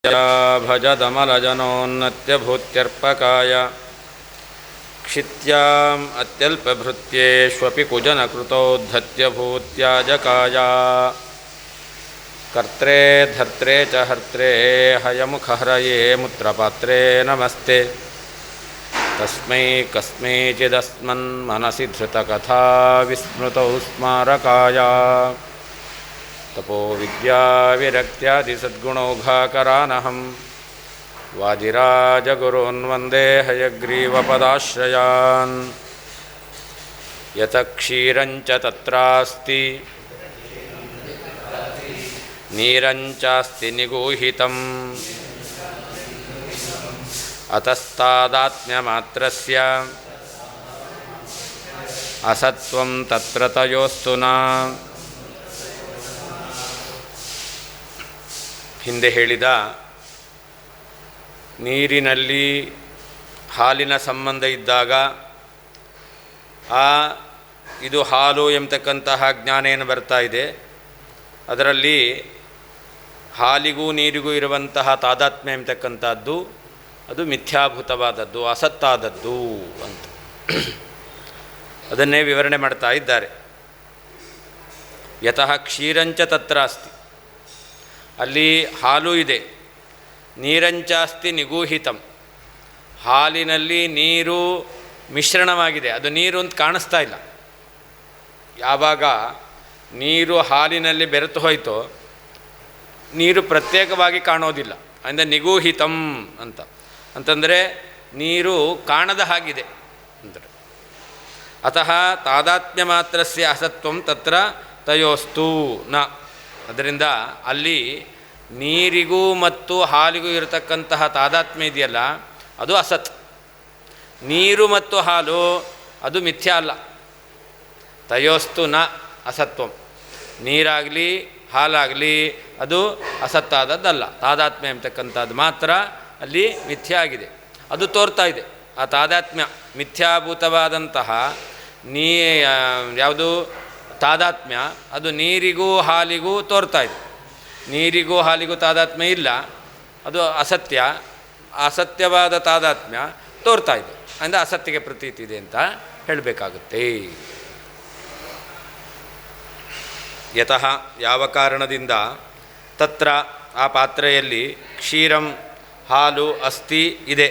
भजदमलजनोन्नत्यभूत्यर्पकाय क्षित्याम् अत्यल्पभृत्येष्वपि कुजनकृतोद्धत्यभूत्याजकाय कर्त्रे धर्त्रे च हर्त्रे हयमुखहरये मुत्रपात्रे नमस्ते तस्मै कस्मैचिदस्मन्मनसि धृतकथा विस्मृतौ स्मारकाय तपो विद्याविरक्त्यादिसद्गुणौघाकरानहं वादिराजगुरून् वन्दे हयग्रीवपदाश्रयान् यतः क्षीरञ्च तत्रास्ति नीरञ्चास्ति निगूहितम् अतस्तादात्म्यमात्रस्य असत्वं तत्र तयोस्तु न. ಹಿಂದೆ ಹೇಳಿದ ನೀರಿನಲ್ಲಿ ಹಾಲಿನ ಸಂಬಂಧ ಇದ್ದಾಗ ಇದು ಹಾಲು ಎಂಬತಕ್ಕಂತಹ ಜ್ಞಾನ ಏನು ಬರ್ತಾ ಇದೆ, ಅದರಲ್ಲಿ ಹಾಲಿಗೂ ನೀರಿಗೂ ಇರುವಂತಹ ತಾದಾತ್ಮ್ಯ ಎಂಬತಕ್ಕಂಥದ್ದು ಅದು ಮಿಥ್ಯಾಭೂತವಾದದ್ದು, ಅಸತ್ತಾದದ್ದು ಅಂತ ಅದನ್ನೇ ವಿವರಣೆ ಮಾಡ್ತಾ ಇದ್ದಾರೆ. ಯತಃ ಕ್ಷೀರಂಚ ತತ್ರ ಅಸ್ತಿ, ಅಲ್ಲಿ ಹಾಲು ಇದೆ, ನೀರಂಚಾಸ್ತಿ ನಿಗೂಹಿತಂ, ಹಾಲಿನಲ್ಲಿ ನೀರು ಮಿಶ್ರಣವಾಗಿದೆ, ಅದು ನೀರು ಅಂತ ಕಾಣಿಸ್ತಾ ಇಲ್ಲ. ಯಾವಾಗ ನೀರು ಹಾಲಿನಲ್ಲಿ ಬೆರೆತು ಹೋಯಿತೋ ನೀರು ಪ್ರತ್ಯೇಕವಾಗಿ ಕಾಣೋದಿಲ್ಲ, ಅಂದರೆ ನಿಗೂಹಿತಂ ಅಂತಂದರೆ ನೀರು ಕಾಣದ ಹಾಗಿದೆ ಅಂದರೆ. ಅತಃ ತಾದಾತ್ಮ್ಯ ಮಾತ್ರಸ್ಯ ಅಸತ್ವಂ ತತ್ರ ತಯೋಸ್ತು ನ. ಅದರಿಂದ ಅಲ್ಲಿ ನೀರಿಗೂ ಮತ್ತು ಹಾಲಿಗೂ ಇರತಕ್ಕಂತಹ ತಾದಾತ್ಮ್ಯ ಇದೆಯಲ್ಲ ಅದು ಅಸತ್. ನೀರು ಮತ್ತು ಹಾಲು ಅದು ಮಿಥ್ಯಾ ಅಲ್ಲ. ತಯೋಸ್ತು ನ ಅಸತ್ವಂ, ನೀರಾಗಲಿ ಹಾಲಾಗಲಿ ಅದು ಅಸತ್ತಾದದ್ದಲ್ಲ. ತಾದಾತ್ಮ್ಯ ಎಂಬತಕ್ಕಂಥದ್ದು ಮಾತ್ರ ಅಲ್ಲಿ ಮಿಥ್ಯಾ ಆಗಿದೆ, ಅದು ತೋರ್ತಾ ಇದೆ. ಆ ತಾದಾತ್ಮ್ಯ ಮಿಥ್ಯಾಭೂತವಾದಂತಹ ಯಾವುದು ತಾದಾತ್ಮ್ಯ ಅದು ನೀರಿಗೂ ಹಾಲಿಗೂ ತೋರ್ತಾ ಇದೆ. ನೀರಿಗೂ ಹಾಲಿಗೂ ತಾದಾತ್ಮ್ಯ ಇಲ್ಲ, ಅದು ಅಸತ್ಯ. ಅಸತ್ಯವಾದ ತಾದಾತ್ಮ್ಯ ತೋರ್ತಾ ಇದೆ, ಅಂದರೆ ಅಸತ್ಯಕ್ಕೆ ಪ್ರತೀತಿ ಇದೆ ಅಂತ ಹೇಳಬೇಕಾಗುತ್ತೆ. ಯತಃ ಯಾವ ಕಾರಣದಿಂದ, ತತ್ರ ಆ ಪಾತ್ರೆಯಲ್ಲಿ ಕ್ಷೀರಂ ಹಾಲು ಅಸ್ತಿ ಇದೆ,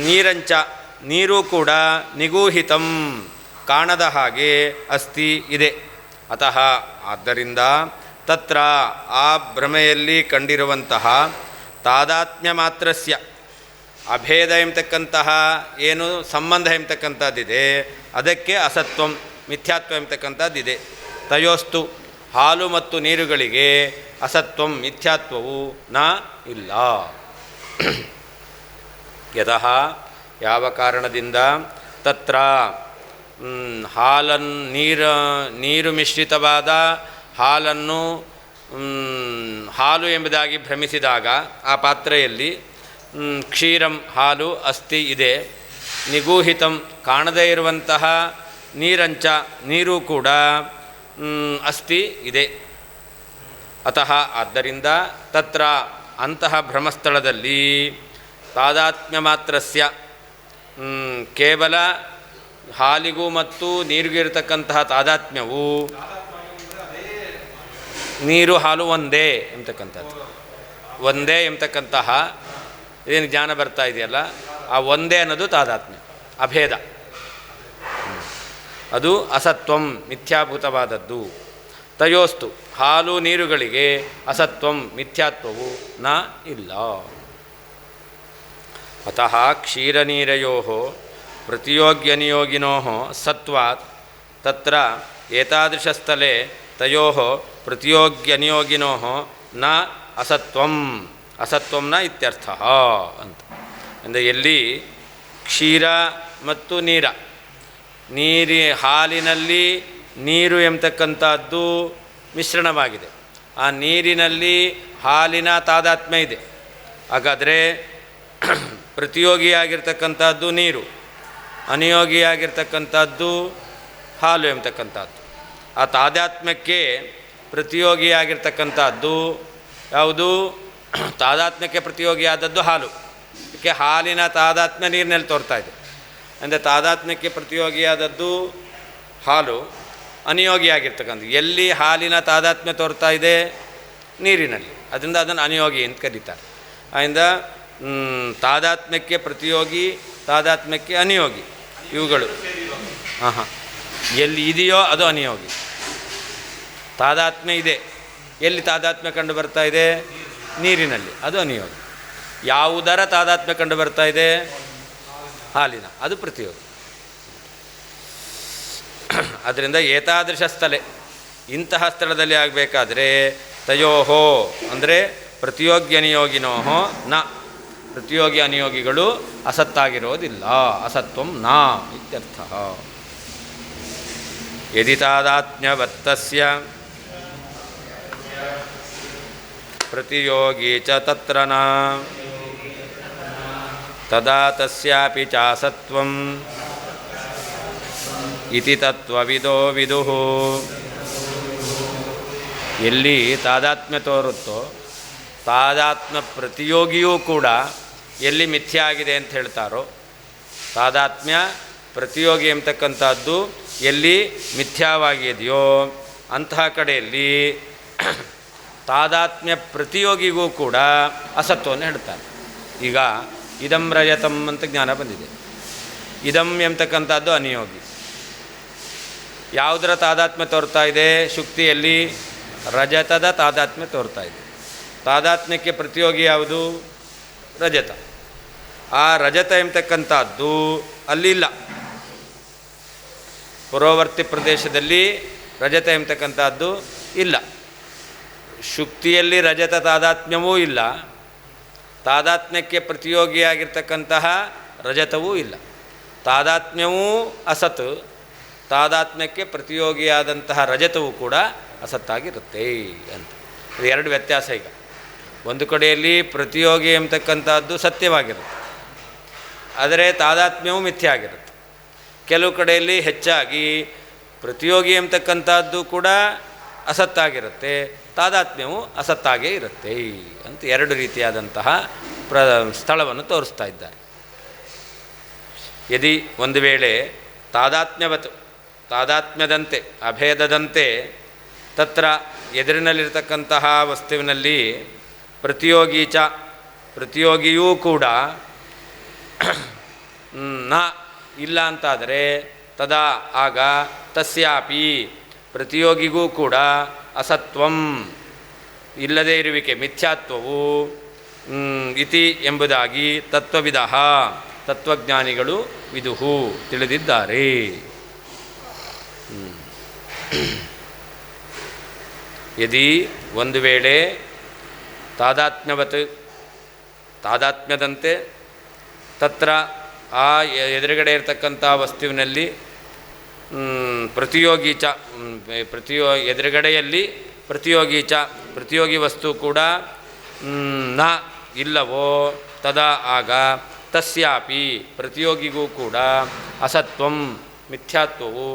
ನೀರಂಚ ನೀರು ಕೂಡ ನಿಗೂಹಿತಂ ಕಾಣದ ಹಾಗೆ ಅಸ್ತಿ ಇದೆ. ಅತಃ ಆದ್ದರಿಂದ ತತ್ರ ಆ ಭ್ರಮೆಯಲ್ಲಿ ಕಂಡಿರುವಂತಹ ತಾದಾತ್ಮ್ಯ ಮಾತ್ರಸ್ಯ ಅಭೇದ ಎಂಬತಕ್ಕಂತಹ ಏನು ಸಂಬಂಧ ಎಂಬತಕ್ಕಂಥದ್ದಿದೆ ಅದಕ್ಕೆ ಅಸತ್ವಂ ಮಿಥ್ಯಾತ್ವ ಎಂಬತಕ್ಕಂಥದ್ದಿದೆ. ತಯೋಸ್ತು ಹಾಲು ಮತ್ತು ನೀರುಗಳಿಗೆ ಅಸತ್ವಂ ಮಿಥ್ಯಾತ್ವವು ನ ಇಲ್ಲ. ಯತಃ ಯಾವ ಕಾರಣದಿಂದ ತತ್ರ ನೀರು ಮಿಶ್ರಿತವಾದ ಹಾಲನ್ನು ಹಾಲು ಎಂಬುದಾಗಿ ಭ್ರಮಿಸಿದಾಗ ಆ ಪಾತ್ರೆಯಲ್ಲಿ ಕ್ಷೀರಂ ಹಾಲು ಅಸ್ತಿ ಇದೆ, ನಿಗೂಹಿತಂ ಕಾಣದೇ ಇರುವಂತಹ ನೀರಂಚ ನೀರು ಕೂಡ ಅಸ್ತಿ ಇದೆ. ಅತಃ ಆದ್ದರಿಂದ ತತ್ರ ಅಂತಹ ಭ್ರಮಸ್ಥಳದಲ್ಲಿ ತಾದಾತ್ಮ್ಯ ಮಾತ್ರಸ್ಯ ಕೇವಲ ಹಾಲಿಗೂ ಮತ್ತು ನೀರಿಗೂ ಇರತಕ್ಕಂತಹ ತಾದಾತ್ಮ್ಯವು ನೀರು ಹಾಲು ಒಂದೇ ಎಂಬತಕ್ಕಂಥದ್ದು, ಒಂದೇ ಎಂಬತಕ್ಕಂತಹ ಏನು ಜ್ಞಾನ ಬರ್ತಾ ಇದೆಯಲ್ಲ ಆ ಒಂದೇ ಅನ್ನೋದು ತಾದಾತ್ಮ್ಯ, ಅಭೇದ, ಅದು ಅಸತ್ವಂ ಮಿಥ್ಯಾಭೂತವಾದದ್ದು. ತಯೋಸ್ತು ಹಾಲು ನೀರುಗಳಿಗೆ ಅಸತ್ವಂ ಮಿಥ್ಯಾತ್ವವು ನ ಇಲ್ಲ. ಅತಃ ಕ್ಷೀರನೀರಯೋ ಪ್ರತಿಯೋಗ್ಯನಿಯೋಗಿನೋ ಸತ್ವಾತ್ ತತ್ರ ಏತಾದೃಶಸ್ಥಲೆ ತಯೋ ಪ್ರತಿಯೋಗ್ಯನಿಯೋಗಿನೋ ನ ಅಸತ್ವಂ ಅಸತ್ವಂ ನ ಇತ್ಯರ್ಥ ಅಂತ. ಅಂದರೆ ಎಲ್ಲಿ ಕ್ಷೀರ ಮತ್ತು ಹಾಲಿನಲ್ಲಿ ನೀರು ಎಂಬತಕ್ಕಂಥದ್ದು ಮಿಶ್ರಣವಾಗಿದೆ, ಆ ನೀರಿನಲ್ಲಿ ಹಾಲಿನ ತಾದಾತ್ಮ್ಯ ಇದೆ. ಹಾಗಾದರೆ ಪ್ರತಿಯೋಗಿಯಾಗಿರ್ತಕ್ಕಂಥದ್ದು ನೀರು, ಅನಿಯೋಗಿಯಾಗಿರ್ತಕ್ಕಂಥದ್ದು ಹಾಲು ಎಂಬತಕ್ಕಂಥದ್ದು. ಆ ತಾದಾತ್ಮ್ಯಕ್ಕೆ ಪ್ರತಿಯೋಗಿಯಾಗಿರ್ತಕ್ಕಂಥದ್ದು ಯಾವುದು? ತಾದಾತ್ಮ್ಯಕ್ಕೆ ಪ್ರತಿಯೋಗಿಯಾದದ್ದು ಹಾಲು. ಯಾಕೆ ಹಾಲಿನ ತಾದಾತ್ಮ್ಯ ನೀರಿನಲ್ಲಿ ತೋರ್ತಾ ಇದೆ. ಅಂದರೆ ತಾದಾತ್ಮ್ಯಕ್ಕೆ ಪ್ರತಿಯೋಗಿಯಾದದ್ದು ಹಾಲು ಅನಿಯೋಗಿಯಾಗಿರ್ತಕ್ಕಂಥ. ಎಲ್ಲಿ ಹಾಲಿನ ತಾದಾತ್ಮ್ಯ ತೋರ್ತಾ ಇದೆ? ನೀರಿನಲ್ಲಿ. ಅದರಿಂದ ಅದನ್ನು ಅನಿಯೋಗಿ ಅಂತ ಕರೀತಾರೆ. ಆದ್ದರಿಂದ ತಾದಾತ್ಮ್ಯಕ್ಕೆ ಪ್ರತಿಯೋಗಿ, ತಾದಾತ್ಮ್ಯಕ್ಕೆ ಅನಿಯೋಗಿ ಇವುಗಳು ಎಲ್ಲಿ ಇದೆಯೋ ಅದು ಅನಿಯೋಗಿ. ತಾದಾತ್ಮ್ಯ ಇದೆ, ಎಲ್ಲಿ ತಾದಾತ್ಮ್ಯ ಕಂಡು ಬರ್ತಾ ಇದೆ? ನೀರಿನಲ್ಲಿ, ಅದು ಅನಿಯೋಗಿ. ಯಾವುದರ ತಾದಾತ್ಮ್ಯ ಕಂಡು ಬರ್ತಾ ಇದೆ? ಹಾಲಿನ, ಅದು ಪ್ರತಿಯೋಗಿ. ಅದರಿಂದ ಏತಾದೃಶ ಸ್ಥಳೆ, ಇಂತಹ ಸ್ಥಳದಲ್ಲಿ ಆಗಬೇಕಾದ್ರೆ ತಯೋಹೋ ಅಂದರೆ ಪ್ರತಿಯೋಗ್ಯನಿಯೋಗಿನೋಹೋ ನ, ಪ್ರತಿಯೋಗಿ ಅನಿಯೋಗಿಗಳು ಅಸತ್ತಾಗಿರೋದಿಲ್ಲ. ಅಸತ್ವಂ ನ ಇತ್ಯರ್ಥ. ಯದಿ ತಾದಾತ್ಮ್ಯವತ್ತಸ್ಯ ಪ್ರತಿಯೋಗಿ ಚ ತತ್ರ ನ ತದಾ ತಸ್ಯಾಪಿ ಚಾಸತ್ವಂ ಇತಿ ತತ್ವವಿದೋ ವಿದುಃ. ಎಲ್ಲಿ ತಾದಾತ್ಮ್ಯ ತೋರುತ್ತೋ ತಾದಾತ್ಮ್ಯ ಪ್ರತಿಯೋಗಿಯೂ ಕೂಡ ಎಲ್ಲಿ ಮಿಥ್ಯ ಆಗಿದೆ ಅಂತ ಹೇಳ್ತಾರೋ, ತಾದಾತ್ಮ್ಯ ಪ್ರತಿಯೋಗಿ ಎಂಬತಕ್ಕಂಥದ್ದು ಎಲ್ಲಿ ಮಿಥ್ಯಾವಾಗಿದೆಯೋ ಅಂತಹ ಕಡೆಯಲ್ಲಿ ತಾದಾತ್ಮ್ಯ ಪ್ರತಿಯೋಗಿಗೂ ಕೂಡ ಅಸತ್ವವನ್ನು ಹೇಳ್ತಾರೆ. ಈಗ ಇದಂ ರಜತಂ ಅಂತ ಜ್ಞಾನ ಬಂದಿದೆ. ಇದಂ ಎಂಬತಕ್ಕಂಥದ್ದು ಅನಿಯೋಗಿ. ಯಾವುದರ ತಾದಾತ್ಮ್ಯ ತೋರ್ತಾ ಇದೆ? ಶುಕ್ತಿಯಲ್ಲಿ ರಜತದ ತಾದಾತ್ಮ್ಯ ತೋರ್ತಾ ಇದೆ. ತಾದಾತ್ಮ್ಯಕ್ಕೆ ಪ್ರತಿಯೋಗಿ ಯಾವುದು? ರಜತ. ಆ ರಜತ ಎಂಬತಕ್ಕಂಥದ್ದು ಅಲ್ಲಿಲ್ಲ. ಪೂರ್ವವರ್ತಿ ಪ್ರದೇಶದಲ್ಲಿ ರಜತ ಎಂಬತಕ್ಕಂಥದ್ದು ಇಲ್ಲ. ಶುಕ್ತಿಯಲ್ಲಿ ರಜತ ತಾದಾತ್ಮ್ಯವೂ ಇಲ್ಲ, ತಾದಾತ್ಮ್ಯಕ್ಕೆ ಪ್ರತಿಯೋಗಿಯಾಗಿರ್ತಕ್ಕಂತಹ ರಜತವೂ ಇಲ್ಲ. ತಾದಾತ್ಮ್ಯವೂ ಅಸತ್, ತಾದಾತ್ಮ್ಯಕ್ಕೆ ಪ್ರತಿಯೋಗಿಯಾದಂತಹ ರಜತವೂ ಕೂಡ ಅಸತ್ತಾಗಿರುತ್ತೆ ಅಂತ. ಇದು ಎರಡು ವ್ಯತ್ಯಾಸ. ಈಗ ಒಂದು ಕಡೆಯಲ್ಲಿ ಪ್ರತಿಯೋಗಿ ಎಂಬತಕ್ಕಂಥದ್ದು ಸತ್ಯವಾಗಿರುತ್ತೆ, ಆದರೆ ತಾದಾತ್ಮ್ಯವೂ ಮಿಥ್ಯ ಆಗಿರುತ್ತೆ. ಕೆಲವು ಕಡೆಯಲ್ಲಿ ಹೆಚ್ಚಾಗಿ ಪ್ರತಿಯೋಗಿ ಎಂಬತಕ್ಕಂಥದ್ದು ಕೂಡ ಅಸತ್ತಾಗಿರುತ್ತೆ, ತಾದಾತ್ಮ್ಯವು ಅಸತ್ತಾಗೇ ಇರುತ್ತೆ ಅಂತ ಎರಡು ರೀತಿಯಾದಂತಹ ಸ್ಥಳವನ್ನು ತೋರಿಸ್ತಾ ಇದ್ದಾರೆ. ಯದಿ ಒಂದು ವೇಳೆ ತಾದಾತ್ಮ್ಯವತ್, ತಾದಾತ್ಮ್ಯದಂತೆ ಅಭೇದದಂತೆ ತತ್ರ ಎದುರಿನಲ್ಲಿರ್ತಕ್ಕಂತಹ ವಸ್ತುವಿನಲ್ಲಿ ಪ್ರತಿಯೋಗಿ ಚ ಪ್ರತಿಯೋಗಿಯೂ ಕೂಡ ನ ಇಲ್ಲ ಅಂತಾದರೆ ತದಾ ಆಗ ತಸ್ಯಾಪಿ ಪ್ರತಿಯೋಗಿಗೂ ಕೂಡ ಅಸತ್ವಂ ಇಲ್ಲದೇ ಇರುವಿಕೆ, ಮಿಥ್ಯಾತ್ವವು ಇತಿ ಎಂಬುದಾಗಿ ತತ್ವವಿದಃ ತತ್ವಜ್ಞಾನಿಗಳು ವಿದುಹು ತಿಳಿದಿದ್ದಾರೆ. ಯದಿ ಒಂದು ವೇಳೆ ತಾದಾತ್ಮ್ಯವತ್ ತಾದಾತ್ಮ್ಯದಂತೆ ತತ್ರ ಆ ಎದುರುಗಡೆ ಇರತಕ್ಕಂಥ ವಸ್ತುವಿನಲ್ಲಿ ಪ್ರತಿಯೋಗಿ ಚ ಎದುರುಗಡೆಯಲ್ಲಿ ಪ್ರತಿಯೋಗಿ ಚ ಪ್ರತಿಯೋಗಿ ವಸ್ತು ಕೂಡ ನ ಇಲ್ಲವೋ ತದಾ ಆಗ ತಸ್ಯಾಪಿ ಪ್ರತಿಯೋಗಿಗೂ ಕೂಡ ಅಸತ್ವಂ ಮಿಥ್ಯಾತ್ವವು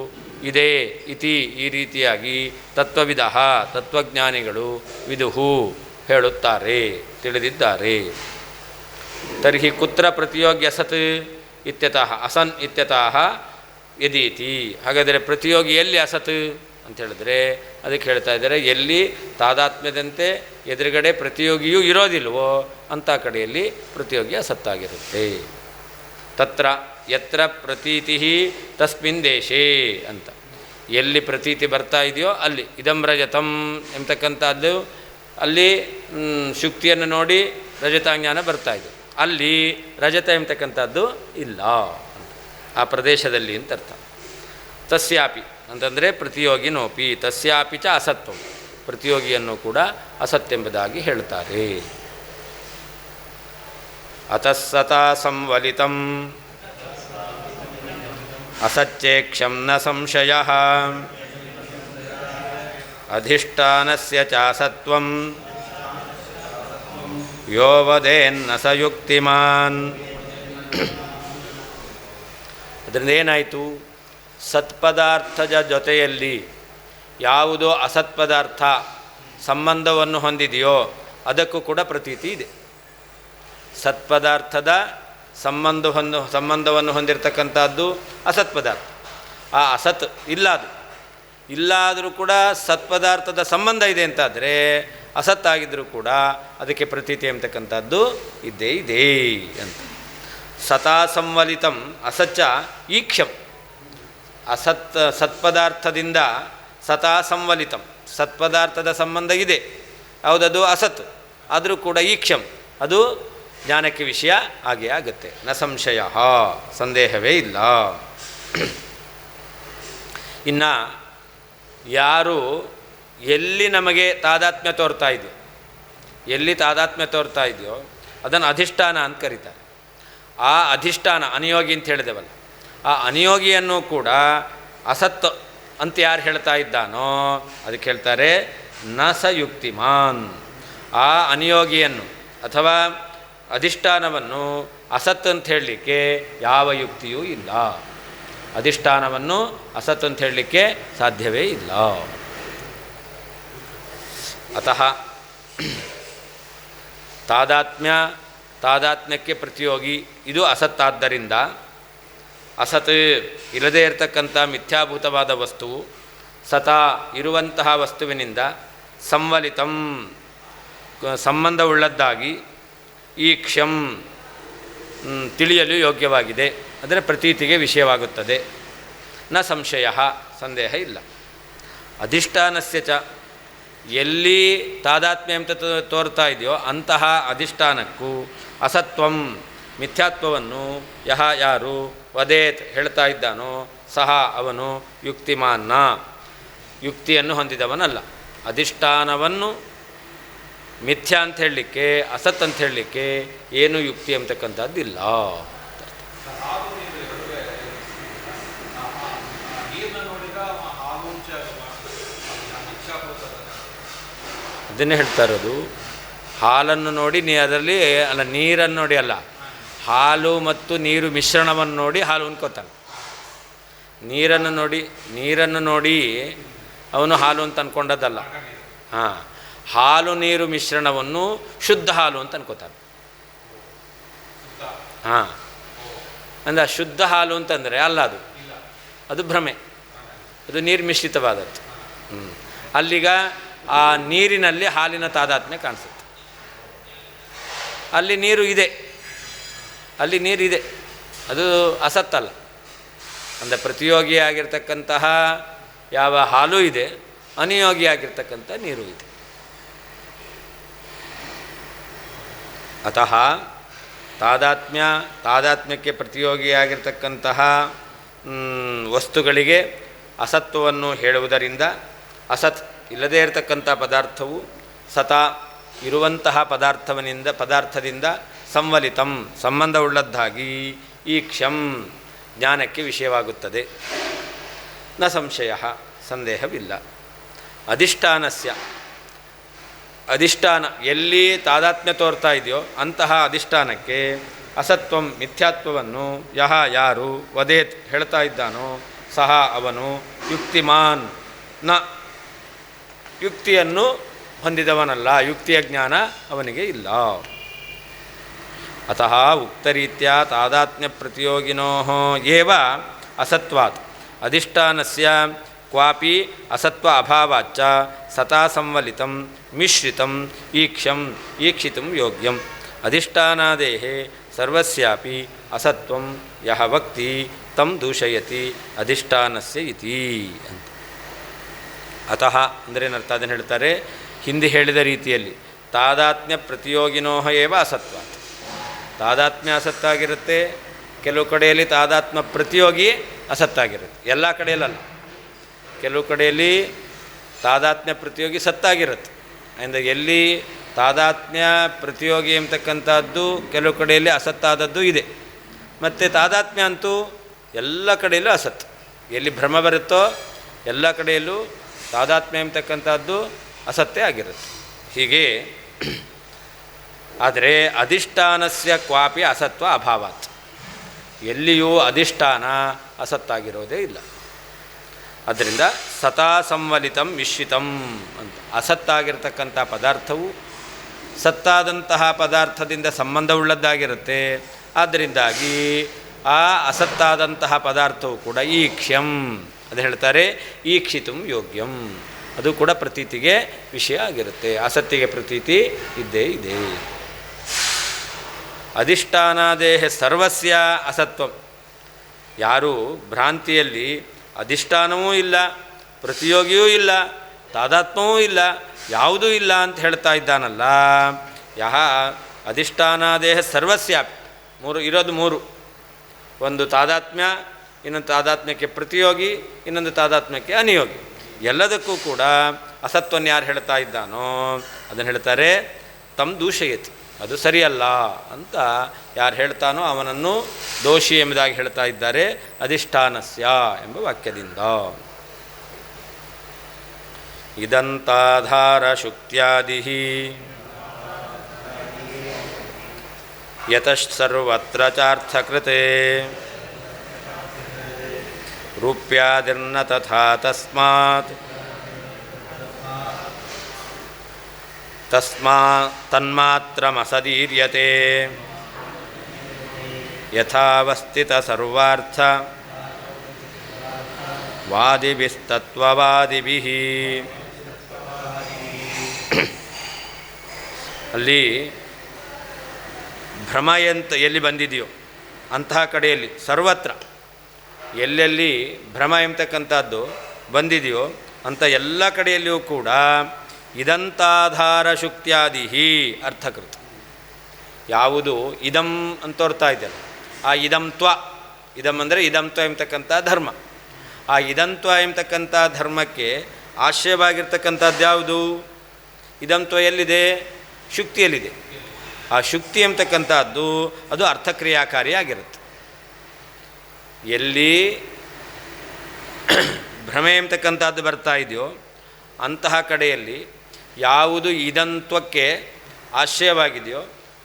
ಇದೆ ಇತಿ ಈ ರೀತಿಯಾಗಿ ತತ್ವವಿದಃ ತತ್ವಜ್ಞಾನಿಗಳು ವಿದುಹು ಹೇಳುತ್ತಾರೆ, ತಿಳಿದಿದ್ದಾರೆ. ತರ್ಹಿ ಕುತ್ರ ಪ್ರತಿಯೋಗಿ ಅಸತ್ ಇತ್ಯತಃ ಅಸನ್ ಇತ್ಯತಃ ಯದೀತಿ. ಹಾಗಾದರೆ ಪ್ರತಿಯೋಗಿ ಎಲ್ಲಿ ಅಸತ್ ಅಂತ ಹೇಳಿದ್ರೆ ಅದಕ್ಕೆ ಹೇಳ್ತಾ ಇದ್ದಾರೆ, ಎಲ್ಲಿ ತಾದಾತ್ಮ್ಯದಂತೆ ಎದುರುಗಡೆ ಪ್ರತಿಯೋಗಿಯೂ ಇರೋದಿಲ್ವೋ ಅಂಥ ಕಡೆಯಲ್ಲಿ ಪ್ರತಿಯೋಗಿ ಅಸತ್ತಾಗಿರುತ್ತೆ. ತತ್ರ ಯತ್ರ ಪ್ರತೀತಿ ತಸ್ಮಿನ್ ದೇಶೇ ಅಂತ, ಎಲ್ಲಿ ಪ್ರತೀತಿ ಬರ್ತಾ ಇದೆಯೋ ಅಲ್ಲಿ ಇದಂ ರಜತಂ ಎಂಬತಕ್ಕಂಥದ್ದು, ಅಲ್ಲಿ ಶುಕ್ತಿಯನ್ನು ನೋಡಿ ರಜತಾಜ್ಞಾನ ಬರ್ತಾ ಇದೆ, ಅಲ್ಲಿ ರಜತ ಎಂಬತಕ್ಕಂಥದ್ದು ಇಲ್ಲ ಆ ಪ್ರದೇಶದಲ್ಲಿ ಅಂತ ಅರ್ಥ. ತಸ್ಯಾಪಿ ಅಂತಂದರೆ ಪ್ರತಿಯೋಗಿನೋಪಿ ತಸ್ಯಾಪಿ ಚ ಅಸತ್ವಂ, ಪ್ರತಿಯೋಗಿಯನ್ನು ಕೂಡ ಅಸತ್ಯೆಂಬುದಾಗಿ ಹೇಳ್ತಾರೆ. ಅತಸ್ಸತಾ ಸಂವಲಿತಂ ಅಸಚ್ಚೇಕ್ಷಂ ನ ಸಂಶಯಃ ಅಧಿಷ್ಠಾನಸ್ಯ ಚಾಸತ್ವಂ ಯೋ ವದೇನ್ನ ಸ ಯುಕ್ತಿಮಾನ್. ಅದರಿಂದ ಏನಾಯಿತು? ಸತ್ಪದಾರ್ಥದ ಜೊತೆಯಲ್ಲಿ ಯಾವುದೋ ಅಸತ್ಪದಾರ್ಥ ಸಂಬಂಧವನ್ನು ಹೊಂದಿದೆಯೋ ಅದಕ್ಕೂ ಕೂಡ ಪ್ರತೀತಿ ಇದೆ. ಸತ್ಪದಾರ್ಥದ ಸಂಬಂಧವನ್ನು ಹೊಂದಿರತಕ್ಕಂಥದ್ದು ಅಸತ್ ಪದಾರ್ಥ. ಆ ಅಸತ್ ಇಲ್ಲಾದರೂ ಕೂಡ ಸತ್ಪದಾರ್ಥದ ಸಂಬಂಧ ಇದೆ ಅಂತಾದರೆ ಅಸತ್ತಾಗಿದ್ದರೂ ಕೂಡ ಅದಕ್ಕೆ ಪ್ರತೀತಿ ಎಂಬತಕ್ಕಂಥದ್ದು ಇದ್ದೇ ಇದೆ ಅಂತ. ಸತಾ ಸಂವಲಿತಂ ಅಸಚ್ಚ ಈಕ್ಷಂ. ಸತ್ಪದಾರ್ಥದಿಂದ ಸತಾ ಸಂವಲಿತಂ, ಸತ್ಪದಾರ್ಥದ ಸಂಬಂಧ ಇದೆ, ಯಾವುದದು ಅಸತ್, ಆದರೂ ಕೂಡ ಈಕ್ಷಂ, ಅದು ಜ್ಞಾನಕ್ಕೆ ವಿಷಯ ಆಗೇ ಆಗುತ್ತೆ. ನ ಸಂಶಯ, ಸಂದೇಹವೇ ಇಲ್ಲ. ಇನ್ನು ಯಾರು ಎಲ್ಲಿ ನಮಗೆ ತಾದಾತ್ಮ್ಯ ತೋರ್ತಾ ಇದೆಯೋ, ಎಲ್ಲಿ ತಾದಾತ್ಮ್ಯ ತೋರ್ತಾ ಇದೆಯೋ ಅದನ್ನು ಅಧಿಷ್ಠಾನ ಅಂತ ಕರೀತಾರೆ. ಆ ಅಧಿಷ್ಠಾನ ಅನಿಯೋಗಿ ಅಂತ ಹೇಳಿದೆವಲ್ಲ, ಆ ಅನಿಯೋಗಿಯನ್ನು ಕೂಡ ಅಸತ್ ಅಂತ ಯಾರು ಹೇಳ್ತಾ ಇದ್ದಾನೋ ಅದಕ್ಕೆ ಹೇಳ್ತಾರೆ ನ ಸ ಯುಕ್ತಿಮಾನ್. ಆ ಅನಿಯೋಗಿಯನ್ನು ಅಥವಾ ಅಧಿಷ್ಠಾನವನ್ನು ಅಸತ್ ಅಂತ ಹೇಳಲಿಕ್ಕೆ ಯಾವ ಯುಕ್ತಿಯೂ ಇಲ್ಲ. ಅಧಿಷ್ಠಾನವನ್ನು ಅಸತ್ ಅಂತ ಹೇಳಲಿಕ್ಕೆ ಸಾಧ್ಯವೇ ಇಲ್ಲ. ಅತಃ ತಾದಾತ್ಮ್ಯಕ್ಕೆ ಪ್ರತಿಯೋಗಿ ಇದು ಅಸತ್ತಾದ್ದರಿಂದ, ಅಸತ್ ಇಲ್ಲದೇ ಇರತಕ್ಕಂಥ ಮಿಥ್ಯಾಭೂತವಾದ ವಸ್ತುವು ಸತಾ ಇರುವಂತಹ ವಸ್ತುವಿನಿಂದ ಸಂವಲಿತಂ ಸಂಬಂಧವುಳ್ಳದ್ದಾಗಿ ಈ ಕ್ಷಂ ತಿಳಿಯಲು ಯೋಗ್ಯವಾಗಿದೆ, ಅಂದರೆ ಪ್ರತೀತಿಗೆ ವಿಷಯವಾಗುತ್ತದೆ. ನ ಸಂಶಯ, ಸಂದೇಹ ಇಲ್ಲ. ಅಧಿಷ್ಠಾನಸ್ಯ ಚ, ಎಲ್ಲಿ ತಾದಾತ್ಮ್ಯ ಅಂತ ತೋರ್ತಾ ಇದೆಯೋ ಅಂತಹ ಅಧಿಷ್ಠಾನಕ್ಕೂ ಅಸತ್ವಂ ಮಿಥ್ಯಾತ್ವವನ್ನು ಯಾರು ವದೇತ್ ಹೇಳ್ತಾ ಇದ್ದಾನೋ ಸಹ ಅವನು ಯುಕ್ತಿಮಾನ್ನ, ಯುಕ್ತಿಯನ್ನು ಹೊಂದಿದವನಲ್ಲ. ಅಧಿಷ್ಠಾನವನ್ನು ಮಿಥ್ಯಾ ಅಂತ ಹೇಳಲಿಕ್ಕೆ, ಅಸತ್ ಅಂತ ಹೇಳಲಿಕ್ಕೆ ಏನು ಯುಕ್ತಿ ಅಂತಕ್ಕಂಥದ್ದಿಲ್ಲ. ಅದನ್ನೇ ಹೇಳ್ತಾ ಇರೋದು. ಹಾಲನ್ನು ನೋಡಿ ಅದರಲ್ಲಿ ನೀರನ್ನು ನೋಡಿ ಅಲ್ಲ, ಹಾಲು ಮತ್ತು ನೀರು ಮಿಶ್ರಣವನ್ನು ನೋಡಿ ಹಾಲು ಅನ್ಕೋತಾನೆ. ನೀರನ್ನು ನೋಡಿ ಅವನು ಹಾಲು ಅಂತ ಅಂದ್ಕೊಂಡದ್ದಲ್ಲ. ಹಾಲು ನೀರು ಮಿಶ್ರಣವನ್ನು ಶುದ್ಧ ಹಾಲು ಅಂತ ಅನ್ಕೋತಾನೆ. ಅಂದರೆ ಶುದ್ಧ ಹಾಲು ಅಂತಂದರೆ ಅಲ್ಲ, ಅದು ಭ್ರಮೆ, ಅದು ನೀರು ಮಿಶ್ರಿತವಾದದ್ದು. ಅಲ್ಲಿಗ ಆ ನೀರಿನಲ್ಲಿ ಹಾಲಿನ ತಾದಾತ್ಮ್ಯ ಕಾಣಿಸುತ್ತೆ. ಅಲ್ಲಿ ನೀರು ಇದೆ, ಅದು ಅಸತ್ತಲ್ಲ. ಅಂದರೆ ಪ್ರತಿಯೋಗಿಯಾಗಿರ್ತಕ್ಕಂತಹ ಯಾವ ಹಾಲು ಇದೆ, ಅನಿಯೋಗಿಯಾಗಿರ್ತಕ್ಕಂಥ ನೀರು ಇದೆ. ಅತಃ ತಾದಾತ್ಮ್ಯಕ್ಕೆ ಪ್ರತಿಯೋಗಿಯಾಗಿರ್ತಕ್ಕಂತಹ ವಸ್ತುಗಳಿಗೆ ಅಸತ್ವವನ್ನು ಹೇಳುವುದರಿಂದ ಅಸತ್ ಇಲ್ಲದೇ ಇರತಕ್ಕಂಥ ಪದಾರ್ಥವು ಸತಾ ಇರುವಂತಹ ಪದಾರ್ಥದಿಂದ ಸಂವಲಿತಂ ಸಂಬಂಧವುಳ್ಳದ್ದಾಗಿ ಈ ಕ್ಷಂ ಜ್ಞಾನಕ್ಕೆ ವಿಷಯವಾಗುತ್ತದೆ. ನ ಸಂಶಯ, ಸಂದೇಹವಿಲ್ಲ. ಅಧಿಷ್ಠಾನ ಎಲ್ಲಿ ತಾದಾತ್ಮ್ಯ ತೋರ್ತಾ ಇದೆಯೋ ಅಂತಹ ಅಧಿಷ್ಠಾನಕ್ಕೆ ಅಸತ್ವಂ ಮಿಥ್ಯಾತ್ವವನ್ನು ಯಾರು ವದೇತ್ ಹೇಳ್ತಾ ಇದ್ದಾನೋ ಸಹ ಅವನು ಯುಕ್ತಿಮಾನ್ ನ, ಯುಕ್ತಿಯನ್ನು ಹೊಂದಿದವನಲ್ಲ, ಯುಕ್ತಿಯ ಜ್ಞಾನ ಅವನಿಗೆ ಇಲ್ಲ. ಅತಃ ಉಕ್ತರೀತ್ಯ ತಾದಾತ್ಮ್ಯ ಪ್ರತಿಯೋಗಿನೋ ಏವ ಅಸತ್ವಾತ್ ಅಧಿಷ್ಠಾನಸ್ಯ ಕ್ವಾಪಿ ಅಸತ್ವ ಅಭಾವಾಚ್ಚ ಸತಾ ಸಂವಲಿತಂ ಮಿಶ್ರಿತಂ ಈಕ್ಷಿತುಂ ಯೋಗ್ಯಂ. ಅಧಿಷ್ಠಾನಾದೇಃ ಸರ್ವಸ್ಯಾಪಿ ಅಸತ್ವಂ ಯಹ ವಕ್ತಿ ತಂ ದೂಷಯತಿ ಅಧಿಷ್ಠಾನಸ್ಯ ಇತಿ ಅಂತ. ಅತಃ ಅಂದ್ರೇನರ್ಥ, ಅದನ್ನು ಹೇಳ್ತಾರೆ ಹಿಂದೆ ಹೇಳಿದ ರೀತಿಯಲ್ಲಿ ತಾದಾತ್ಮ್ಯ ಪ್ರತಿಯೋಗಿನೋ ಏವ ಅಸತ್ವಾತ್. ತಾದಾತ್ಮ್ಯ ಅಸತ್ತಾಗಿರುತ್ತೆ, ಕೆಲವು ಕಡೆಯಲ್ಲಿ ತಾದಾತ್ಮ್ಯ ಪ್ರತಿಯೋಗಿ ಅಸತ್ತಾಗಿರುತ್ತೆ, ಎಲ್ಲ ಕಡೆಯಲ್ಲಲ್ಲ. ಕೆಲವು ಕಡೆಯಲ್ಲಿ ತಾದಾತ್ಮ್ಯ ಪ್ರತಿಯೋಗಿ ಸತ್ತಾಗಿರುತ್ತೆ. ಅಂದರೆ ಎಲ್ಲಿ ತಾದಾತ್ಮ್ಯ ಪ್ರತಿಯೋಗಿ ಎಂಬತಕ್ಕಂಥದ್ದು ಕೆಲವು ಕಡೆಯಲ್ಲಿ ಅಸತ್ತಾದದ್ದು ಇದೆ. ಮತ್ತು ತಾದಾತ್ಮ್ಯ ಅಂತೂ ಎಲ್ಲ ಕಡೆಯಲ್ಲೂ ಅಸತ್. ಎಲ್ಲಿ ಭ್ರಮ ಬರುತ್ತೋ ಎಲ್ಲ ಕಡೆಯಲ್ಲೂ ತಾದಾತ್ಮ್ಯ ಎಂಬತಕ್ಕಂಥದ್ದು ಅಸತ್ತೇ ಆಗಿರುತ್ತೆ. ಹೀಗೆ ಆದರೆ ಅಧಿಷ್ಠಾನಸ್ಯ ಕ್ವಾಪಿ ಅಸತ್ವ ಅಭಾವಾತ್, ಎಲ್ಲಿಯೂ ಅಧಿಷ್ಠಾನ ಅಸತ್ತಾಗಿರೋದೇ ಇಲ್ಲ. ಅದರಿಂದ ಸತಾ ಸಂವಲಿತಂ ಮಿಶ್ರಿತಂ ಅಂತ, ಅಸತ್ತಾಗಿರ್ತಕ್ಕಂಥ ಪದಾರ್ಥವು ಸತ್ತಾದಂತಹ ಪದಾರ್ಥದಿಂದ ಸಂಬಂಧವುಳ್ಳದ್ದಾಗಿರುತ್ತೆ. ಆದ್ದರಿಂದಾಗಿ ಆ ಅಸತ್ತಾದಂತಹ ಪದಾರ್ಥವು ಕೂಡ ಈಕ್ಷ್ಯಂ, ಅದು ಹೇಳ್ತಾರೆ ಈಕ್ಷಿತು ಯೋಗ್ಯಂ, ಅದು ಕೂಡ ಪ್ರತೀತಿಗೆ ವಿಷಯ ಆಗಿರುತ್ತೆ. ಅಸತ್ತಿಗೆ ಪ್ರತೀತಿ ಇದ್ದೇ ಇದೆ. ಅಧಿಷ್ಠಾನಾದೇಹ ಸರ್ವಸ್ಯ ಅಸತ್ವಂ, ಯಾರು ಭ್ರಾಂತಿಯಲ್ಲಿ ಅಧಿಷ್ಠಾನವೂ ಇಲ್ಲ, ಪ್ರತಿಯೋಗಿಯೂ ಇಲ್ಲ, ತಾದಾತ್ಮವೂ ಇಲ್ಲ, ಯಾವುದೂ ಇಲ್ಲ ಅಂತ ಹೇಳ್ತಾ ಇದ್ದಾನಲ್ಲ, ಯಹ ಅಧಿಷ್ಠಾನಾದೇಹ ಸರ್ವಸ್ಯ, ಇರೋದು ಮೂರು, ಒಂದು ತಾದಾತ್ಮ್ಯ, ಇನ್ನೊಂದು ತಾದಾತ್ಮ್ಯಕ್ಕೆ ಪ್ರತಿಯೋಗಿ, ಇನ್ನೊಂದು ತಾದಾತ್ಮ್ಯಕ್ಕೆ ಅನಿಯೋಗಿ. ಎಲ್ಲದಕ್ಕೂ ಕೂಡ ಅಸತ್ವವನ್ನು ಯಾರು ಹೇಳ್ತಾ ಇದ್ದಾನೋ ಅದನ್ನು ಹೇಳ್ತಾರೆ ತಮ್ಮ ದೂಷಯತಿ, ಅದು ಸರಿಯಲ್ಲ ಅಂತ ಯಾರು ಹೇಳ್ತಾನೋ ಅವನನ್ನು ದೋಷಿ ಎಂಬುದಾಗಿ ಹೇಳ್ತಾ ಇದ್ದಾರೆ ಅಧಿಷ್ಠಾನಸ್ಯ ಎಂಬ ವಾಕ್ಯದಿಂದ. ಇದಂತಾಧಾರ ಶುಕ್ತ್ಯಾದಿ ಯತಃಸರ್ವತ್ರ ಚಾರ್ಥಕೃತೆ ರೂಪ್ಯಾದಿರ್ನ ತಥಾ ತಸ್ಮಾತ್ ತನ್ಮಾತ್ರಮಸದೀರ್ಯತೆ ಯಥಾವಸ್ಥಿತ ಸರ್ವಾರ್ಥ ವಾದಿಭಿಸ್ತತ್ವವಾದಿಭಿಃ. ಅಲ್ಲಿ ಭ್ರಮ ಅಂತ ಎಲ್ಲಿ ಬಂದಿದೆಯೋ ಅಂತಹ ಕಡೆಯಲ್ಲಿ ಸರ್ವತ್ರ ಎಲ್ಲೆಲ್ಲಿ ಭ್ರಮ ಎಂಬತಕ್ಕಂಥದ್ದು ಬಂದಿದೆಯೋ ಅಂಥ ಎಲ್ಲ ಕಡೆಯಲ್ಲಿಯೂ ಕೂಡ ಇದಂತಾಧಾರ ಶುಕ್ತ್ಯಾದಿಹಿ ಅರ್ಥಕೃತ. ಯಾವುದು ಇದಂ ಅಂತ ತೋರ್ತಾ ಇದೆಯಲ್ಲ, ಆ ಇದಂತ್ವ, ಇದಂ ಅಂದರೆ ಇದಂತ್ವ ಎಂಬತಕ್ಕಂಥ ಧರ್ಮ. ಆ ಇದಂತ್ವ ಎಂಬತಕ್ಕಂಥ ಧರ್ಮಕ್ಕೆ ಆಶ್ರಯವಾಗಿರ್ತಕ್ಕಂಥದ್ದು ಯಾವುದು? ಇದಂತ್ವ ಎಲ್ಲಿದೆ? ಶುಕ್ತಿಯಲ್ಲಿದೆ. ಆ ಶುಕ್ತಿ ಎಂಬತಕ್ಕಂಥದ್ದು ಅದು ಅರ್ಥಕ್ರಿಯಾಕಾರಿಯಾಗಿರುತ್ತೆ. ಎಲ್ಲಿ ಭ್ರಮೆ ಎಂಬತಕ್ಕಂಥದ್ದು ಬರ್ತಾ ಇದೆಯೋ ಅಂತಹ ಕಡೆಯಲ್ಲಿ ಯಾವುದು ಇದಂತ್ವಕ್ಕೆ ಆಶ್ರಯವಾಗಿದೆಯೋ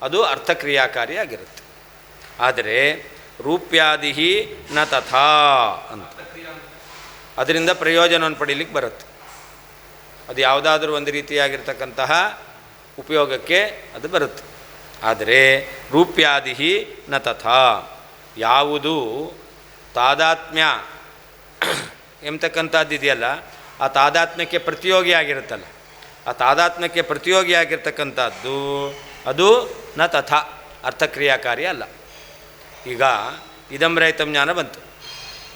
ಅದು ಅರ್ಥಕ್ರಿಯಾಕಾರಿಯಾಗಿರುತ್ತೆ. ಆದರೆ ರೂಪ್ಯಾದಿಹಿ ನ ತಥಾ ಅಂತ ಅದರಿಂದ ಪ್ರಯೋಜನವನ್ನು ಪಡೀಲಿಕ್ಕೆ ಬರುತ್ತೆ. ಅದು ಯಾವುದಾದ್ರೂ ಒಂದು ರೀತಿಯಾಗಿರ್ತಕ್ಕಂತಹ ಉಪಯೋಗಕ್ಕೆ ಅದು ಬರುತ್ತೆ. ಆದರೆ ರೂಪ್ಯಾದಿಹಿ ನ ತಥಾ, ಯಾವುದು ತಾದಾತ್ಮ್ಯ ಎಂಬತಕ್ಕಂಥದ್ದು ಇದೆಯಲ್ಲ, ಆ ತಾದಾತ್ಮ್ಯಕ್ಕೆ ಪ್ರತಿಯೋಗಿಯಾಗಿರುತ್ತಲ್ಲ, ಆ ತಾದಾತ್ಮ್ಯಕ್ಕೆ ಪ್ರತಿಯೋಗಿಯಾಗಿರ್ತಕ್ಕಂಥದ್ದು ಅದು ನ ತಥಾ ಅರ್ಥಕ್ರಿಯಾಕಾರಿ ಅಲ್ಲ. ಈಗ ಇದಮ್ರಹಿತಂ ಜ್ಞಾನ ಬಂತು.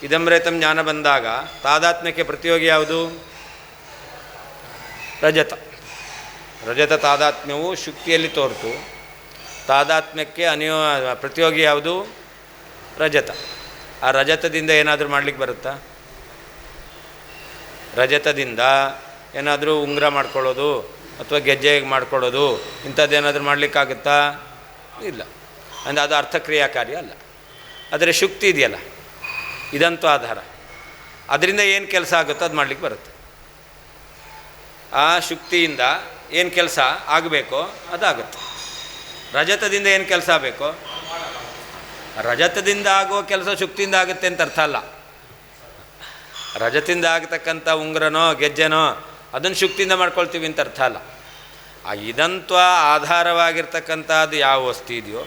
ಇದಮ್ರಹಿತಂ ಜ್ಞಾನ ಬಂದಾಗ ತಾದಾತ್ಮ್ಯಕ್ಕೆ ಪ್ರತಿಯೋಗಿ ಯಾವುದು? ರಜತ. ರಜತ ತಾದಾತ್ಮ್ಯವು ಶುಕ್ತಿಯಲ್ಲಿ ತೋರ್ತು. ತಾದಾತ್ಮ್ಯಕ್ಕೆ ಪ್ರತಿಯೋಗಿ ಯಾವುದು? ರಜತ. ಆ ರಜತದಿಂದ ಏನಾದರೂ ಮಾಡಲಿಕ್ಕೆ ಬರುತ್ತಾ? ರಜತದಿಂದ ಏನಾದರೂ ಉಂಗುರ ಮಾಡ್ಕೊಳ್ಳೋದು ಅಥವಾ ಗೆಜ್ಜೆ ಮಾಡ್ಕೊಳ್ಳೋದು ಇಂಥದ್ದೇನಾದರೂ ಮಾಡಲಿಕ್ಕಾಗುತ್ತಾ? ಇಲ್ಲ. ಅಂದರೆ ಅದು ಅರ್ಥಕ್ರಿಯಾಕಾರಿ ಅಲ್ಲ. ಆದರೆ ಶುಕ್ತಿ ಇದೆಯಲ್ಲ, ಇದಂತೂ ಆಧಾರ, ಅದರಿಂದ ಏನು ಕೆಲಸ ಆಗುತ್ತೋ ಅದು ಮಾಡಲಿಕ್ಕೆ ಬರುತ್ತೆ. ಆ ಶುಕ್ತಿಯಿಂದ ಏನು ಕೆಲಸ ಆಗಬೇಕೋ ಅದಾಗುತ್ತೆ. ರಜತದಿಂದ ಏನು ಕೆಲಸ ಆಗಬೇಕೋ, ರಜತದಿಂದ ಆಗೋ ಕೆಲಸ ಶುಕ್ತಿಯಿಂದ ಆಗುತ್ತೆ ಅಂತ ಅರ್ಥ ಅಲ್ಲ. ರಜತಿಂದ ಆಗತಕ್ಕಂಥ ಉಂಗುರನೋ ಗೆಜ್ಜೆನೋ ಅದನ್ನು ಶುಕ್ತಿಯಿಂದ ಮಾಡ್ಕೊಳ್ತೀವಿ ಅಂತ ಅರ್ಥ ಅಲ್ಲ. ಆ ಇದಂತ್ವ ಆಧಾರವಾಗಿರ್ತಕ್ಕಂಥದ್ದು ಯಾವ ವಸ್ತು ಇದೆಯೋ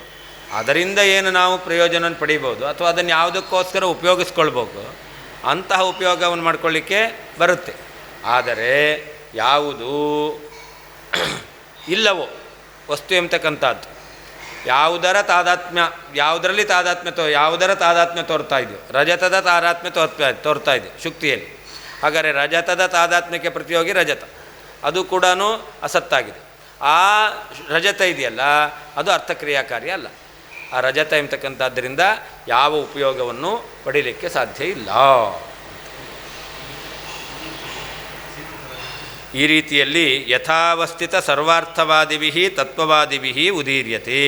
ಅದರಿಂದ ಏನು ನಾವು ಪ್ರಯೋಜನವನ್ನು ಪಡೀಬೋದು ಅಥವಾ ಅದನ್ನು ಯಾವುದಕ್ಕೋಸ್ಕರ ಉಪಯೋಗಿಸ್ಕೊಳ್ಬೋದು, ಅಂತಹ ಉಪಯೋಗವನ್ನು ಮಾಡ್ಕೊಳ್ಳಿಕ್ಕೆ ಬರುತ್ತೆ. ಆದರೆ ಯಾವುದು ಇಲ್ಲವೋ ವಸ್ತು ಎಂಬತಕ್ಕಂಥದ್ದು, ಯಾವುದರ ತಾದಾತ್ಮ್ಯ, ಯಾವುದರಲ್ಲಿ ಯಾವುದರ ತಾದಾತ್ಮ್ಯ ತೋರ್ತಾ ಇದೆಯೋ, ರಜತದ ತಾದಾತ್ಮ್ಯ ತೋರ್ತಾ ಇದೆ ಶುಕ್ತಿಯಲ್ಲಿ. ಹಾಗಾದರೆ ರಜತದ ತಾದಾತ್ಮ್ಯಕ್ಕೆ ಪ್ರತಿಯೋಗಿ ರಜತ, ಅದು ಕೂಡ ಅಸತ್ತಾಗಿದೆ. ಆ ರಜತ ಇದೆಯಲ್ಲ ಅದು ಅರ್ಥಕ್ರಿಯಾಕಾರಿ ಅಲ್ಲ. ಆ ರಜತ ಎಂಬತಕ್ಕಂಥದ್ದರಿಂದ ಯಾವ ಉಪಯೋಗವನ್ನು ಪಡೀಲಿಕ್ಕೆ ಸಾಧ್ಯ ಇಲ್ಲ. ಈ ರೀತಿಯಲ್ಲಿ ಯಥಾವಸ್ಥಿತ ಸರ್ವಾರ್ಥವಾದಿಭಿಃ ತತ್ವವಾದಿಭಿಃ ಉದೀರ್ಯತೆ.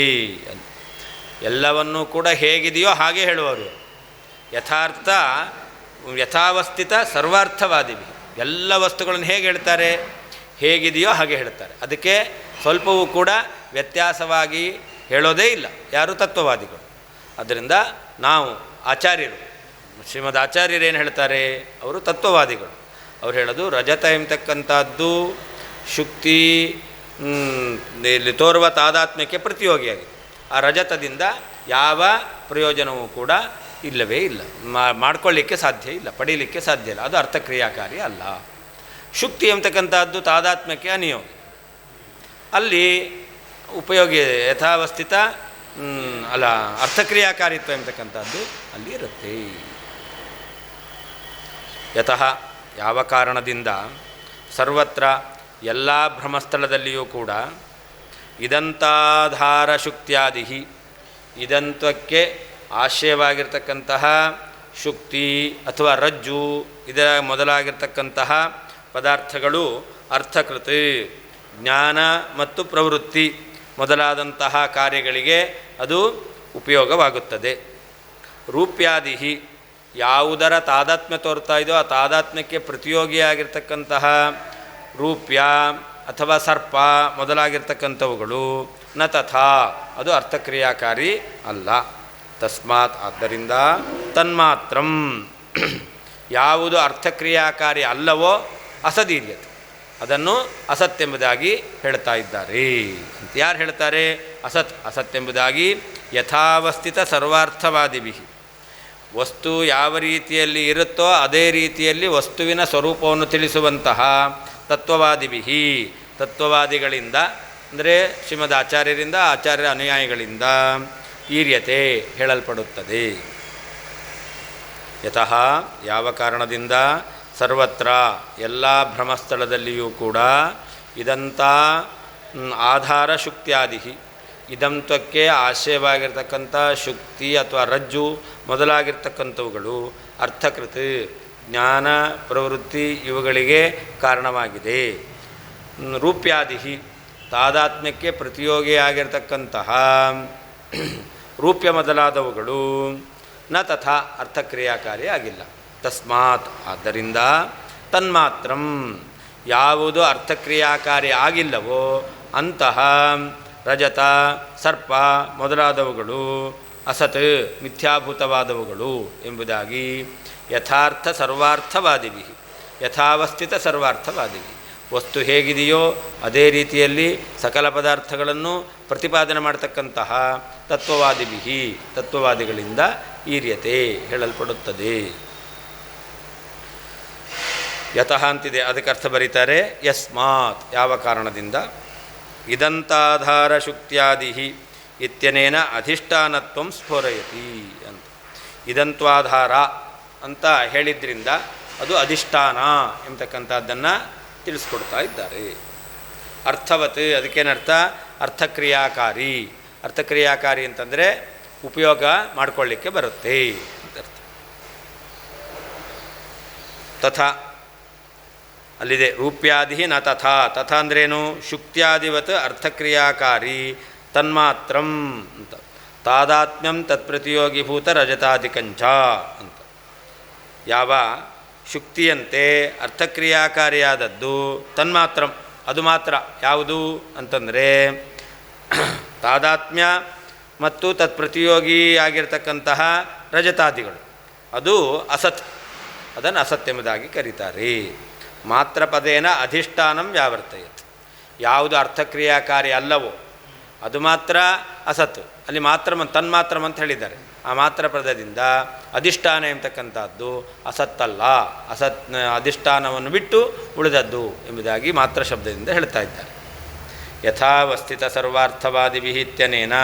ಎಲ್ಲವನ್ನೂ ಕೂಡ ಹೇಗಿದೆಯೋ ಹಾಗೆ ಹೇಳುವರು. ಯಥಾವಸ್ಥಿತ ಸರ್ವಾರ್ಥವಾದಿಭಿ, ಎಲ್ಲ ವಸ್ತುಗಳನ್ನು ಹೇಗೆ ಹೇಳ್ತಾರೆ? ಹೇಗಿದೆಯೋ ಹಾಗೆ ಹೇಳ್ತಾರೆ. ಅದಕ್ಕೆ ಸ್ವಲ್ಪವೂ ಕೂಡ ವ್ಯತ್ಯಾಸವಾಗಿ ಹೇಳೋದೇ ಇಲ್ಲ ಯಾರು? ತತ್ವವಾದಿಗಳು. ಅದರಿಂದ ನಾವು ಆಚಾರ್ಯರು, ಶ್ರೀಮದ್ ಆಚಾರ್ಯರು ಏನು ಹೇಳ್ತಾರೆ? ಅವರು ತತ್ವವಾದಿಗಳು. ಅವ್ರು ಹೇಳೋದು ರಜತ ಎಂಬತಕ್ಕಂಥದ್ದು ಶುಕ್ತಿ ಇಲ್ಲಿ ತೋರುವ ತಾದಾತ್ಮ್ಯಕ್ಕೆ ಪ್ರತಿಯೋಗಿಯಾಗಿದೆ. ಆ ರಜತದಿಂದ ಯಾವ ಪ್ರಯೋಜನವೂ ಕೂಡ ಇಲ್ಲವೇ ಇಲ್ಲ, ಮಾಡ್ಕೊಳ್ಳಿಕ್ಕೆ ಸಾಧ್ಯ ಇಲ್ಲ, ಪಡೀಲಿಕ್ಕೆ ಸಾಧ್ಯ ಇಲ್ಲ. ಅದು ಅರ್ಥಕ್ರಿಯಾಕಾರಿ ಅಲ್ಲ. ಶುಕ್ತಿ ಎಂಬತಕ್ಕಂಥದ್ದು ತಾದಾತ್ಮ್ಯಕ್ಕೆ ಅನಿಯೋಗಿ. ಅಲ್ಲಿ ಉಪಯೋಗಿ ಯಥಾವಸ್ಥಿತ ಅಲ್ಲ ಅರ್ಥಕ್ರಿಯಾಕಾರಿತ್ವ ಎಂಬತಕ್ಕಂಥದ್ದು ಅಲ್ಲಿ ಇರುತ್ತೆ. ಯತಃ ಯಾವ ಕಾರಣದಿಂದ ಸರ್ವತ್ರ ಎಲ್ಲ ಭ್ರಮಸ್ಥಳದಲ್ಲಿಯೂ ಕೂಡ ಇದಂತಾಧಾರ ಶುಕ್ತ್ಯಾದಿ ಇದಂತ್ವಕ್ಕೆ ಆಶ್ರಯವಾಗಿರ್ತಕ್ಕಂತಹ ಶುಕ್ತಿ ಅಥವಾ ರಜ್ಜು ಇದರ ಮೊದಲಾಗಿರ್ತಕ್ಕಂತಹ ಪದಾರ್ಥಗಳು ಅರ್ಥಕೃತ ಜ್ಞಾನ ಮತ್ತು ಪ್ರವೃತ್ತಿ ಮೊದಲಾದಂತಹ ಕಾರ್ಯಗಳಿಗೆ ಅದು ಉಪಯೋಗವಾಗುತ್ತದೆ. ರೂಪ್ಯಾದಿ ಯಾವುದರ ತಾದಾತ್ಮ್ಯ ತೋರ್ತಾ ಇದೆಯೋ ಆ ತಾದಾತ್ಮ್ಯಕ್ಕೆ ಪ್ರತಿಯೋಗಿಯಾಗಿರ್ತಕ್ಕಂತಹ ರೂಪ್ಯ ಅಥವಾ ಸರ್ಪ ಮೊದಲಾಗಿರ್ತಕ್ಕಂಥವುಗಳು ನ ತಥಾ ಅದು ಅರ್ಥಕ್ರಿಯಾಕಾರಿ ಅಲ್ಲ. ತಸ್ಮಾತ್ ಆದ್ದರಿಂದ ತನ್ಮಾತ್ರಂ ಯಾವುದು ಅರ್ಥಕ್ರಿಯಾಕಾರಿ ಅಲ್ಲವೋ ಅಸದೀರ್ಯತೆ ಅದನ್ನು ಅಸತ್ಯೆಂಬುದಾಗಿ ಹೇಳ್ತಾ ಇದ್ದಾರೆ. ಅಂತ ಯಾರು ಹೇಳ್ತಾರೆ? ಅಸತ್ಯೆಂಬುದಾಗಿ ಯಥಾವಸ್ಥಿತ ಸರ್ವಾರ್ಥವಾದಿಭಿ ವಸ್ತು ಯಾವ ರೀತಿಯಲ್ಲಿ ಇರುತ್ತೋ ಅದೇ ರೀತಿಯಲ್ಲಿ ವಸ್ತುವಿನ ಸ್ವರೂಪವನ್ನು ತಿಳಿಸುವಂತಹ ತತ್ವವಾದಿಗಳಿಂದ ಅಂದರೆ ಶ್ರೀಮದ್ ಆಚಾರ್ಯರಿಂದ ಆಚಾರ್ಯರ ಅನುಯಾಯಿಗಳಿಂದ ಈರ್ಯತೆ ಹೇಳಲ್ಪಡುತ್ತದೆ. ಯತಃ ಯಾವ ಕಾರಣದಿಂದ ಸರ್ವತ್ರ ಎಲ್ಲ ಭ್ರಮಸ್ಥಳದಲ್ಲಿಯೂ ಕೂಡ ಇದಂಥ ಆಧಾರ ಶುಕ್ತ್ಯಾದಿ ಇದಂತ್ವಕ್ಕೆ ಆಶ್ರಯವಾಗಿರ್ತಕ್ಕಂಥ ಶುಕ್ತಿ ಅಥವಾ ರಜ್ಜು ಮೊದಲಾಗಿರ್ತಕ್ಕಂಥವುಗಳು ಅರ್ಥಕೃತ ಜ್ಞಾನ ಪ್ರವೃತ್ತಿ ಇವುಗಳಿಗೆ ಕಾರಣವಾಗಿದೆ. ರೂಪ್ಯಾದಿ ತಾದಾತ್ಮ್ಯಕ್ಕೆ ಪ್ರತಿಯೋಗಿಯಾಗಿರ್ತಕ್ಕಂತಹ ರೂಪ್ಯ ಮೊದಲಾದವುಗಳು ನ ತಥಾ ಅರ್ಥಕ್ರಿಯಾಕಾರಿ ಆಗಿಲ್ಲ. ತಸ್ಮಾತ್ ಆದ್ದರಿಂದ ತನ್ಮಾತ್ರಂ ಯಾವುದು ಅರ್ಥಕ್ರಿಯಾಕಾರಿ ಆಗಿಲ್ಲವೋ ಅಂತಹ ರಜತ ಸರ್ಪ ಮೊದಲಾದವುಗಳು ಅಸತ್ ಮಿಥ್ಯಾಭೂತವಾದವುಗಳು ಎಂಬುದಾಗಿ ಯಥಾರ್ಥ ಸರ್ವಾರ್ಥವಾದಿವಿ ಯಥಾವಸ್ಥಿತ ಸರ್ವಾರ್ಥವಾದಿವಿ ವಸ್ತು ಹೇಗಿದೆಯೋ ಅದೇ ರೀತಿಯಲ್ಲಿ ಸಕಲ ಪದಾರ್ಥಗಳನ್ನು ಪ್ರತಿಪಾದನೆ ಮಾಡತಕ್ಕಂತಹ ತತ್ವವಾದಿಗಳಿಂದ ಈರ್ಯತೆ ಹೇಳಲ್ಪಡುತ್ತದೆ. ಯತಃ ಅಂತಿದೆ, ಅದಕ್ಕೆ ಅರ್ಥ ಬರೀತಾರೆ ಯಸ್ಮಾತ್ ಯಾವ ಕಾರಣದಿಂದ ಇದಂತಾಧಾರ ಶುಕ್ತ್ಯಾದಿ ಇತ್ಯನೇನ ಅಧಿಷ್ಠಾನತ್ವಂ ಸ್ಫೋರಯತಿ ಅಂತ. ಇದಂತ್ವಾಧಾರ ಅಂತ ಹೇಳಿದ್ರಿಂದ ಅದು ಅಧಿಷ್ಠಾನ ಎಂಬತಕ್ಕಂಥದ್ದನ್ನು ತಿಳಿಸ್ಕೊಡ್ತಾ ಇದ್ದಾರೆ. ಅರ್ಥವತ್ ಅದಕ್ಕೇನರ್ಥ? ಅರ್ಥಕ್ರಿಯಾಕಾರಿ ಅಂತಂದರೆ ಉಪಯೋಗ ಮಾಡಿಕೊಳ್ಳಿಕ್ಕೆ ಬರುತ್ತೆ ಅಂತ ಅರ್ಥ. ತಥಾ ಅಲ್ಲಿದೆ ರೂಪ್ಯಾದಿ ನ ತಥಾ. ತಥಾ ಅಂದ್ರೇನು? ಶುಕ್ತ್ಯಾದಿವತ್ ಅರ್ಥಕ್ರಿಯಾಕಾರಿ ತನ್ಮಾತ್ರಂ ಅಂತ. ತಾದಾತ್ಮ್ಯಂ ತತ್ಪ್ರತಿಯೋಗಿಭೂತ ರಜತಾದಿಕಂಚ ಅಂತ. ಯಾವ ಶುಕ್ತಿಯಂತೆ ಅರ್ಥಕ್ರಿಯಾಕಾರಿಯಾದದ್ದು ತನ್ಮಾತ್ರಂ ಅದು ಮಾತ್ರ. ಯಾವುದು ಅಂತಂದರೆ ತಾದಾತ್ಮ್ಯ ಮತ್ತು ತತ್ಪ್ರತಿಯೋಗಿ ಆಗಿರ್ತಕ್ಕಂತಹ ರಜತಾದಿಗಳು ಅದು ಅಸತ್, ಅದನ್ನು ಅಸತ್ ಎಂಬುದಾಗಿ ಕರೀತಾರೆ. ಮಾತ್ರ ಪದೇನ ಅಧಿಷ್ಠಾನಂ ವ್ಯಾವರ್ತಯತ್. ಯಾವುದು ಅರ್ಥಕ್ರಿಯಾಕಾರಿ ಅಲ್ಲವೋ ಅದು ಮಾತ್ರ ಅಸತ್. ಅಲ್ಲಿ ಮಾತ್ರ ತನ್ಮಾತ್ರಂ ಅಂತ ಹೇಳಿದ್ದಾರೆ. ಆ ಮಾತ್ರ ಪದದಿಂದ ಅಧಿಷ್ಠಾನ ಎಂಬತಕ್ಕಂಥದ್ದು ಅಸತ್ತಲ್ಲ, ಅಧಿಷ್ಠಾನವನ್ನು ಬಿಟ್ಟು ಉಳಿದದ್ದು ಎಂಬುದಾಗಿ ಮಾತ್ರ ಶಬ್ದದಿಂದ ಹೇಳ್ತಾ ಇದ್ದಾರೆ. ಯಥಾವಸ್ಥಿತ ಸರ್ವಾರ್ಥವಾದಿಭಿಃ ಇತ್ಯನೇನ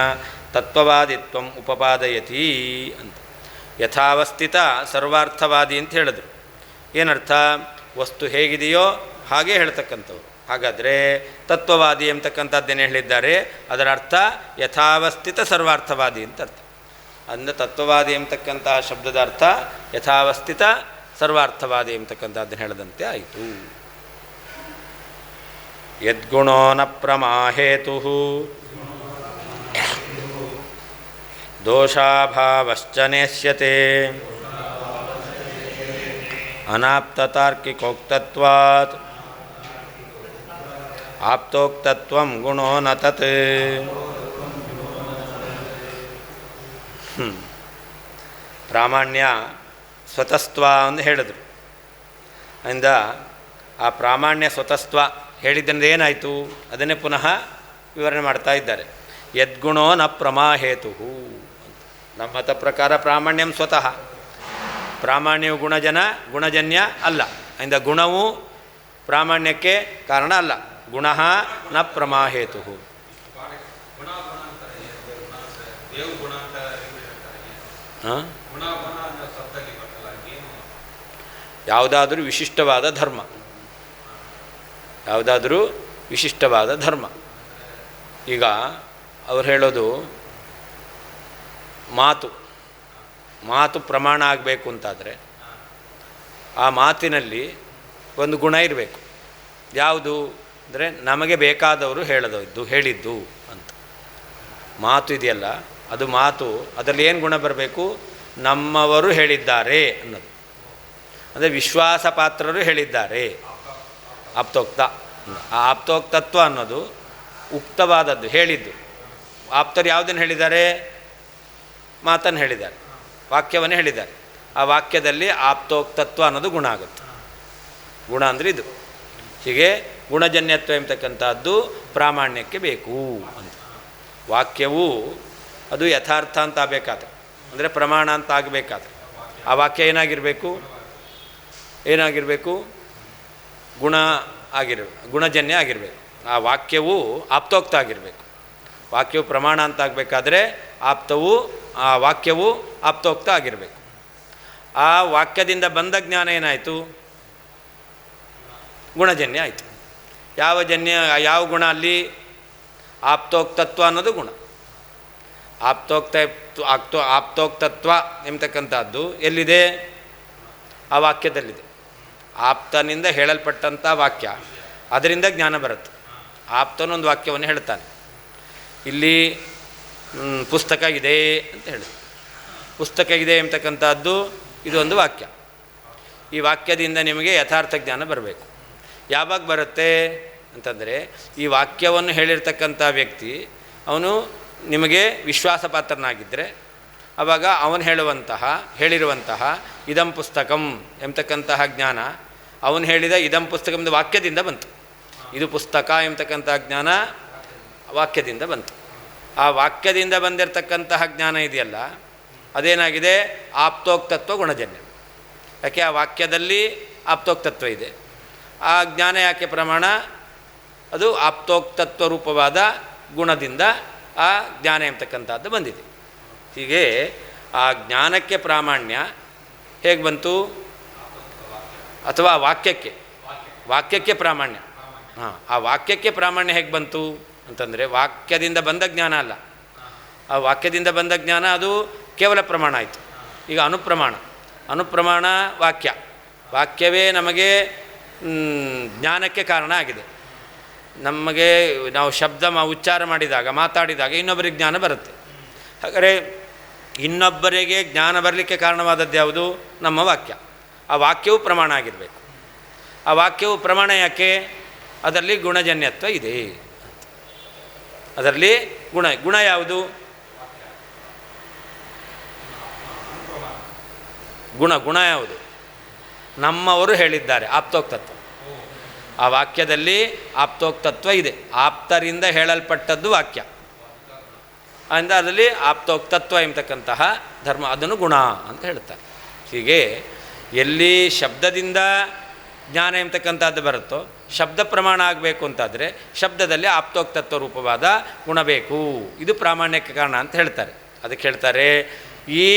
ತತ್ವವಾದಿತ್ವಂ ಉಪಪಾದಯತಿ ಅಂತ. ಯಥಾವಸ್ಥಿತ ಸರ್ವಾರ್ಥವಾದಿ ಅಂತ ಹೇಳಿದ್ರು. ಏನರ್ಥ? ವಸ್ತು ಹೇಗಿದೆಯೋ ಹಾಗೇ ಹೇಳ್ತಕ್ಕಂಥವ್ರು. ಹಾಗಾದರೆ ತತ್ವವಾದಿ ಎಂಬತಕ್ಕಂಥದ್ದೇನು ಹೇಳಿದ್ದಾರೆ? ಅದರ ಅರ್ಥ ಯಥಾವಸ್ಥಿತ ಸರ್ವಾರ್ಥವಾದಿ ಅಂತ ಅರ್ಥ. ಅಂದರೆ ತತ್ವವಾದಿ ಎಂಬತಕ್ಕಂತಹ ಶಬ್ದದ ಅರ್ಥ ಯಥಾವಸ್ಥಿತ ಸರ್ವಾರ್ಥವಾದಿ ಎಂಬತಕ್ಕಂಥದ್ದನ್ನು ಹೇಳದಂತೆ ಆಯಿತು. ಯದ್ಗುಣೋ ನ ಪ್ರಮಾಹೇತು ದೋಷಾಭಾವಶ್ಚ ನೇಷ್ಯತೆ ಅನಾಪ್ತತಾರ್ಕಿಕೋಕ್ತತ್ವಾತ್ ಆಪ್ತೋಕ್ತತ್ವಂ ಗುಣೋ ನ ತತ್. ಪ್ರಾಮಾಣ್ಯ ಸ್ವತಸ್ತ್ವ ಅಂತ ಹೇಳಿದ್ರು. ಅದರಿಂದ ಆ ಪ್ರಾಮಾಣ್ಯ ಸ್ವತಸ್ತ್ವ ಹೇಳಿದ್ದರಿಂದ ಏನಾಯಿತು ಅದನ್ನೇ ಪುನಃ ವಿವರಣೆ ಮಾಡ್ತಾ ಇದ್ದಾರೆ. ಯದ್ಗುಣೋ ನ ಪ್ರಮಾಹೇತು. ನಮ್ಮ ಮತ ಪ್ರಕಾರ ಪ್ರಾಮಾಣ್ಯಂ ಸ್ವತಃ, ಪ್ರಾಮಾಣ್ಯವು ಗುಣಜನ್ಯ ಅಲ್ಲ. ಇಂದ ಗುಣವು ಪ್ರಾಮಾಣ್ಯಕ್ಕೆ ಕಾರಣ ಅಲ್ಲ. ಗುಣ ನ ಪ್ರಮಾಹೇತು. ಯಾವುದಾದ್ರೂ ವಿಶಿಷ್ಟವಾದ ಧರ್ಮ, ಯಾವುದಾದ್ರೂ ವಿಶಿಷ್ಟವಾದ ಧರ್ಮ. ಈಗ ಅವ್ರು ಹೇಳೋದು ಮಾತು ಪ್ರಮಾಣ ಆಗಬೇಕು ಅಂತಾದರೆ ಆ ಮಾತಿನಲ್ಲಿ ಒಂದು ಗುಣ ಇರಬೇಕು. ಯಾವುದು ಅಂದರೆ ನಮಗೆ ಬೇಕಾದವರು ಹೇಳಿದ್ದು ಅಂತ ಮಾತು ಇದೆಯಲ್ಲ, ಅದು ಮಾತು, ಅದರಲ್ಲಿ ಏನು ಗುಣ ಬರಬೇಕು? ನಮ್ಮವರು ಹೇಳಿದ್ದಾರೆ ಅನ್ನೋದು. ಅಂದರೆ ವಿಶ್ವಾಸ ಪಾತ್ರರು ಹೇಳಿದ್ದಾರೆ, ಆಪ್ತೋಕ್ತ. ಆ ಆಪ್ತೋಕ್ತತ್ವ ಅನ್ನೋದು ಉಕ್ತವಾದದ್ದು, ಹೇಳಿದ್ದು. ಆಪ್ತರು ಯಾವುದನ್ನು ಹೇಳಿದ್ದಾರೆ? ಮಾತನ್ನು ಹೇಳಿದ್ದಾರೆ, ವಾಕ್ಯವನ್ನು ಹೇಳಿದ್ದಾರೆ. ಆ ವಾಕ್ಯದಲ್ಲಿ ಆಪ್ತೋಕ್ತತ್ವ ಅನ್ನೋದು ಗುಣ ಆಗುತ್ತೆ. ಗುಣ ಅಂದರೆ ಇದು. ಹೀಗೆ ಗುಣಜನ್ಯತ್ವ ಎಂಬತಕ್ಕಂಥದ್ದು ಪ್ರಾಮಾಣ್ಯಕ್ಕೆ ಬೇಕು ಅಂತ. ವಾಕ್ಯವು ಅದು ಯಥಾರ್ಥ ಅಂತ ಆಗಬೇಕಾದ್ರೆ, ಅಂದರೆ ಪ್ರಮಾಣ ಅಂತ ಆಗಬೇಕಾದ್ರೆ ಆ ವಾಕ್ಯ ಏನಾಗಿರಬೇಕು? ಗುಣಜನ್ಯ ಆಗಿರಬೇಕು. ಆ ವಾಕ್ಯವು ಆಪ್ತೋಕ್ತ ಆಗಿರಬೇಕು. ವಾಕ್ಯವು ಪ್ರಮಾಣ ಅಂತ ಆಗಬೇಕಾದ್ರೆ ಆ ವಾಕ್ಯವು ಆಪ್ತೋಕ್ತ ಆಗಿರಬೇಕು. ಆ ವಾಕ್ಯದಿಂದ ಬಂದ ಜ್ಞಾನ ಏನಾಯಿತು? ಗುಣಜನ್ಯ ಆಯಿತು. ಯಾವ ಗುಣ ಅಲ್ಲಿ? ಆಪ್ತೋಕ್ತತ್ವ ಅನ್ನೋದು ಗುಣ. ಆಪ್ತೋಕ್ತತ್ವ ಎಂಬತಕ್ಕಂಥದ್ದು ಎಲ್ಲಿದೆ? ಆ ವಾಕ್ಯದಲ್ಲಿದೆ. ಆಪ್ತನಿಂದ ಹೇಳಲ್ಪಟ್ಟಂಥ ವಾಕ್ಯ, ಅದರಿಂದ ಜ್ಞಾನ ಬರುತ್ತೆ. ಆಪ್ತನೊಂದು ವಾಕ್ಯವನ್ನು ಹೇಳ್ತಾನೆ, ಇಲ್ಲಿ ಪುಸ್ತಕ ಇದೆ ಅಂತ ಹೇಳಿ. ಪುಸ್ತಕ ಇದೆ ಎಂಬತಕ್ಕಂಥದ್ದು ಇದೊಂದು ವಾಕ್ಯ. ಈ ವಾಕ್ಯದಿಂದ ನಿಮಗೆ ಯಥಾರ್ಥ ಜ್ಞಾನ ಬರಬೇಕು. ಯಾವಾಗ ಬರುತ್ತೆ ಅಂತಂದರೆ, ಈ ವಾಕ್ಯವನ್ನು ಹೇಳಿರ್ತಕ್ಕಂಥ ವ್ಯಕ್ತಿ ಅವನು ನಿಮಗೆ ವಿಶ್ವಾಸಪಾತ್ರನಾಗಿದ್ದರೆ ಆವಾಗ ಅವನು ಹೇಳಿರುವಂತಹ ಇದಂ ಪುಸ್ತಕಂ ಎಂಬತಕ್ಕಂತಹ ಜ್ಞಾನ, ಅವನು ಹೇಳಿದ ಇದಂ ಪುಸ್ತಕದ ವಾಕ್ಯದಿಂದ ಬಂತು. ಇದು ಪುಸ್ತಕ ಎಂಬತಕ್ಕಂತಹ ಜ್ಞಾನ ವಾಕ್ಯದಿಂದ ಬಂತು. ಆ ವಾಕ್ಯದಿಂದ ಬಂದಿರತಕ್ಕಂತಹ ಜ್ಞಾನ ಇದೆಯಲ್ಲ, ಅದೇನಾಗಿದೆ? ಆಪ್ತೋಕ್ತತ್ವ ಗುಣಜನ್ಯ. ಯಾಕೆ? ಆ ವಾಕ್ಯದಲ್ಲಿ ಆಪ್ತೋಕ್ತತ್ವ ಇದೆ. ಆ ಜ್ಞಾನ ಯಾಕೆ ಪ್ರಮಾಣ? ಅದು ಆಪ್ತೋಕ್ತತ್ವ ರೂಪವಾದ ಗುಣದಿಂದ ಆ ಜ್ಞಾನ ಎಂಬತಕ್ಕಂಥದ್ದು ಬಂದಿದೆ. ಹೀಗೆ ಆ ಜ್ಞಾನಕ್ಕೆ ಪ್ರಾಮಾಣ್ಯ ಹೇಗೆ ಬಂತು? ಅಥವಾ ವಾಕ್ಯಕ್ಕೆ ಪ್ರಾಮಾಣ್ಯ. ಆ ವಾಕ್ಯಕ್ಕೆ ಪ್ರಾಮಾಣ್ಯ ಹೇಗೆ ಬಂತು ಅಂತಂದರೆ, ವಾಕ್ಯದಿಂದ ಬಂದ ಜ್ಞಾನ ಅಲ್ಲ. ಆ ವಾಕ್ಯದಿಂದ ಬಂದ ಜ್ಞಾನ ಅದು ಕೇವಲ ಪ್ರಮಾಣ ಆಯಿತು. ಈಗ ಅನುಪ್ರಮಾಣ ವಾಕ್ಯವೇ ನಮಗೆ ಜ್ಞಾನಕ್ಕೆ ಕಾರಣ ಆಗಿದೆ. ನಾವು ಶಬ್ದ ಉಚ್ಚಾರ ಮಾತಾಡಿದಾಗ ಇನ್ನೊಬ್ಬರಿಗೆ ಜ್ಞಾನ ಬರುತ್ತೆ. ಹಾಗಾದರೆ ಇನ್ನೊಬ್ಬರಿಗೆ ಜ್ಞಾನ ಬರಲಿಕ್ಕೆ ಕಾರಣವಾದದ್ದು ಯಾವುದು? ನಮ್ಮ ವಾಕ್ಯ. ಆ ವಾಕ್ಯವು ಪ್ರಮಾಣ ಆಗಿರಬೇಕು. ಆ ವಾಕ್ಯವು ಪ್ರಮಾಣ ಯಾಕೆ? ಅದರಲ್ಲಿ ಗುಣಜನ್ಯತ್ವ ಇದೆ. ಅದರಲ್ಲಿ ಗುಣ ಯಾವುದು? ಗುಣ ಯಾವುದು? ನಮ್ಮವರು ಹೇಳಿದ್ದಾರೆ, ಆಪ್ತೋಕ್ತತ್ವ. ಆ ವಾಕ್ಯದಲ್ಲಿ ಆಪ್ತೋಕ್ತತ್ವ ಇದೆ. ಆಪ್ತರಿಂದ ಹೇಳಲ್ಪಟ್ಟದ್ದು ವಾಕ್ಯ. ಅಂದರೆ ಅದರಲ್ಲಿ ಆಪ್ತೋಕ್ತತ್ವ ಎಂಬತಕ್ಕಂತಹ ಧರ್ಮ, ಅದನ್ನು ಗುಣ ಅಂತ ಹೇಳ್ತಾರೆ. ಹೀಗೆ ಎಲ್ಲಿ ಶಬ್ದದಿಂದ ಜ್ಞಾನ ಎಂಬತಕ್ಕಂಥದ್ದು ಬರುತ್ತೋ, ಶಬ್ದ ಪ್ರಮಾಣ ಆಗಬೇಕು ಅಂತಾದರೆ ಶಬ್ದದಲ್ಲಿ ಆಪ್ತೋಕ್ತತ್ವ ರೂಪವಾದ ಗುಣ ಬೇಕು. ಇದು ಪ್ರಾಮಾಣ್ಯಕ್ಕೆ ಕಾರಣ ಅಂತ ಹೇಳ್ತಾರೆ. ಅದಕ್ಕೆ ಹೇಳ್ತಾರೆ, ಈ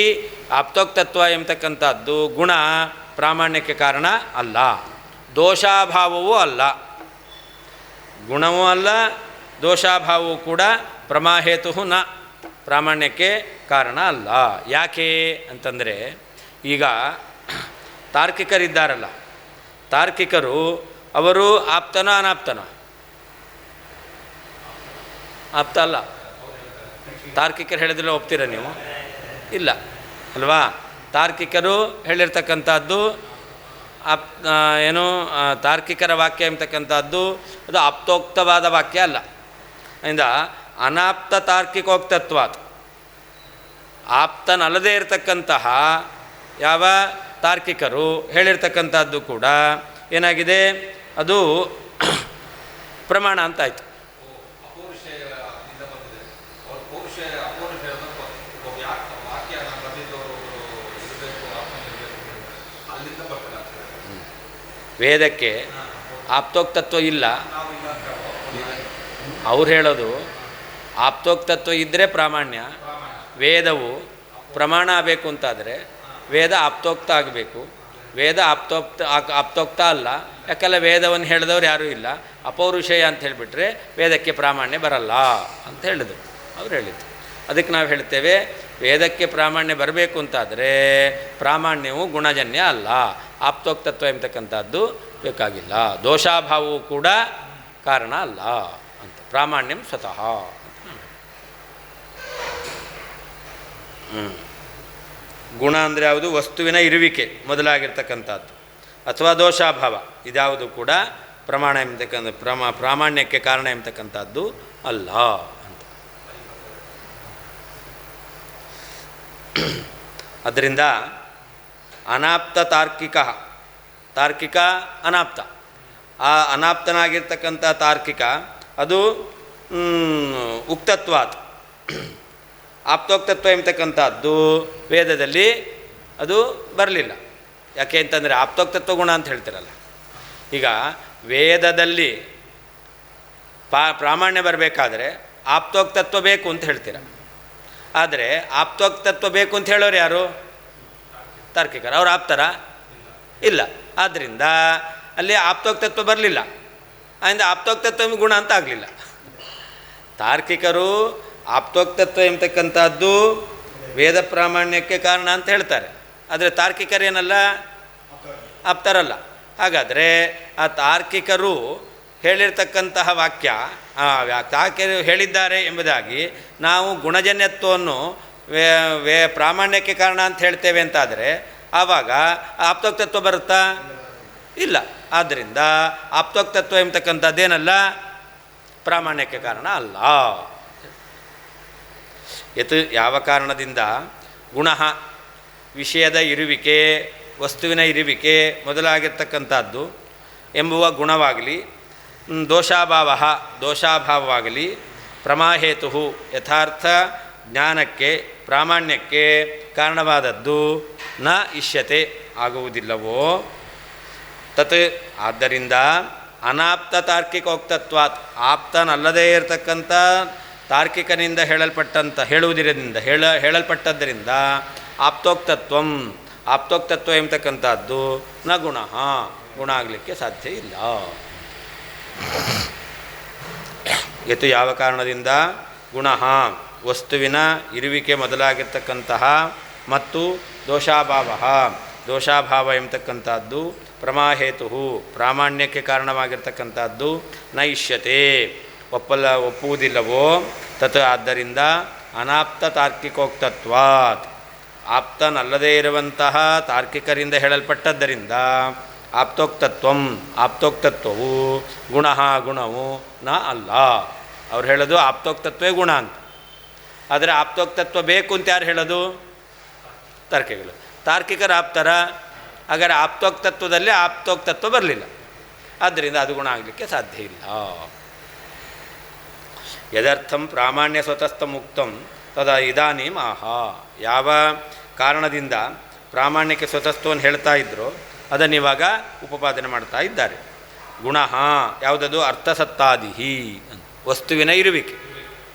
ಆಪ್ತೋಕ್ತತ್ವ ಎಂಬತಕ್ಕಂಥದ್ದು ಗುಣ ಪ್ರಾಮಾಣ್ಯಕ್ಕೆ ಕಾರಣ ಅಲ್ಲ, ದೋಷಾಭಾವವೂ ಅಲ್ಲ. ಗುಣವೂ ಅಲ್ಲ, ದೋಷಾಭಾವವು ಕೂಡ ಪ್ರಮಾಹೇತು ನ, ಪ್ರಾಮಾಣ್ಯಕ್ಕೆ ಕಾರಣ ಅಲ್ಲ. ಯಾಕೆ ಅಂತಂದರೆ, ಈಗ ತಾರ್ಕಿಕರಿದ್ದಾರಲ್ಲ, ತಾರ್ಕಿಕರು ಅವರು ಆಪ್ತನೋ ಅನಾಪ್ತನೋ? ಆಪ್ತ ಅಲ್ಲ. ತಾರ್ಕಿಕರು ಹೇಳಿದ್ರೆ ಒಪ್ತೀರ ನೀವು? ಇಲ್ಲ ಅಲ್ವಾ? ತಾರ್ಕಿಕರು ಹೇಳಿರ್ತಕ್ಕಂಥದ್ದು ತಾರ್ಕಿಕರ ವಾಕ್ಯ ಎಂಬತಕ್ಕಂಥದ್ದು ಅದು ಆಪ್ತೋಕ್ತವಾದ ವಾಕ್ಯ ಅಲ್ಲ. ಇಂದ ಅನಾಪ್ತ ತಾರ್ಕಿಕೋಕ್ತತ್ವಾತ್, ಆಪ್ತನಲ್ಲದೇ ಇರತಕ್ಕಂತಹ ಯಾವ ತಾರ್ಕಿಕರು ಹೇಳಿರ್ತಕ್ಕಂಥದ್ದು ಕೂಡ ಏನಾಗಿದೆ? ಅದು ಪ್ರಮಾಣ ಅಂತಾಯಿತು. ವೇದಕ್ಕೆ ಆಪ್ತೋಕ್ತತ್ವ ಇಲ್ಲ. ಅವ್ರು ಹೇಳೋದು ಆಪ್ತೋಕ್ತತ್ವ ಇದ್ದರೆ ಪ್ರಾಮಾಣ್ಯ. ವೇದವು ಪ್ರಮಾಣ ಆಗಬೇಕು ಅಂತಾದರೆ ವೇದ ಆಪ್ತೋಕ್ತ ಆಗಬೇಕು. ವೇದ ಆಪ್ತೋಕ್ತ ಅಲ್ಲ, ಯಾಕಲ್ಲ ವೇದವನ್ನು ಹೇಳಿದವ್ರು ಯಾರೂ ಇಲ್ಲ. ಅಪೌರುಷೇಯ ಅಂತ ಹೇಳಿಬಿಟ್ರೆ ವೇದಕ್ಕೆ ಪ್ರಾಮಾಣ್ಯ ಬರಲ್ಲ ಅಂತ ಹೇಳಿದರು. ಅವ್ರು ಹೇಳಿದ್ದು ಅದಕ್ಕೆ ನಾವು ಹೇಳ್ತೇವೆ, ವೇದಕ್ಕೆ ಪ್ರಾಮಾಣ್ಯ ಬರಬೇಕು ಅಂತಾದರೆ ಪ್ರಾಮಾಣ್ಯವು ಗುಣಜನ್ಯ ಅಲ್ಲ, ಆಪ್ತೋಕ್ತತ್ವ ಎಂಬತಕ್ಕಂಥದ್ದು ಬೇಕಾಗಿಲ್ಲ. ದೋಷಾಭಾವವು ಕೂಡ ಕಾರಣ ಅಲ್ಲ ಅಂತ. ಪ್ರಾಮಾಣ್ಯಂ ಸ್ವತಃ ಗುಣ ಅಂದರೆ ಯಾವುದು? ವಸ್ತುವಿನ ಇರುವಿಕೆ ಮೊದಲಾಗಿರ್ತಕ್ಕಂಥದ್ದು ಅಥವಾ ದೋಷಾಭಾವ, ಇದ್ಯಾವುದು ಕೂಡ ಪ್ರಮಾಣ ಎಂಬತಕ್ಕಂಥ ಪ್ರಾಮಾಣ್ಯಕ್ಕೆ ಕಾರಣ ಎಂಬತಕ್ಕಂಥದ್ದು ಅಲ್ಲ ಅಂತ. ಅದರಿಂದ ಅನಾಪ್ತ ತಾರ್ಕಿಕ ಅನಾಪ್ತ. ಆ ಅನಾಪ್ತನಾಗಿರ್ತಕ್ಕಂಥ ತಾರ್ಕಿಕ ಅದು ಉಕ್ತತ್ವಾತ್. ಆಪ್ತೋಕ್ತತ್ವ ಎಂಬತಕ್ಕಂಥದ್ದು ವೇದದಲ್ಲಿ ಅದು ಬರಲಿಲ್ಲ. ಯಾಕೆ ಅಂತಂದರೆ ಆಪ್ತೋಕ್ತತ್ವ ಗುಣ ಅಂತ ಹೇಳ್ತಿರಲ್ಲ. ಈಗ ವೇದದಲ್ಲಿ ಪ್ರಾಮಾಣ್ಯ ಬರಬೇಕಾದ್ರೆ ಆಪ್ತೋಕ್ತತ್ವ ಬೇಕು ಅಂತ ಹೇಳ್ತೀರ. ಆದರೆ ಆಪ್ತೋಕ್ತತ್ವ ಬೇಕು ಅಂತ ಹೇಳೋರು ಯಾರು? ತಾರ್ಕಿಕರು. ಅವ್ರು ಆಪ್ತರ ಇಲ್ಲ. ಆದ್ದರಿಂದ ಅಲ್ಲಿ ಆಪ್ತೋಕ್ತತ್ವ ಬರಲಿಲ್ಲ. ಆದ್ದರಿಂದ ಆಪ್ತೋಕ್ತತ್ವ ಗುಣ ಅಂತ ಆಗಲಿಲ್ಲ. ತಾರ್ಕಿಕರು ಆಪ್ತೋಕ್ತತ್ವ ಎಂಬತಕ್ಕಂಥದ್ದು ವೇದ ಪ್ರಾಮಾಣ್ಯಕ್ಕೆ ಕಾರಣ ಅಂತ ಹೇಳ್ತಾರೆ. ಆದರೆ ತಾರ್ಕಿಕರೇನಲ್ಲ, ಆಪ್ತರಲ್ಲ. ಹಾಗಾದರೆ ಆ ತಾರ್ಕಿಕರು ಹೇಳಿರ್ತಕ್ಕಂತಹ ವಾಕ್ಯ ತಾರ್ಕಿಕರು ಹೇಳಿದ್ದಾರೆ ಎಂಬುದಾಗಿ ನಾವು ಗುಣಜನ್ಯತ್ವವನ್ನು ಪ್ರಾಮಾಣ್ಯಕ್ಕೆ ಕಾರಣ ಅಂತ ಹೇಳ್ತೇವೆ ಅಂತಾದರೆ ಆವಾಗ ಆಪ್ತೋಕ್ತತ್ವ ಬರುತ್ತಾ? ಇಲ್ಲ. ಆದ್ದರಿಂದ ಆಪ್ತೋಕ್ತತ್ವ ಎಂಬತಕ್ಕಂಥದ್ದೇನಲ್ಲ, ಪ್ರಾಮಾಣ್ಯಕ್ಕೆ ಕಾರಣ ಅಲ್ಲ. ಯತ್ ಯಾವ ಕಾರಣದಿಂದ ಗುಣ ವಿಷಯದ ಇರುವಿಕೆ, ವಸ್ತುವಿನ ಇರುವಿಕೆ ಮೊದಲಾಗಿರ್ತಕ್ಕಂಥದ್ದು ಎಂಬುವ ಗುಣವಾಗಲಿ, ದೋಷಾಭಾವವಾಗಲಿ, ಪ್ರಮಾಹೇತು ಯಥಾರ್ಥ ಜ್ಞಾನಕ್ಕೆ ಪ್ರಾಮಾಣ್ಯಕ್ಕೆ ಕಾರಣವಾದದ್ದು ನ ಇಷ್ಯತೆ ಆಗುವುದಿಲ್ಲವೋ ತತ್. ಆದ್ದರಿಂದ ಅನಾಪ್ತ ತಾರ್ಕಿಕೋಕ್ತತ್ವಾತ್, ಆಪ್ತನಲ್ಲದೇ ಇರತಕ್ಕಂಥ ತಾರ್ಕಿಕನಿಂದ ಹೇಳಲ್ಪಟ್ಟದ್ದರಿಂದ ಆಪ್ತೋಕ್ತತ್ವ ಎಂಬತಕ್ಕಂಥದ್ದು ನ ಗುಣ ಆಗಲಿಕ್ಕೆ ಸಾಧ್ಯ ಇಲ್ಲ. ಯತು ಯಾವ ಕಾರಣದಿಂದ ಗುಣ ವಸ್ತುವಿನ ಇರುವಿಕೆ ಮೊದಲಾಗಿರ್ತಕ್ಕಂತಹ ಮತ್ತು ದೋಷಾಭಾವ ಎಂಬತಕ್ಕಂಥದ್ದು ಪ್ರಮಾಹೇತು ಪ್ರಾಮಾಣ್ಯಕ್ಕೆ ಕಾರಣವಾಗಿರ್ತಕ್ಕಂಥದ್ದು ನೈಷ್ಯತೆ ಒಪ್ಪುವುದಿಲ್ಲವೋ ತತ್. ಆದ್ದರಿಂದ ಅನಾಪ್ತ ತಾರ್ಕಿಕೋಕ್ತತ್ವಾತ್, ಆಪ್ತನಲ್ಲದೇ ಇರುವಂತಹ ತಾರ್ಕಿಕರಿಂದ ಹೇಳಲ್ಪಟ್ಟದ್ದರಿಂದ ಆಪ್ತೋಕ್ತತ್ವವು ಗುಣವು ನ ಅಲ್ಲ. ಅವ್ರು ಹೇಳೋದು ಆಪ್ತೋಕ್ತತ್ವೇ ಗುಣ ಅಂತ. ಆದರೆ ಆಪ್ತೋಕ್ತತ್ವ ಬೇಕು ಅಂತ ಯಾರು ಹೇಳೋದು? ತಾರ್ಕಿಕರು. ತಾರ್ಕಿಕರು ಆಪ್ತರ. ಹಾಗಾದರೆ ಆಪ್ತೋಕ್ತತ್ವದಲ್ಲಿ ಆಪ್ತೋಕ್ತತ್ವ ಬರಲಿಲ್ಲ. ಆದ್ದರಿಂದ ಅದು ಗುಣ ಆಗಲಿಕ್ಕೆ ಸಾಧ್ಯ ಇಲ್ಲ. ಯದರ್ಥಂ ಪ್ರಾಮಾಣ್ಯ ಸ್ವತಸ್ಥ ಮುಕ್ತಂ ತದಾ ಇದಾನೀಂ ಆಹಾ. ಯಾವ ಕಾರಣದಿಂದ ಪ್ರಾಮಾಣ್ಯಕ್ಕೆ ಸ್ವತಸ್ಥವನ್ನು ಹೇಳ್ತಾ ಇದ್ರೋ ಅದನ್ನು ಇವಾಗ ಉಪಪಾದನೆ ಮಾಡ್ತಾ ಇದ್ದಾರೆ. ಗುಣ ಯಾವುದದು? ಅರ್ಥಸತ್ತಾದಿಹಿ, ವಸ್ತುವಿನ ಇರುವಿಕೆ,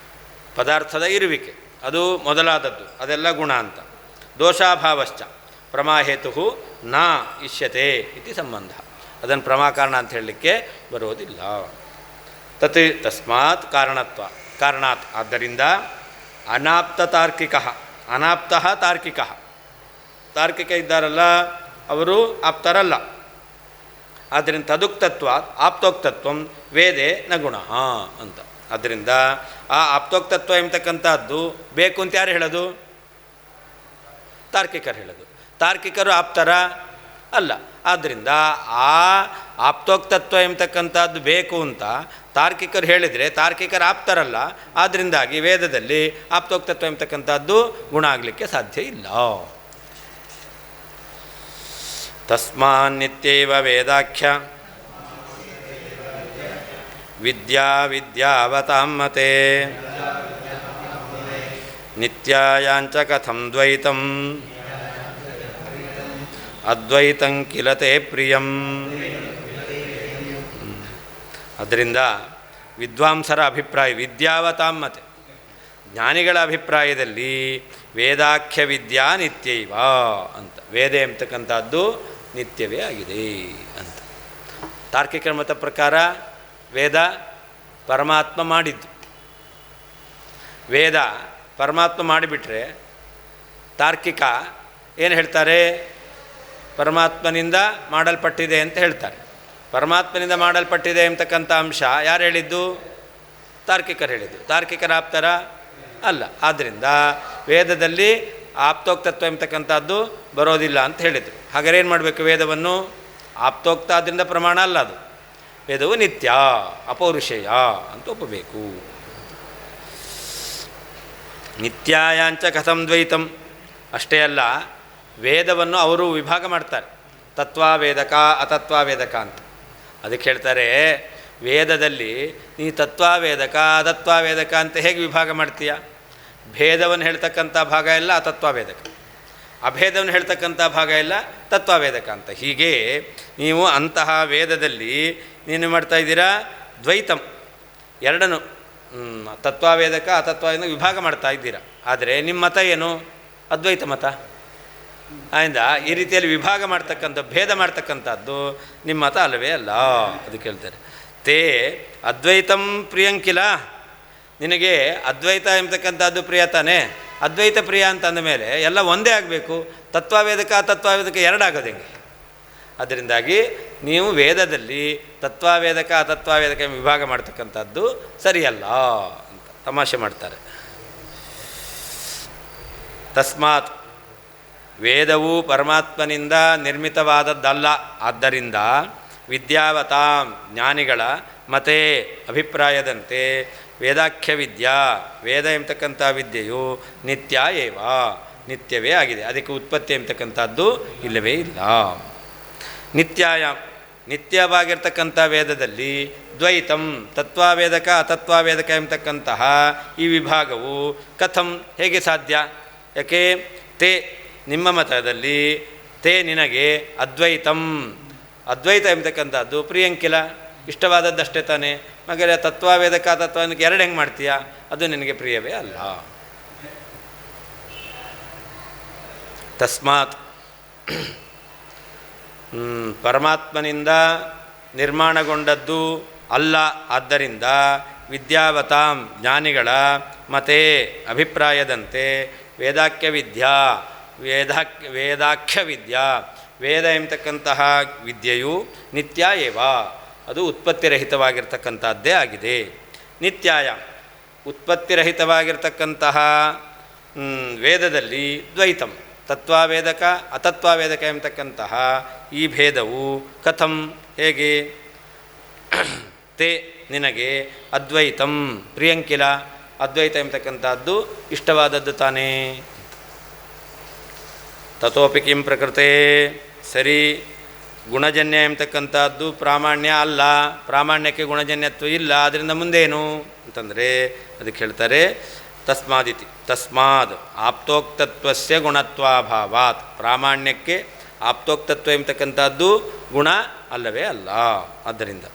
ಪದಾರ್ಥದ ಇರುವಿಕೆ, ಅದು ಮೊದಲಾದದ್ದು, ಅದೆಲ್ಲ ಗುಣ ಅಂತ. ದೋಷಾಭಾವಶ್ಚ ಪ್ರಮಾಹೇತು ನ ಇಷ್ಯತೆ ಇತಿ ಸಂಬಂಧ. ಅದನ್ನು ಪ್ರಮಾಕಾರಣ ಅಂತ ಹೇಳಲಿಕ್ಕೆ ಬರೋದಿಲ್ಲ. ತಸ್ಮಾತ್ ಕಾರಣಾತ್. ಆದ್ದರಿಂದ ಅನಾಪ್ತ ತಾರ್ಕಿಕ ಇದ್ದಾರಲ್ಲ ಅವರು ಆಪ್ತರಲ್ಲ. ಆದ್ದರಿಂದ ತದುಕ್ತತ್ವ ಆಪ್ತೋಕ್ತತ್ವ ವೇದೆ ನ ಗುಣ ಅಂತ. ಆದ್ದರಿಂದ ಆ ಆಪ್ತೋಕ್ತತ್ವ ಎಂಬತಕ್ಕಂಥದ್ದು ಬೇಕು ಅಂತ ಯಾರು ಹೇಳೋದು? ತಾರ್ಕಿಕರು ಹೇಳೋದು. ತಾರ್ಕಿಕರು ಆಪ್ತರ ಅಲ್ಲ. ಆದ್ದರಿಂದ ಆ ಆಪ್ತೋಕ್ತತ್ವ ಎಂಬತಕ್ಕಂಥದ್ದು ಬೇಕು ಅಂತ ತಾರ್ಕಿಕರು ಹೇಳಿದರೆ ತಾರ್ಕಿಕರು ಆಪ್ತರಲ್ಲ. ಆದ್ದರಿಂದಾಗಿ ವೇದದಲ್ಲಿ ಆಪ್ತೋಕ್ತತ್ವ ಎಂಬತಕ್ಕಂಥದ್ದು ಗುಣ ಆಗಲಿಕ್ಕೆ ಸಾಧ್ಯ ಇಲ್ಲ. ತಸ್ಮಾನ್ ನಿತ್ಯೈವ ವೇದಾಖ್ಯ ವಿದ್ಯಾ ವಿದ್ಯಾವತಾಂ ಮತೆ ನಿತ್ಯಾಯಾಂಚ ಕಥಂ ದ್ವೈತಂ ಅದ್ವೈತಂ ಕಿಲ ತೇ ಪ್ರಿಯಂ. ಅದರಿಂದ ವಿದ್ವಾಂಸರ ಅಭಿಪ್ರಾಯ ವಿದ್ಯಾವತಾಂ ಮತೆ, ಜ್ಞಾನಿಗಳ ಅಭಿಪ್ರಾಯದಲ್ಲಿ ವೇದಾಖ್ಯ ವಿದ್ಯಾ ನಿತ್ಯೈವ ಅಂತ, ವೇದ ಎಂಬತಕ್ಕಂಥದ್ದು ನಿತ್ಯವೇ ಆಗಿದೆ ಅಂತ. ತಾರ್ಕಿಕರ ಮತ ಪ್ರಕಾರ ವೇದ ಪರಮಾತ್ಮ ಮಾಡಿದ್ದು, ವೇದ ಪರಮಾತ್ಮ ಮಾಡಿಬಿಟ್ರೆ ತಾರ್ಕಿಕ ಏನು ಹೇಳ್ತಾರೆ, ಪರಮಾತ್ಮನಿಂದ ಮಾಡಲ್ಪಟ್ಟಿದೆ ಅಂತ ಹೇಳ್ತಾರೆ. ಪರಮಾತ್ಮನಿಂದ ಮಾಡಲ್ಪಟ್ಟಿದೆ ಎಂಬತಕ್ಕಂಥ ಅಂಶ ಯಾರು ಹೇಳಿದ್ದು? ತಾರ್ಕಿಕರು ಹೇಳಿದ್ದು. ತಾರ್ಕಿಕರ ಆಪ್ತರ ಅಲ್ಲ. ಆದ್ದರಿಂದ ವೇದದಲ್ಲಿ ಆಪ್ತೋಕ್ತತ್ವ ಎಂಬತಕ್ಕಂಥದ್ದು ಬರೋದಿಲ್ಲ ಅಂತ ಹೇಳಿದರು. ಹಾಗಾದ್ರೆ ಏನು ಮಾಡಬೇಕು? ವೇದವನ್ನು ಆಪ್ತೋಕ್ತ ಆದ್ದರಿಂದ ಪ್ರಮಾಣ ಅಲ್ಲ, ಅದು ವೇದವು ನಿತ್ಯ ಅಪೌರುಷೇಯ ಅಂತ ಒಪ್ಪಬೇಕು. ನಿತ್ಯಾಯಾಂಚ ಕಥಂ ದ್ವೈತಂ. ಅಷ್ಟೇ ಅಲ್ಲ, ವೇದವನ್ನು ಅವರು ವಿಭಾಗ ಮಾಡ್ತಾರೆ, ತತ್ವಾವೇದಕ ಅತತ್ವಾವೇದಕ ಅಂತ. ಅದಕ್ಕೆ ಹೇಳ್ತಾರೆ, ವೇದದಲ್ಲಿ ನೀ ತತ್ವಾವೇದಕ ಅತತ್ವಾವೇದಕ ಅಂತ ಹೇಗೆ ವಿಭಾಗ ಮಾಡ್ತೀಯ? ಭೇದವನ್ನು ಹೇಳ್ತಕ್ಕಂಥ ಭಾಗ ಎಲ್ಲ ಅತತ್ವಾವೇದಕ, ಅಭೇದವನ್ನು ಹೇಳ್ತಕ್ಕಂಥ ಭಾಗ ಎಲ್ಲ ತತ್ವಾವೇದಕ ಅಂತ. ಹೀಗೆ ನೀವು ಅಂತಹ ವೇದದಲ್ಲಿ ನೀನು ಮಾಡ್ತಾಯಿದ್ದೀರಾ ದ್ವೈತಂ, ಎರಡನ್ನು ತತ್ವಾವೇದಕ ಅತತ್ವಾವೇದಕ ವಿಭಾಗ ಮಾಡ್ತಾ ಇದ್ದೀರಾ. ಆದರೆ ನಿಮ್ಮ ಮತ ಏನು? ಅದ್ವೈತ ಮತ. ಆದ್ದರಿಂದ ಈ ರೀತಿಯಲ್ಲಿ ವಿಭಾಗ ಮಾಡ್ತಕ್ಕಂಥ, ಭೇದ ಮಾಡ್ತಕ್ಕಂಥದ್ದು ನಿಮ್ಮ ಮತ ಅಲ್ಲವೇ ಅಲ್ಲ. ಅದಕ್ಕೆ ಹೇಳ್ತಾರೆ, ತೇ ಅದ್ವೈತಂ ಪ್ರಿಯಂಕಿಲ. ನಿನಗೆ ಅದ್ವೈತ ಎಂಬತಕ್ಕಂಥದ್ದು ಪ್ರಿಯ ತಾನೇ? ಅದ್ವೈತ ಪ್ರಿಯ ಅಂತಂದ ಮೇಲೆ ಎಲ್ಲ ಒಂದೇ ಆಗಬೇಕು. ತತ್ವಾವೇದಕ ಅತತ್ವಾವೇದಕ ಎರಡಾಗೋದು ಹೆಂಗೆ? ಅದರಿಂದಾಗಿ ನೀವು ವೇದದಲ್ಲಿ ತತ್ವಾವೇದಕ ಅತತ್ವಾವೇದಕ ವಿಭಾಗ ಮಾಡ್ತಕ್ಕಂಥದ್ದು ಸರಿಯಲ್ಲ ಅಂತ ತಮಾಷೆ ಮಾಡ್ತಾರೆ. ತಸ್ಮಾತ್ ವೇದವು ಪರಮಾತ್ಮನಿಂದ ನಿರ್ಮಿತವಾದದ್ದಲ್ಲ. ಆದ್ದರಿಂದ ವಿದ್ಯಾವತಾಂ ಜ್ಞಾನಿಗಳ ಮತೆ ಅಭಿಪ್ರಾಯದಂತೆ ವೇದಾಖ್ಯ ವಿದ್ಯಾ, ವೇದ ಎಂಬತಕ್ಕಂಥ ವಿದ್ಯೆಯು ನಿತ್ಯ ಏವ, ನಿತ್ಯವೇ ಆಗಿದೆ. ಅದಕ್ಕೆ ಉತ್ಪತ್ತಿ ಎಂಬತಕ್ಕಂಥದ್ದು ಇಲ್ಲವೇ ಇಲ್ಲ. ನಿತ್ಯಾಯ, ನಿತ್ಯವಾಗಿರ್ತಕ್ಕಂಥ ವೇದದಲ್ಲಿ ದ್ವೈತಂ, ತತ್ವಾವೇದಕ ಅತತ್ವಾವೇದಕ ಎಂಬತಕ್ಕಂತಹ ಈ ವಿಭಾಗವು ಕಥಂ, ಹೇಗೆ ಸಾಧ್ಯ? ಯಾಕೆ? ತೇ, ನಿಮ್ಮ ಮತದಲ್ಲಿ ತೇ ನಿನಗೆ ಅದ್ವೈತಂ, ಅದ್ವೈತ ಎಂಬತಕ್ಕಂಥದ್ದು ಪ್ರಿಯಂಕಿಲ, ಇಷ್ಟವಾದದ್ದಷ್ಟೇ ತಾನೇ. ಮಗರ ತತ್ವಾವೇದಕ ತತ್ವಾವೇದಕ ಎರಡು ಹೆಂಗೆ ಮಾಡ್ತೀಯಾ? ಅದು ನಿನಗೆ ಪ್ರಿಯವೇ ಅಲ್ಲ. ತಸ್ಮಾತ್ ಪರಮಾತ್ಮನಿಂದ ನಿರ್ಮಾಣಗೊಂಡದ್ದು ಅಲ್ಲ. ಆದ್ದರಿಂದ ವಿದ್ಯಾವತಾಂ ಜ್ಞಾನಿಗಳ ಮತೆ ಅಭಿಪ್ರಾಯದಂತೆ ವೇದಾಖ್ಯ ವಿದ್ಯಾ, ವೇದಾಖ್ಯ ವಿದ್ಯಾ, ವೇದ ಎಂಬತಕ್ಕಂತಹ ವಿದ್ಯೆಯು ನಿತ್ಯ ಏವ, ಅದು ಉತ್ಪತ್ತಿರಹಿತವಾಗಿರ್ತಕ್ಕಂಥದ್ದೇ ಆಗಿದೆ. ನಿತ್ಯಾಯ, ಉತ್ಪತ್ತಿರಹಿತವಾಗಿರ್ತಕ್ಕಂತಹ ವೇದದಲ್ಲಿ ದ್ವೈತಂ, ತತ್ವಾವೇದಕ ಅತತ್ವಾವೇದಕ ಎಂಬತಕ್ಕಂತಹ ಈ ಭೇದವು ಕಥಂ, ಹೇಗೆ? ತೇ ನಿನಗೆ ಅದ್ವೈತಂ ಪ್ರಿಯಂಕಿಲ, ಅದ್ವೈತ ಎಂಬತಕ್ಕಂಥದ್ದು ಇಷ್ಟವಾದದ್ದು ತಾನೇ. ತಥೋಪಿ ಕಿಂ ಪ್ರಕೃತೆ, ಸರಿ, ಗುಣಜನ್ಯ ಎಂಬತಕ್ಕಂಥದ್ದು ಪ್ರಾಮಾಣ್ಯ ಅಲ್ಲ, ಪ್ರಾಮಾಣ್ಯಕ್ಕೆ ಗುಣಜನ್ಯತ್ವ ಇಲ್ಲ. ಅದರಿಂದ ಮುಂದೇನು ಅಂತಂದರೆ ಅದಕ್ಕೆ ಹೇಳ್ತಾರೆ ತಸ್ಮಾದಿತಿ, ತಸ್ಮಾದ್ ಆಪ್ತೋಕ್ತತ್ವಸ್ಯ ಗುಣತ್ವಾಭಾವಾತ್, ಪ್ರಾಮಾಣ್ಯಕ್ಕೆ ಆಪ್ತೋಕ್ತತ್ವ ಎಂಬತಕ್ಕಂಥದ್ದು ಗುಣ ಅಲ್ಲವೇ ಅಲ್ಲ. ಆದ್ದರಿಂದ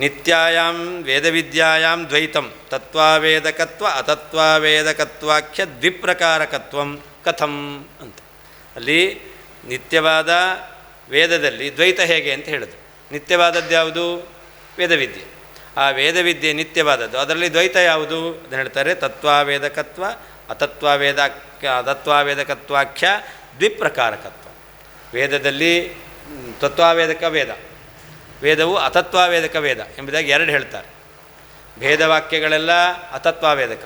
ನಿತ್ಯಾಯಾಂ ವೇದವಿದ್ಯಾಯಾಂ ದ್ವೈತಂ ತತ್ವಾವೇದಕತ್ವ ಅತತ್ವಾವೇದಕತ್ವಾಖ್ಯ ದ್ವಿಪ್ರಕಾರಕತ್ವಂ ಕಥಂ ಅಂತ. ಅಲ್ಲಿ ನಿತ್ಯವಾದ ವೇದದಲ್ಲಿ ದ್ವೈತ ಹೇಗೆ ಅಂತ ಹೇಳಿದ್ರು. ನಿತ್ಯವಾದದ್ದು ಯಾವುದು? ವೇದವಿದ್ಯೆ. ಆ ವೇದವಿದ್ಯೆ ನಿತ್ಯವಾದದ್ದು, ಅದರಲ್ಲಿ ದ್ವೈತ ಯಾವುದು? ಅದನ್ನು ಹೇಳ್ತಾರೆ ತತ್ವಾವೇದಕತ್ವ ಅತತ್ವಾವೇದಕತ್ವಾಖ್ಯ ದ್ವಿಪ್ರಕಾರಕತ್ವ. ವೇದದಲ್ಲಿ ತತ್ವಾವೇದಕ ವೇದ, ವೇದವು ಅತತ್ವಾವೇದಕ ವೇದ ಎಂಬುದಾಗಿ ಎರಡು ಹೇಳ್ತಾರೆ. ಭೇದವಾಕ್ಯಗಳೆಲ್ಲ ಅತತ್ವಾವೇದಕ,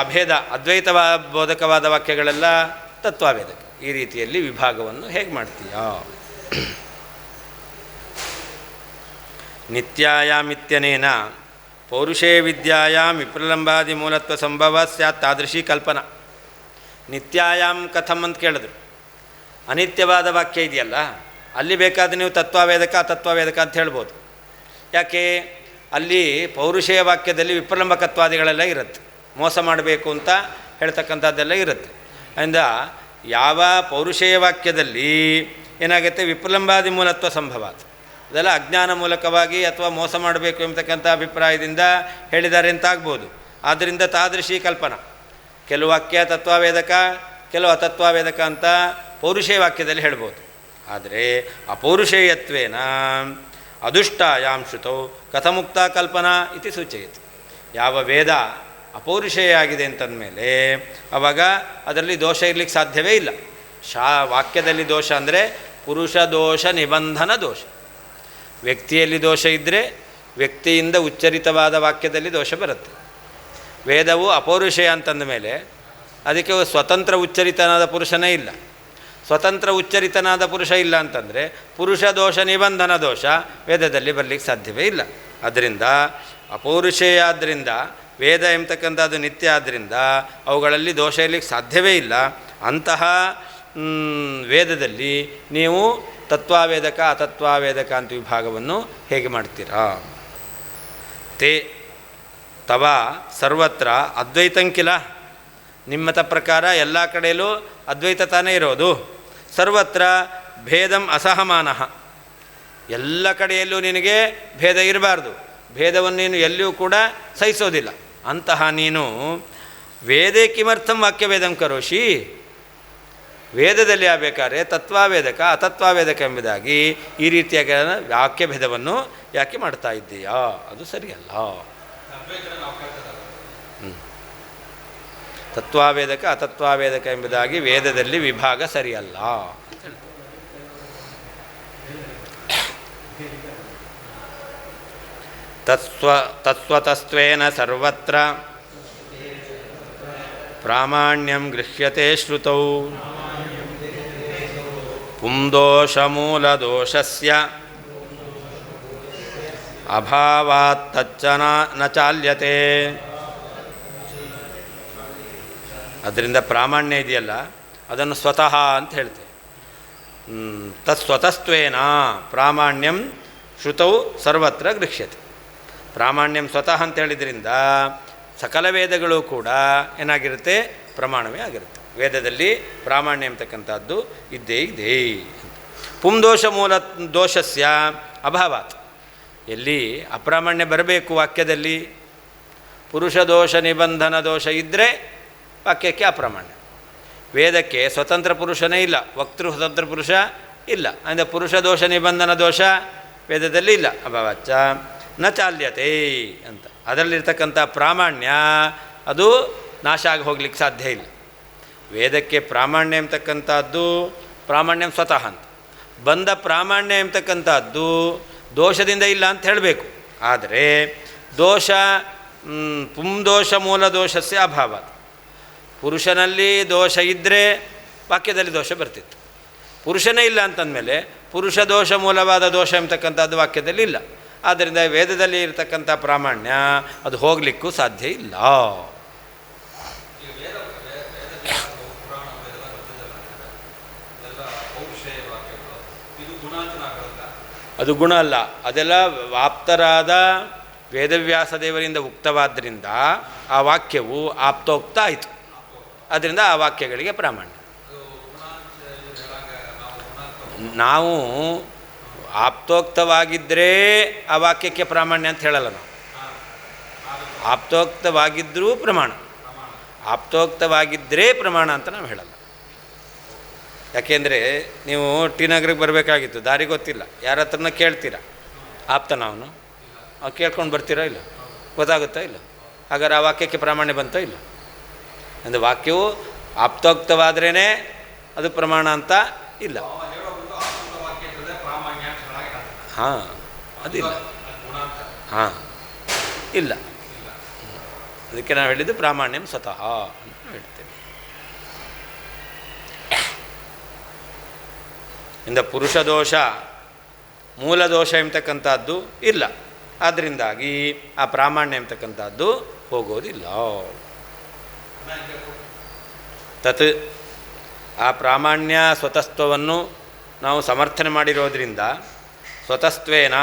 ಅಭೇದ ಅದ್ವೈತ ಬೋಧಕವಾದ ವಾಕ್ಯಗಳೆಲ್ಲ ತತ್ವಾವೇದಕ. ಈ ರೀತಿಯಲ್ಲಿ ವಿಭಾಗವನ್ನು ಹೇಗೆ ಮಾಡ್ತೀಯಾ? ನಿತ್ಯಾಯಾಮಿತ್ಯನೇನ ಪೌರುಷೇ ವಿದ್ಯಾಯಾಂ ವಿಪ್ರಲಂಬಾದಿ ಮೂಲತ್ವ ಸಂಭವ ಸ್ಯಾತ್ ತಾದೃಶಿ ಕಲ್ಪನಾ. ನಿತ್ಯಾಯಾಮ್ ಕಥಂ ಅಂತ ಕೇಳಿದ್ರು. ಅನಿತ್ಯವಾದ ವಾಕ್ಯ ಇದೆಯಲ್ಲ, ಅಲ್ಲಿ ಬೇಕಾದರೆ ನೀವು ತತ್ವಾವೇದಕ ಅತತ್ವಾವೇದಕ ಅಂತ ಹೇಳ್ಬೋದು. ಯಾಕೆ ಅಲ್ಲಿ ಪೌರುಷೇಯ ವಾಕ್ಯದಲ್ಲಿ ವಿಪ್ರಲಂಬಕತ್ವಾದಿಗಳೆಲ್ಲ ಇರುತ್ತೆ, ಮೋಸ ಮಾಡಬೇಕು ಅಂತ ಹೇಳ್ತಕ್ಕಂಥದ್ದೆಲ್ಲ ಇರುತ್ತೆ. ಅಂದ ಯಾವ ಪೌರುಷೇಯ ವಾಕ್ಯದಲ್ಲಿ ಏನಾಗುತ್ತೆ ವಿಪ್ರಲಂಬಾದಿ ಮೂಲತ್ವ ಸಂಭವ, ಅದೆಲ್ಲ ಅಜ್ಞಾನ ಮೂಲಕವಾಗಿ ಅಥವಾ ಮೋಸ ಮಾಡಬೇಕು ಎಂಬತಕ್ಕಂಥ ಅಭಿಪ್ರಾಯದಿಂದ ಹೇಳಿದ್ದಾರೆ ಅಂತ ಆಗ್ಬೋದು. ಆದ್ದರಿಂದ ತಾದೃಶಿ ಕಲ್ಪನಾ, ಕೆಲವು ವಾಕ್ಯ ತತ್ವವೇದಕ, ಕೆಲವು ಅತತ್ವವೇದಕ ಅಂತ ಪೌರುಷೇಯ ವಾಕ್ಯದಲ್ಲಿ ಹೇಳ್ಬೋದು. ಆದರೆ ಅಪೌರುಷೇಯತ್ವೇನ ಅದುಷ್ಟಾಯಾಂ ಶ್ರುತೌ ಕಥಮುಕ್ತ ಕಲ್ಪನಾ ಇತಿ ಸೂಚಯತಿ. ಯಾವ ವೇದ ಅಪೌರುಷೇಯ ಆಗಿದೆ ಅಂತಂದಮೇಲೆ ಆವಾಗ ಅದರಲ್ಲಿ ದೋಷ ಇರಲಿಕ್ಕೆ ಸಾಧ್ಯವೇ ಇಲ್ಲ. ವಾಕ್ಯದಲ್ಲಿ ದೋಷ ಅಂದರೆ ಪುರುಷ ದೋಷ ನಿಬಂಧನ ದೋಷ. ವ್ಯಕ್ತಿಯಲ್ಲಿ ದೋಷ ಇದ್ದರೆ ವ್ಯಕ್ತಿಯಿಂದ ಉಚ್ಚರಿತವಾದ ವಾಕ್ಯದಲ್ಲಿ ದೋಷ ಬರುತ್ತೆ. ವೇದವು ಅಪೌರುಷೇಯ ಅಂತಂದ ಮೇಲೆ ಅದಕ್ಕೆ ಸ್ವತಂತ್ರ ಉಚ್ಚರಿತನಾದ ಪುರುಷನೇ ಇಲ್ಲ. ಸ್ವತಂತ್ರ ಉಚ್ಚರಿತನಾದ ಪುರುಷ ಇಲ್ಲ ಅಂತಂದರೆ ಪುರುಷ ದೋಷ ನಿಬಂಧನ ದೋಷ ವೇದದಲ್ಲಿ ಬರಲಿಕ್ಕೆ ಸಾಧ್ಯವೇ ಇಲ್ಲ. ಅದರಿಂದ ಅಪೌರುಷೇಯ ಆದ್ದರಿಂದ ವೇದ ಎಂಬತಕ್ಕಂಥದ್ದು ನಿತ್ಯ ಆದ್ದರಿಂದ ಅವುಗಳಲ್ಲಿ ದೋಷ ಇರಲಿಕ್ಕೆ ಸಾಧ್ಯವೇ ಇಲ್ಲ. ಅಂತಹ ವೇದದಲ್ಲಿ ನೀವು ತತ್ವವೇದಕ ಅತತ್ವವೇದಕ ಅಂತ ವಿಭಾಗವನ್ನು ಹೇಗೆ ಮಾಡ್ತೀರಾ? ತೇ ತವ ಸರ್ವತ್ರ ಅದ್ವೈತಂಕಿಲ, ನಿಮ್ಮತ ಪ್ರಕಾರ ಎಲ್ಲ ಕಡೆಯಲ್ಲೂ ಅದ್ವೈತ ತಾನೇ ಇರೋದು. ಸರ್ವತ್ರ ಭೇದಂ ಅಸಹಮಾನಃ, ಎಲ್ಲ ಕಡೆಯಲ್ಲೂ ನಿನಗೆ ಭೇದ ಇರಬಾರ್ದು, ಭೇದವನ್ನು ನೀನು ಎಲ್ಲಿಯೂ ಕೂಡ ಸಹಿಸೋದಿಲ್ಲ. ಅಂತಹ ನೀನು ವೇದೇ ಕಿಮರ್ಥಂ ವಾಕ್ಯಭೇದಂ ಕರೋಷಿ, ವೇದದಲ್ಲಿ ಆಗಬೇಕಾದ್ರೆ ತತ್ವವೇದಕ ಅತತ್ವವೇದಕ ಎಂಬುದಾಗಿ ಈ ರೀತಿಯಾಗಿ ವಾಕ್ಯಭೇದವನ್ನು ಯಾಕೆ ಮಾಡ್ತಾ ಇದ್ದೀಯಾ? ಅದು ಸರಿಯಲ್ಲ. ತತ್ವವೇದಕ ಅತತ್ವವೇದಕ ಎಂಬುದಾಗಿ ವೇದದಲ್ಲಿ ವಿಭಾಗ ಸರಿಯಲ್ಲ. ತತ್ವತಸ್ತ್ವೇನ ಸರ್ವತ್ರ ಪ್ರಾಮಾಣ್ಯಂ ಗೃಹ್ಯತೆ ಶ್ರುತೌ ಪುಂದೋಷಮೂಲದೋಷಸ್ಯ ಅಭಾವಾತ್ ತಚ್ಚ ನ ಚಾಲ್ಯತೆ. ಅದರಿಂದ ಪ್ರಾಮಾಣ್ಯ ಇದೆಯಲ್ಲ ಅದನ್ನು ಸ್ವತಃ ಅಂತ ಹೇಳ್ತೇವೆ. ತತ್ಸ್ವತಸ್ತ್ವೇನ ಪ್ರಾಮಾಣ್ಯಂ ಶ್ರುತೌ ಸರ್ವತ್ರ ಗೃಹ್ಯತೆ. ಪ್ರಾಮಾಣ್ಯಂ ಸ್ವತಃ ಅಂತ ಹೇಳಿದ್ರಿಂದ ಸಕಲ ವೇದಗಳು ಕೂಡ ಏನಾಗಿರುತ್ತೆ? ಪ್ರಮಾಣವೇ ಆಗಿರುತ್ತೆ. ವೇದದಲ್ಲಿ ಪ್ರಾಮಾಣ್ಯ ಎಂಬತಕ್ಕಂಥದ್ದು ಇದ್ದೇ ಇದೆ. ಪುಂದೋಷ ಮೂಲ ದೋಷಸ್ಯ ಅಭಾವಾತ್, ಎಲ್ಲಿ ಅಪ್ರಾಮಾಣ್ಯ ಬರಬೇಕು ವಾಕ್ಯದಲ್ಲಿ ಪುರುಷ ದೋಷ ನಿಬಂಧನ ದೋಷ ಇದ್ದರೆ ವಾಕ್ಯಕ್ಕೆ ಅಪ್ರಾಮಾಣ್ಯ. ವೇದಕ್ಕೆ ಸ್ವತಂತ್ರ ಪುರುಷನೇ ಇಲ್ಲ, ವಕ್ತೃ ಸ್ವತಂತ್ರ ಪುರುಷ ಇಲ್ಲ. ಅಂದರೆ ಪುರುಷ ದೋಷ ನಿಬಂಧನ ದೋಷ ವೇದದಲ್ಲಿ ಇಲ್ಲ. ಅಭಾವಚ್ಚ ನ ಚಾಲ್ಯತೆ ಅಂತ ಅದರಲ್ಲಿರ್ತಕ್ಕಂಥ ಪ್ರಾಮಾಣ್ಯ ಅದು ನಾಶ ಆಗಿ ಹೋಗ್ಲಿಕ್ಕೆ ಸಾಧ್ಯ ಇಲ್ಲ. ವೇದಕ್ಕೆ ಪ್ರಾಮಾಣ್ಯ ಎಂಬತಕ್ಕಂಥದ್ದು ಪ್ರಾಮಾಣ್ಯ ಸ್ವತಃ ಅಂತ ಬಂದ ಪ್ರಾಮಾಣ್ಯ ಎಂಬತಕ್ಕಂಥದ್ದು ದೋಷದಿಂದ ಇಲ್ಲ ಅಂತ ಹೇಳಬೇಕು. ಆದರೆ ದೋಷ ಪುಂದೋಷ ಮೂಲ ದೋಷಸ್ಯ ಅಭಾವ, ಪುರುಷನಲ್ಲಿ ದೋಷ ಇದ್ದರೆ ವಾಕ್ಯದಲ್ಲಿ ದೋಷ ಬರ್ತಿತ್ತು. ಪುರುಷನೇ ಇಲ್ಲ ಅಂತಂದಮೇಲೆ ಪುರುಷ ದೋಷ ಮೂಲವಾದ ದೋಷ ಎಂಬತಕ್ಕಂಥದ್ದು ವಾಕ್ಯದಲ್ಲಿ ಇಲ್ಲ. ಆದ್ದರಿಂದ ವೇದದಲ್ಲಿ ಇರತಕ್ಕಂಥ ಪ್ರಾಮಾಣ್ಯ ಅದು ಹೋಗಲಿಕ್ಕೂ ಸಾಧ್ಯ ಇಲ್ಲ. ಅದು ಗುಣ ಅಲ್ಲ, ಅದೆಲ್ಲ ಆಪ್ತರಾದ ವೇದವ್ಯಾಸ ದೇವರಿಂದ ಉಕ್ತವಾದ್ದರಿಂದ ಆ ವಾಕ್ಯವು ಆಪ್ತೋಕ್ತ ಆಯಿತು. ಅದರಿಂದ ಆ ವಾಕ್ಯಗಳಿಗೆ ಪ್ರಾಮಾಣ್ಯ. ನಾವು ಆಪ್ತೋಕ್ತವಾಗಿದ್ದರೆ ಆ ವಾಕ್ಯಕ್ಕೆ ಪ್ರಾಮಾಣ್ಯ ಅಂತ ಹೇಳಲ್ಲ. ನಾವು ಆಪ್ತೋಕ್ತವಾಗಿದ್ದರೂ ಪ್ರಮಾಣ, ಆಪ್ತೋಕ್ತವಾಗಿದ್ದರೆ ಪ್ರಮಾಣ ಅಂತ ನಾವು ಹೇಳಲ್ಲ. ಯಾಕೆಂದರೆ ನೀವು ಟಿ ನಗರಕ್ಕೆ ಬರಬೇಕಾಗಿತ್ತು, ದಾರಿ ಗೊತ್ತಿಲ್ಲ, ಯಾರ ಹತ್ರನ ಕೇಳ್ತೀರಾ, ಆಪ್ತನ ಅವನು ಕೇಳ್ಕೊಂಡು ಬರ್ತೀರಾ ಇಲ್ಲ, ಗೊತ್ತಾಗುತ್ತಾ ಇಲ್ಲ, ಹಾಗಾದ್ರೆ ಆ ವಾಕ್ಯಕ್ಕೆ ಪ್ರಾಮಾಣ್ಯ ಬಂತೋ ಇಲ್ಲ. ಅಂದರೆ ವಾಕ್ಯವು ಆಪ್ತೋಕ್ತವಾದ್ರೇ ಅದು ಪ್ರಮಾಣ ಅಂತ ಇಲ್ಲ. ಹಾಂ ಅದಿಲ್ಲ, ಹಾಂ ಇಲ್ಲ. ಅದಕ್ಕೆ ನಾವು ಹೇಳಿದ್ದು ಪ್ರಾಮಾಣ್ಯಂ ಸ್ವತಃ ಅಂತ ಹೇಳ್ತೇವೆ. ಇಂದ ಪುರುಷ ದೋಷ ಮೂಲ ದೋಷ ಎಂಬತಕ್ಕಂಥದ್ದು ಇಲ್ಲ. ಆದ್ದರಿಂದಾಗಿ ಆ ಪ್ರಾಮಾಣ್ಯ ಎಂಬತಕ್ಕಂಥದ್ದು ಹೋಗೋದಿಲ್ಲ. ತತ್ ಆ ಪ್ರಾಮಾಣ್ಯ ಸ್ವತಸ್ತ್ವವನ್ನು ನಾವು ಸಮರ್ಥನೆ ಮಾಡಿರೋದ್ರಿಂದ ಸ್ವತಸ್ತ್ವೇನ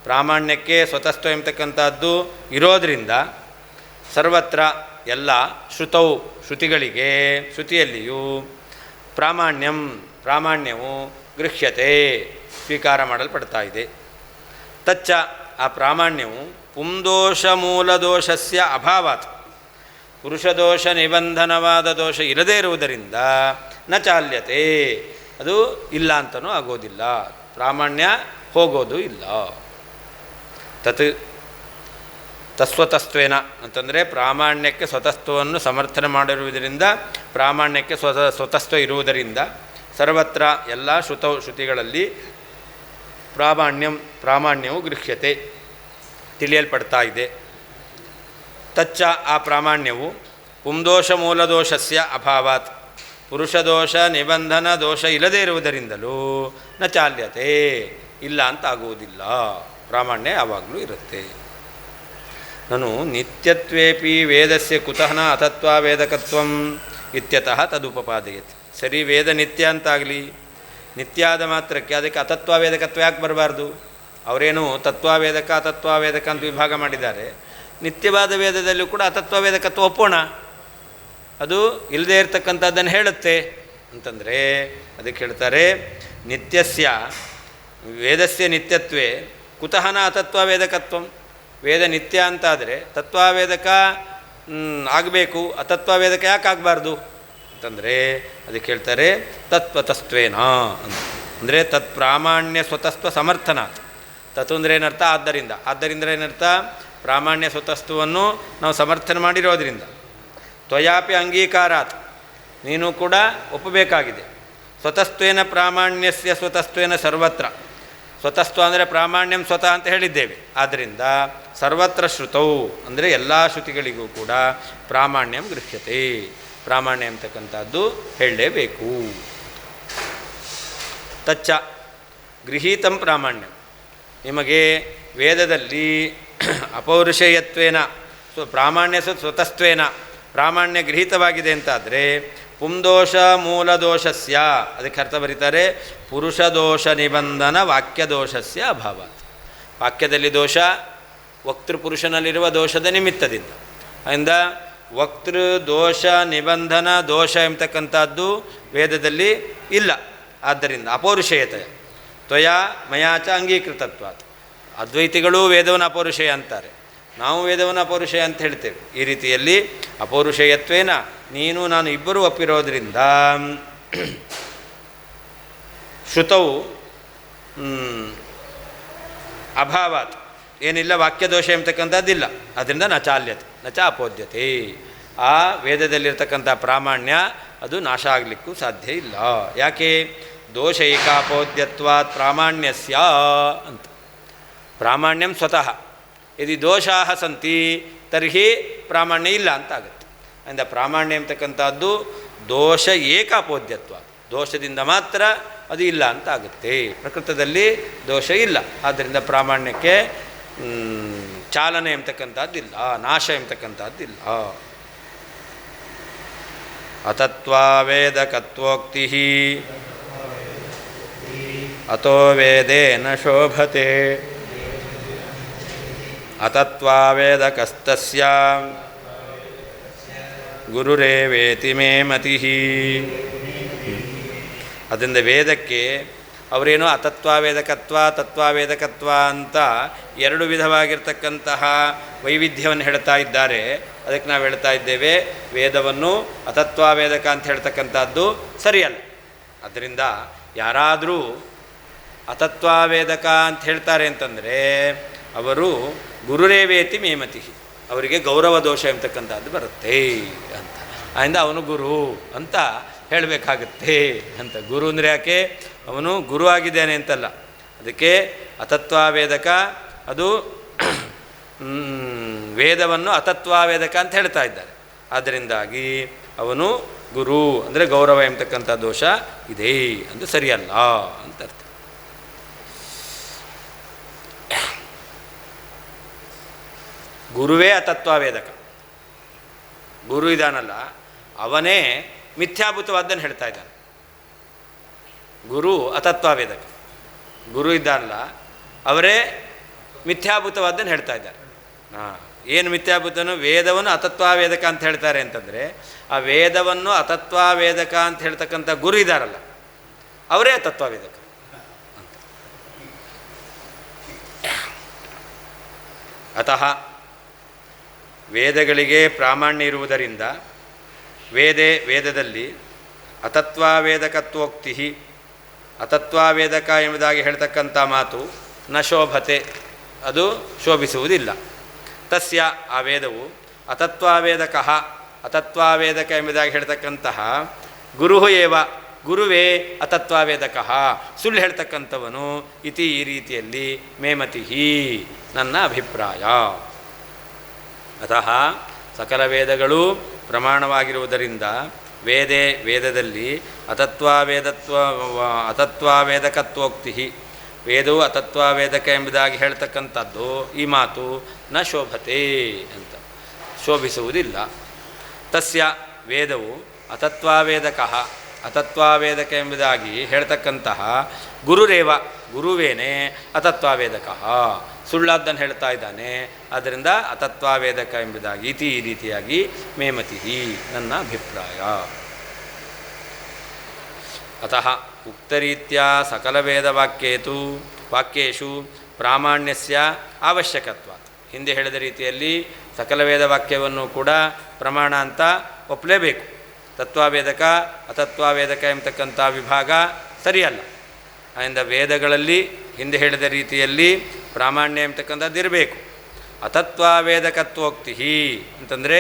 ಪ್ರಾಮಾಣ್ಯಕ್ಕೆ ಸ್ವತಸ್ತ್ವ ಎಂಬತಕ್ಕಂಥದ್ದು ಇರೋದರಿಂದ ಸರ್ವತ್ರ ಎಲ್ಲ ಶ್ರುತವು ಶ್ರುತಿಗಳಿಗೆ ಶ್ರುತಿಯಲ್ಲಿಯೂ ಪ್ರಾಮಾಣ್ಯವು ಗೃಹ್ಯತೆ ಸ್ವೀಕಾರ ಮಾಡಲ್ಪಡ್ತಾ ಇದೆ. ತಚ್ಚ ಆ ಪ್ರಾಮಾಣ್ಯವು ಪುಂದೋಷ ಮೂಲದೋಷಸ್ಯ ಅಭಾವಾತ್ ಪುರುಷದೋಷ ನಿಬಂಧನವಾದ ದೋಷ ಇರದೇ ಇರುವುದರಿಂದ ನ ಚಾಲ್ಯತೆ ಅದು ಇಲ್ಲ ಅಂತನೂ ಆಗೋದಿಲ್ಲ, ಪ್ರಾಮಾಣ್ಯ ಹೋಗೋದು ಇಲ್ಲ. ತಸ್ವತಸ್ತ್ವೇನ ಅಂತಂದರೆ ಪ್ರಾಮಾಣ್ಯಕ್ಕೆ ಸ್ವತಸ್ತ್ವವನ್ನು ಸಮರ್ಥನೆ ಮಾಡಿರುವುದರಿಂದ ಪ್ರಾಮಾಣ್ಯಕ್ಕೆ ಸ್ವತಸ್ತ್ವ ಇರುವುದರಿಂದ ಸರ್ವತ್ರ ಎಲ್ಲ ಶ್ರುತಿಗಳಲ್ಲಿ ಪ್ರಾಮಾಣ್ಯವು ಗೃಹ್ಯತೆ ತಿಳಿಯಲ್ಪಡ್ತಾ ಇದೆ. ತಚ್ಚ ಆ ಪ್ರಾಮಾಣ್ಯವು ಪುಂದೋಷ ಮೂಲದೋಷಸ್ಯ ಅಭಾವಾತ್ ಪುರುಷದೋಷ ನಿಬಂಧನ ದೋಷ ಇಲ್ಲದೇ ಇರುವುದರಿಂದಲೂ ನ ಚಾಲ್ಯತೆ ಇಲ್ಲ ಅಂತ ಆಗುವುದಿಲ್ಲ, ಪ್ರಾಮಾಣ್ಯ ಯಾವಾಗಲೂ ಇರುತ್ತೆ. ನಾನು ನಿತ್ಯತ್ವೇಪಿ ವೇದಸ್ಯ ಕುತಃ ನ ಅತತ್ವಾವೇದಕತ್ವಂ ಇತ್ಯತಃ ತದುಪಪಾದಯತಿ. ಸರಿ, ವೇದ ನಿತ್ಯ ಅಂತಾಗಲಿ, ನಿತ್ಯ ಆದ ಮಾತ್ರಕ್ಕೆ ಅದಕ್ಕೆ ಅತತ್ವಾವೇದಕತ್ವ ಯಾಕೆ ಬರಬಾರ್ದು? ಅವರೇನು ತತ್ವಾವೇದಕ ಅತತ್ವಾವೇದಕ ಅಂತ ವಿಭಾಗ ಮಾಡಿದ್ದಾರೆ. ನಿತ್ಯವಾದ ವೇದದಲ್ಲೂ ಕೂಡ ಅತತ್ವಾವೇದಕತ್ವ ಒಪ್ಪೋಣ, ಅದು ಇಲ್ಲದೇ ಇರತಕ್ಕಂಥದ್ದನ್ನು ಹೇಳುತ್ತೆ ಅಂತಂದರೆ ಅದಕ್ಕೆ ಹೇಳ್ತಾರೆ ವೇದಸ್ಯ ನಿತ್ಯತ್ವೇ ಕುತಃ ನ ಅತತ್ವಾವೇದಕತ್ವಂ. ವೇದ ನಿತ್ಯ ಅಂತಾದರೆ ತತ್ವಾವೇದಕ ಆಗಬೇಕು, ಅತತ್ವಾವೇದಕ ಯಾಕೆ ಆಗಬಾರ್ದು ಅಂತಂದರೆ ಅದಕ್ಕೆ ಹೇಳ್ತಾರೆ ತತ್ವತಸ್ತ್ವೇನ ಅಂತ. ಅಂದರೆ ತತ್ ಪ್ರಾಮಾಣ್ಯ ಸ್ವತಸ್ತ್ವ ಸಮರ್ಥನಾತ್. ತತ್ವ ಅಂದರೆ ಏನರ್ಥ? ಆದ್ದರಿಂದ ಏನರ್ಥ? ಪ್ರಾಮಾಣ್ಯ ಸ್ವತಸ್ತ್ವವನ್ನು ನಾವು ಸಮರ್ಥನೆ ಮಾಡಿರೋದ್ರಿಂದ. ತ್ವಯಾಪಿ ಅಂಗೀಕಾರಾತ್, ನೀನು ಕೂಡ ಒಪ್ಪಬೇಕಾಗಿದೆ. ಸ್ವತಸ್ತ್ವೇನ ಪ್ರಾಮಾಣ್ಯಸ್ಯ ಸ್ವತಸ್ತ್ವೇನ ಸರ್ವತ್ರ. ಸ್ವತಸ್ತ್ವ ಅಂದರೆ ಪ್ರಾಮಾಣ್ಯಂ ಸ್ವತಃ ಅಂತ ಹೇಳಿದ್ದೇವೆ. ಆದ್ದರಿಂದ ಸರ್ವತ್ರ ಶ್ರುತೌ ಅಂದರೆ ಎಲ್ಲ ಶ್ರುತಿಗಳಿಗೂ ಕೂಡ ಪ್ರಾಮಾಣ್ಯಂ ಗೃಹ್ಯತೆ, ಪ್ರಾಮಾಣ್ಯ ಅಂತಕ್ಕಂಥದ್ದು ಹೇಳಲೇಬೇಕು. ತಚ್ಚ ಗೃಹೀತಂ ಪ್ರಾಮಾಣ್ಯಂ, ನಿಮಗೆ ವೇದದಲ್ಲಿ ಅಪೌರುಷೇಯತ್ವೇನ ಪ್ರಾಮಾಣ್ಯ ಸ್ವತಸ್ತ್ವೇನ ಪ್ರಾಮಾಣ್ಯ ಗೃಹೀತವಾಗಿದೆ ಅಂತಾದರೆ ಪುಂದೋಷ ಮೂಲದೋಷಸ್ಯ ಅದಕ್ಕೆ ಅರ್ಥ ಬರೀತಾರೆ ಪುರುಷದೋಷ ನಿಬಂಧನ ವಾಕ್ಯದೋಷಸ್ಯ ಅಭಾವ. ವಾಕ್ಯದಲ್ಲಿ ದೋಷ ವಕ್ತೃಪುರುಷನಲ್ಲಿರುವ ದೋಷದ ನಿಮಿತ್ತದಿಂದ, ಅದರಿಂದ ವಕ್ತೃ ದೋಷ ನಿಬಂಧನ ದೋಷ ಎಂಬತಕ್ಕಂಥದ್ದು ವೇದದಲ್ಲಿ ಇಲ್ಲ. ಆದ್ದರಿಂದ ಅಪೌರುಷೇಯತೆ ತ್ವಯಾ ಮಯಾಚ ಅಂಗೀಕೃತತ್ವಾತ್. ಅದ್ವೈತಿಗಳೂ ವೇದವನ್ನು ಅಪೌರುಷೇಯ ಅಂತಾರೆ, ನಾವು ವೇದವನ್ನು ಅಪೌರುಷೇಯ ಅಂತ ಹೇಳ್ತೇವೆ. ಈ ರೀತಿಯಲ್ಲಿ ಅಪೌರುಷೇಯತ್ವೇನ ನೀನು ನಾನು ಇಬ್ಬರೂ ಒಪ್ಪಿರೋದ್ರಿಂದ ಶ್ರುತವು ಅಭಾವಾತ್ ಏನಿಲ್ಲ, ವಾಕ್ಯದೋಷ ಎಂಬತಕ್ಕಂಥದ್ದಿಲ್ಲ. ಅದರಿಂದ ನ ಚಾಲ್ಯತೆ ನ ಚ ಅಪೋದ್ಯತೆ. ಆ ವೇದದಲ್ಲಿರ್ತಕ್ಕಂಥ ಪ್ರಾಮಾಣ್ಯ ಅದು ನಾಶ ಆಗಲಿಕ್ಕೂ ಸಾಧ್ಯ ಇಲ್ಲ. ಯಾಕೆ? ದೋಷೈಕಾಪೋದ್ಯತ್ವಾತ್ ಪ್ರಾಮಾಣ್ಯಸ್ಯ ಅಂತ. ಪ್ರಾಮಾಣ್ಯಂ ಸ್ವತಃ ಯದಿ ದೋಷಾ ಸಂತಿ ತರ್ಹಿ ಪ್ರಾಮಾಣ್ಯ ಇಲ್ಲ ಅಂತ ಆಗುತ್ತೆ. ಅಂದರೆ ಪ್ರಾಮಾಣ್ಯ ಎಂಬತಕ್ಕಂಥದ್ದು ದೋಷ ಏಕಾಪೋದ್ಯತ್ವ, ದೋಷದಿಂದ ಮಾತ್ರ ಅದು ಇಲ್ಲ ಅಂತ ಆಗುತ್ತೆ. ಪ್ರಕೃತದಲ್ಲಿ ದೋಷ ಇಲ್ಲ, ಆದ್ದರಿಂದ ಪ್ರಾಮಾಣ್ಯಕ್ಕೆ ಚಾಲನೆ ಎಂಬತಕ್ಕಂಥದ್ದಿಲ್ಲ, ನಾಶ ಎಂಬತಕ್ಕಂಥದ್ದಿಲ್ಲ. ಅತತ್ವಾವೇದಕತ್ವೋಕ್ತಿ ಅತೋ ವೇದೇನ ಶೋಭತೆ ಅತತ್ವಾವೇದಕಸ್ತಸ್ಯ ಗುರುರೇವೇತಿ ಮೇ ಮತಿ. ಅದರಿಂದ ವೇದಕ್ಕೆ ಅವರೇನು ಅತತ್ವಾವೇದಕತ್ವ ತತ್ವಾವೇದಕತ್ವ ಅಂತ ಎರಡು ವಿಧವಾಗಿರ್ತಕ್ಕಂತಹ ವೈವಿಧ್ಯವನ್ನು ಹೇಳ್ತಾ ಇದ್ದಾರೆ. ಅದಕ್ಕೆ ನಾವು ಹೇಳ್ತಾ ಇದ್ದೇವೆ ವೇದವನ್ನು ಅತತ್ವಾವೇದಕ ಅಂತ ಹೇಳ್ತಕ್ಕಂಥದ್ದು ಸರಿಯಲ್ಲ. ಅದರಿಂದ ಯಾರಾದರೂ ಅತತ್ವಾವೇದಕ ಅಂತ ಹೇಳ್ತಾರೆ ಅಂತಂದರೆ ಅವರು ಗುರುರೇವೇತಿ ಮೇಮತಿ, ಅವರಿಗೆ ಗೌರವ ದೋಷ ಎಂಬತಕ್ಕಂಥದ್ದು ಬರುತ್ತೆ ಅಂತ. ಆದ್ದರಿಂದ ಅವನು ಗುರು ಅಂತ ಹೇಳಬೇಕಾಗತ್ತೆ ಅಂತ. ಗುರು ಅಂದರೆ ಯಾಕೆ? ಅವನು ಗುರು ಆಗಿದ್ದಾನೆ ಅಂತಲ್ಲ. ಅದಕ್ಕೆ ಅತತ್ವಾವೇದಕ ಅದು ವೇದವನ್ನು ಅತತ್ವಾವೇದಕ ಅಂತ ಹೇಳ್ತಾ ಇದ್ದಾರೆ. ಆದ್ದರಿಂದಾಗಿ ಅವನು ಗುರು ಅಂದರೆ ಗೌರವ ಎಂಬತಕ್ಕಂಥ ದೋಷ ಇದೆ, ಅದು ಸರಿಯಲ್ಲ ಅಂತ ಅರ್ಥ. ಗುರುವೇ ಅತತ್ವಾವೇದಕ. ಗುರು ಇದಾನಲ್ಲ ಅವನೇ ಮಿಥ್ಯಾಭೂತವಾದ್ದನ್ನು ಹೇಳ್ತಾ ಇದ್ದಾನೆ. ಗುರು ಅತತ್ವಾವೇದಕ. ಗುರು ಇದ್ದಾನಲ್ಲ ಅವರೇ ಮಿಥ್ಯಾಭೂತವಾದ್ದನ್ನು ಹೇಳ್ತಾ ಇದ್ದಾರೆ. ಏನು ಮಿಥ್ಯಾಭೂತನು? ವೇದವನ್ನು ಅತತ್ವಾವೇದಕ ಅಂತ ಹೇಳ್ತಾರೆ ಅಂತಂದರೆ, ಆ ವೇದವನ್ನು ಅತತ್ವಾವೇದಕ ಅಂತ ಹೇಳ್ತಕ್ಕಂಥ ಗುರು ಇದ್ದಾರಲ್ಲ, ಅವರೇ ತತ್ವವೇದಕ ಅಂತ. ಅತಃ ವೇದಗಳಿಗೆ ಪ್ರಾಮಾಣ್ಯ ಇರುವುದರಿಂದ ವೇದದಲ್ಲಿ ಅತತ್ವಾವೇದಕತ್ವೋಕ್ತಿ, ಅತತ್ವಾವೇದಕ ಎಂಬುದಾಗಿ ಹೇಳ್ತಕ್ಕಂಥ ಮಾತು ನ ಶೋಭತೆ, ಅದು ಶೋಭಿಸುವುದಿಲ್ಲ. ತಸ್ಯ, ಆ ವೇದವು ಅತತ್ವಾವೇದಕ, ಅತತ್ವಾವೇದಕ ಎಂಬುದಾಗಿ ಹೇಳ್ತಕ್ಕಂತಹ ಗುರು ಏವ, ಗುರುವೇ ಅತತ್ವಾವೇದಕ, ಸುಳ್ಳು ಹೇಳ್ತಕ್ಕಂಥವನು ಇತಿ, ಈ ರೀತಿಯಲ್ಲಿ ಮೇಮತಿ, ನನ್ನ ಅಭಿಪ್ರಾಯ. ಅತಃ ಸಕಲ ವೇದಗಳು ಪ್ರಮಾಣವಾಗಿರುವುದರಿಂದ ವೇದದಲ್ಲಿ ಅತತ್ವಾವೇದಕತ್ವೋಕ್ತಿ, ವೇದವು ಅತತ್ವಾವೇದಕ ಎಂಬುದಾಗಿ ಹೇಳ್ತಕ್ಕಂಥದ್ದು ಈ ಮಾತು ನ ಶೋಭತೆ ಅಂತ, ಶೋಭಿಸುವುದಿಲ್ಲ. ತಸ್ಯ, ವೇದವು ಅತತ್ವಾವೇದಕ, ಅತತ್ವಾವೇದಕ ಎಂಬುದಾಗಿ ಹೇಳ್ತಕ್ಕಂತಹ ಗುರುರೇವ, ಗುರುವೇನೇ ಅತತ್ವಾವೇದಕ, ಸುಳ್ಳಾದ್ದನ್ನು ಹೇಳ್ತಾ ಇದ್ದಾನೆ. ಆದ್ದರಿಂದ ಅತತ್ವಾವೇದಕ ಎಂಬುದಾಗಿ ಇತಿ, ಈ ರೀತಿಯಾಗಿ ಮೇಮತಿ, ನನ್ನ ಅಭಿಪ್ರಾಯ. ಅತಃ ಉಕ್ತರೀತ್ಯ ವಾಕ್ಯೇಷು ಪ್ರಾಮಾಣ್ಯಸ್ಯ ಅವಶ್ಯಕತ್ವ. ಹಿಂದೆ ಹೇಳಿದ ರೀತಿಯಲ್ಲಿ ಸಕಲ ವೇದ ವಾಕ್ಯವನ್ನು ಕೂಡ ಪ್ರಮಾಣ ಅಂತ ಒಪ್ಪಲೇಬೇಕು. ತತ್ವಾವೇದಕ ಅತತ್ವಾವೇದಕ ಎಂಬತಕ್ಕಂಥ ವಿಭಾಗ ಸರಿಯಲ್ಲ. ಆದ್ದರಿಂದ ವೇದಗಳಲ್ಲಿ ಹಿಂದೆ ಹೇಳಿದ ರೀತಿಯಲ್ಲಿ ಪ್ರಾಮಾಣ್ಯ ಎಂಬತಕ್ಕಂಥದ್ದು ಇರಬೇಕು. ಅತತ್ವಾವೇದಕತ್ವೋಕ್ತಿ ಅಂತಂದರೆ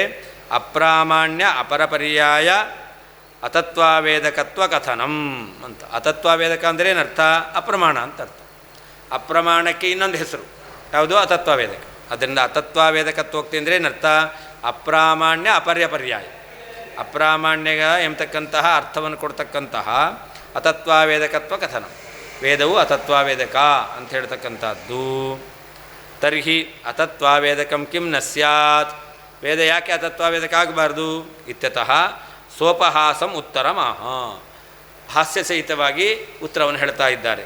ಅಪ್ರಾಮಾಣ್ಯ ಅಪರಪರ್ಯಾಯ ಅತತ್ವಾವೇದಕತ್ವ ಕಥನಂ ಅಂತ. ಅತತ್ವಾವೇದಕ ಅಂದರೆ ಏನರ್ಥ? ಅಪ್ರಮಾಣ ಅಂತ ಅರ್ಥ. ಅಪ್ರಮಾಣಕ್ಕೆ ಇನ್ನೊಂದು ಹೆಸರು ಯಾವುದು? ಅತತ್ವಾವೇದಕ. ಅದರಿಂದ ಅತತ್ವಾವೇದಕತ್ವೋಕ್ತಿ ಅಂದರೆ ಏನರ್ಥ? ಅಪ್ರಾಮಾಣ್ಯ ಅಪರ್ಯಪರ್ಯಾಯ, ಅಪ್ರಾಮಾಣ್ಯ ಎಂಬತಕ್ಕಂತಹ ಅರ್ಥವನ್ನು ಕೊಡ್ತಕ್ಕಂತಹ ಅತತ್ವಾವೇದಕತ್ವ ಕಥನಂ. ವೇದವು ಅತತ್ವಾವೇದಕ ಅಂತ ಹೇಳ್ತಕ್ಕಂಥದ್ದು. ತರ್ಹಿ ಅತತ್ವಾವೇದಕಂ ಕಿಂ ನ ಸ್ಯಾತ್, ವೇದ ಯಾಕೆ ಅತತ್ವಾವೇದಕ ಆಗಬಾರ್ದು? ಇತ್ಯತಃ ಸೋಪಹಾಸಂ ಉತ್ತರಮಾಹ, ಹಾಸ್ಯ ಸಹಿತವಾಗಿ ಉತ್ತರವನ್ನು ಹೇಳ್ತಾ ಇದ್ದಾರೆ.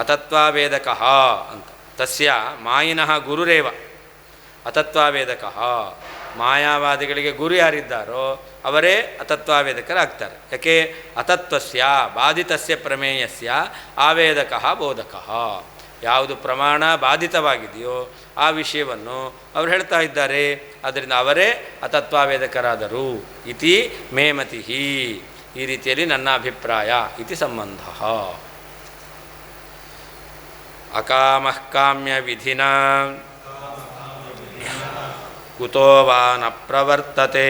ಅತತ್ವಾವೇದಕ ಅಂತ. ತಸ್ಯ ಮಾಯಿನಃ ಗುರುರೇವ ಅತತ್ವಾವೇದಕ, ಮಾಯಾವಾದಿಗಳಿಗೆ ಗುರು ಯಾರಿದ್ದಾರೋ ಅವರೇ ಅತತ್ವಾವೇದಕರಾಗ್ತಾರೆ. ಯಾಕೆ? ಅತತ್ವಸ್ಯ ಬಾಧಿತಸ್ಯ ಪ್ರಮೇಯಸ್ಯ ಆವೇದಕ ಬೋಧಕ, ಯಾವುದು ಪ್ರಮಾಣ ಬಾಧಿತವಾಗಿದೆಯೋ ಆ ವಿಷಯವನ್ನು ಅವರು ಹೇಳ್ತಾ ಇದ್ದಾರೆ. ಆದ್ದರಿಂದ ಅವರೇ ಅತತ್ವಾವೇದಕರಾದರು. ಇತಿ ಮೇಮತಿ, ಈ ರೀತಿಯಲ್ಲಿ ನನ್ನ ಅಭಿಪ್ರಾಯ. ಇತಿ ಸಂಬಂಧ. ಅಕಾಮಃ ಕಾಮ್ಯ ವಿಧಿನ ಕುತೋ ವಾ ನ ಪ್ರವರ್ತತೆ,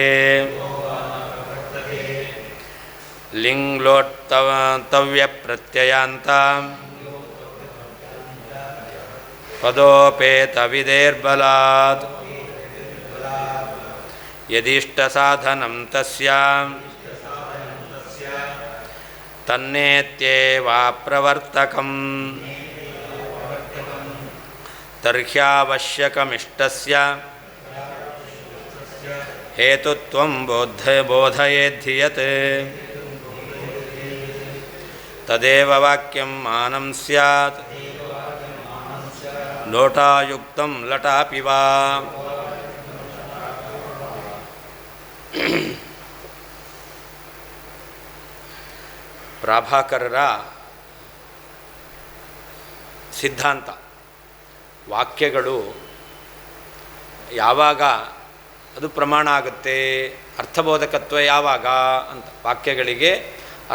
ಲಿಂಗ್ಲೋತ್ತವ್ಯ ಪ್ರತ್ಯಯಾಂತ ಪದೋಪೇತ ವಿದೇರ್ಬಲಾತ್ ಯದಿಷ್ಟ ಸಾಧನಂ ತಸ್ಯ ತನ್ನೇತ್ಯೇವಾ ಪ್ರವರ್ತಕಂ ತರ್ಹ್ಯಾವಶ್ಯಕಮಿಷ್ಟಸ್ಯ ಹೇತುತ್ವಂ ಬೋಧಯೇದ್ಧಿಯತ್ ತದೇವ ವಾಕ್ಯಂ ಮಾನಂ ಸ್ಯಾತ್ ಲೋಟಾಯುಕ್ತಂ ಲಟಾಪಿ ವಾ. ಪ್ರಾಭಾಕರರ ಸಿದ್ಧಾಂತ, ವಾಕ್ಯಗಳು ಯಾವಾಗ ಅದು ಪ್ರಮಾಣ ಆಗುತ್ತೆ, ಅರ್ಥಬೋಧಕತ್ವ ಯಾವಾಗ ಅಂತ. ವಾಕ್ಯಗಳಿಗೆ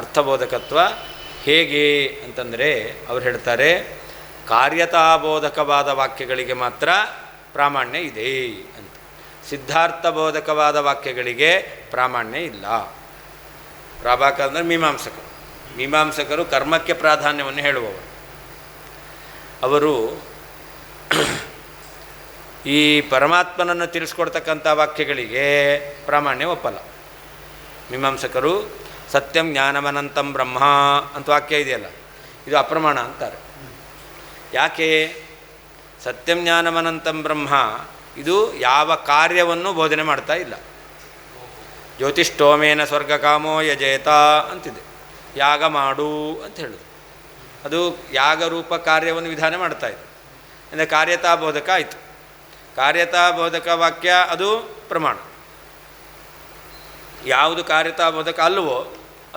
ಅರ್ಥಬೋಧಕತ್ವ ಹೇಗೆ ಅಂತಂದರೆ ಅವ್ರು ಹೇಳ್ತಾರೆ, ಕಾರ್ಯತಾಬೋಧಕವಾದ ವಾಕ್ಯಗಳಿಗೆ ಮಾತ್ರ ಪ್ರಾಮಾಣ್ಯ ಇದೆ ಅಂತ. ಸಿದ್ಧಾರ್ಥಬೋಧಕವಾದ ವಾಕ್ಯಗಳಿಗೆ ಪ್ರಾಮಾಣ್ಯ ಇಲ್ಲ. ಪ್ರಾಭಾಕರ ಅಂದರೆ ಮೀಮಾಂಸಕರು ಕರ್ಮಕ್ಕೆ ಪ್ರಾಧಾನ್ಯವನ್ನು ಹೇಳುವವರು. ಅವರು ಈ ಪರಮಾತ್ಮನನ್ನು ತಿಳಿಸ್ಕೊಡ್ತಕ್ಕಂಥ ವಾಕ್ಯಗಳಿಗೆ ಪ್ರಾಮಾಣ್ಯ ಒಪ್ಪಲ್ಲ. ಮೀಮಾಂಸಕರು ಸತ್ಯಂ ಜ್ಞಾನಮನಂತಂ ಬ್ರಹ್ಮ ಅಂತ ವಾಕ್ಯ ಇದೆಯಲ್ಲ, ಇದು ಅಪ್ರಮಾಣ ಅಂತಾರೆ. ಯಾಕೆ? ಸತ್ಯಂ ಜ್ಞಾನಮನಂತಂ ಬ್ರಹ್ಮ ಇದು ಯಾವ ಕಾರ್ಯವನ್ನು ಬೋಧನೆ ಮಾಡ್ತಾ ಇಲ್ಲ. ಜ್ಯೋತಿಷ್ಠೋಮೇನ ಸ್ವರ್ಗಕಾಮೋ ಯಜೇತ ಅಂತಿದೆ, ಯಾಗ ಮಾಡು ಅಂತ ಹೇಳೋದು. ಅದು ಯಾಗರೂಪ ಕಾರ್ಯವನ್ನು ವಿಧಾನ ಮಾಡ್ತಾ ಇದೆ. ಅಂದರೆ ಕಾರ್ಯತಾಬೋಧಕ ಆಯಿತು. ಕಾರ್ಯತಾಬೋಧಕ ವಾಕ್ಯ ಅದು ಪ್ರಮಾಣ. ಯಾವುದು ಕಾರ್ಯತಾಬೋಧಕ ಅಲ್ಲವೋ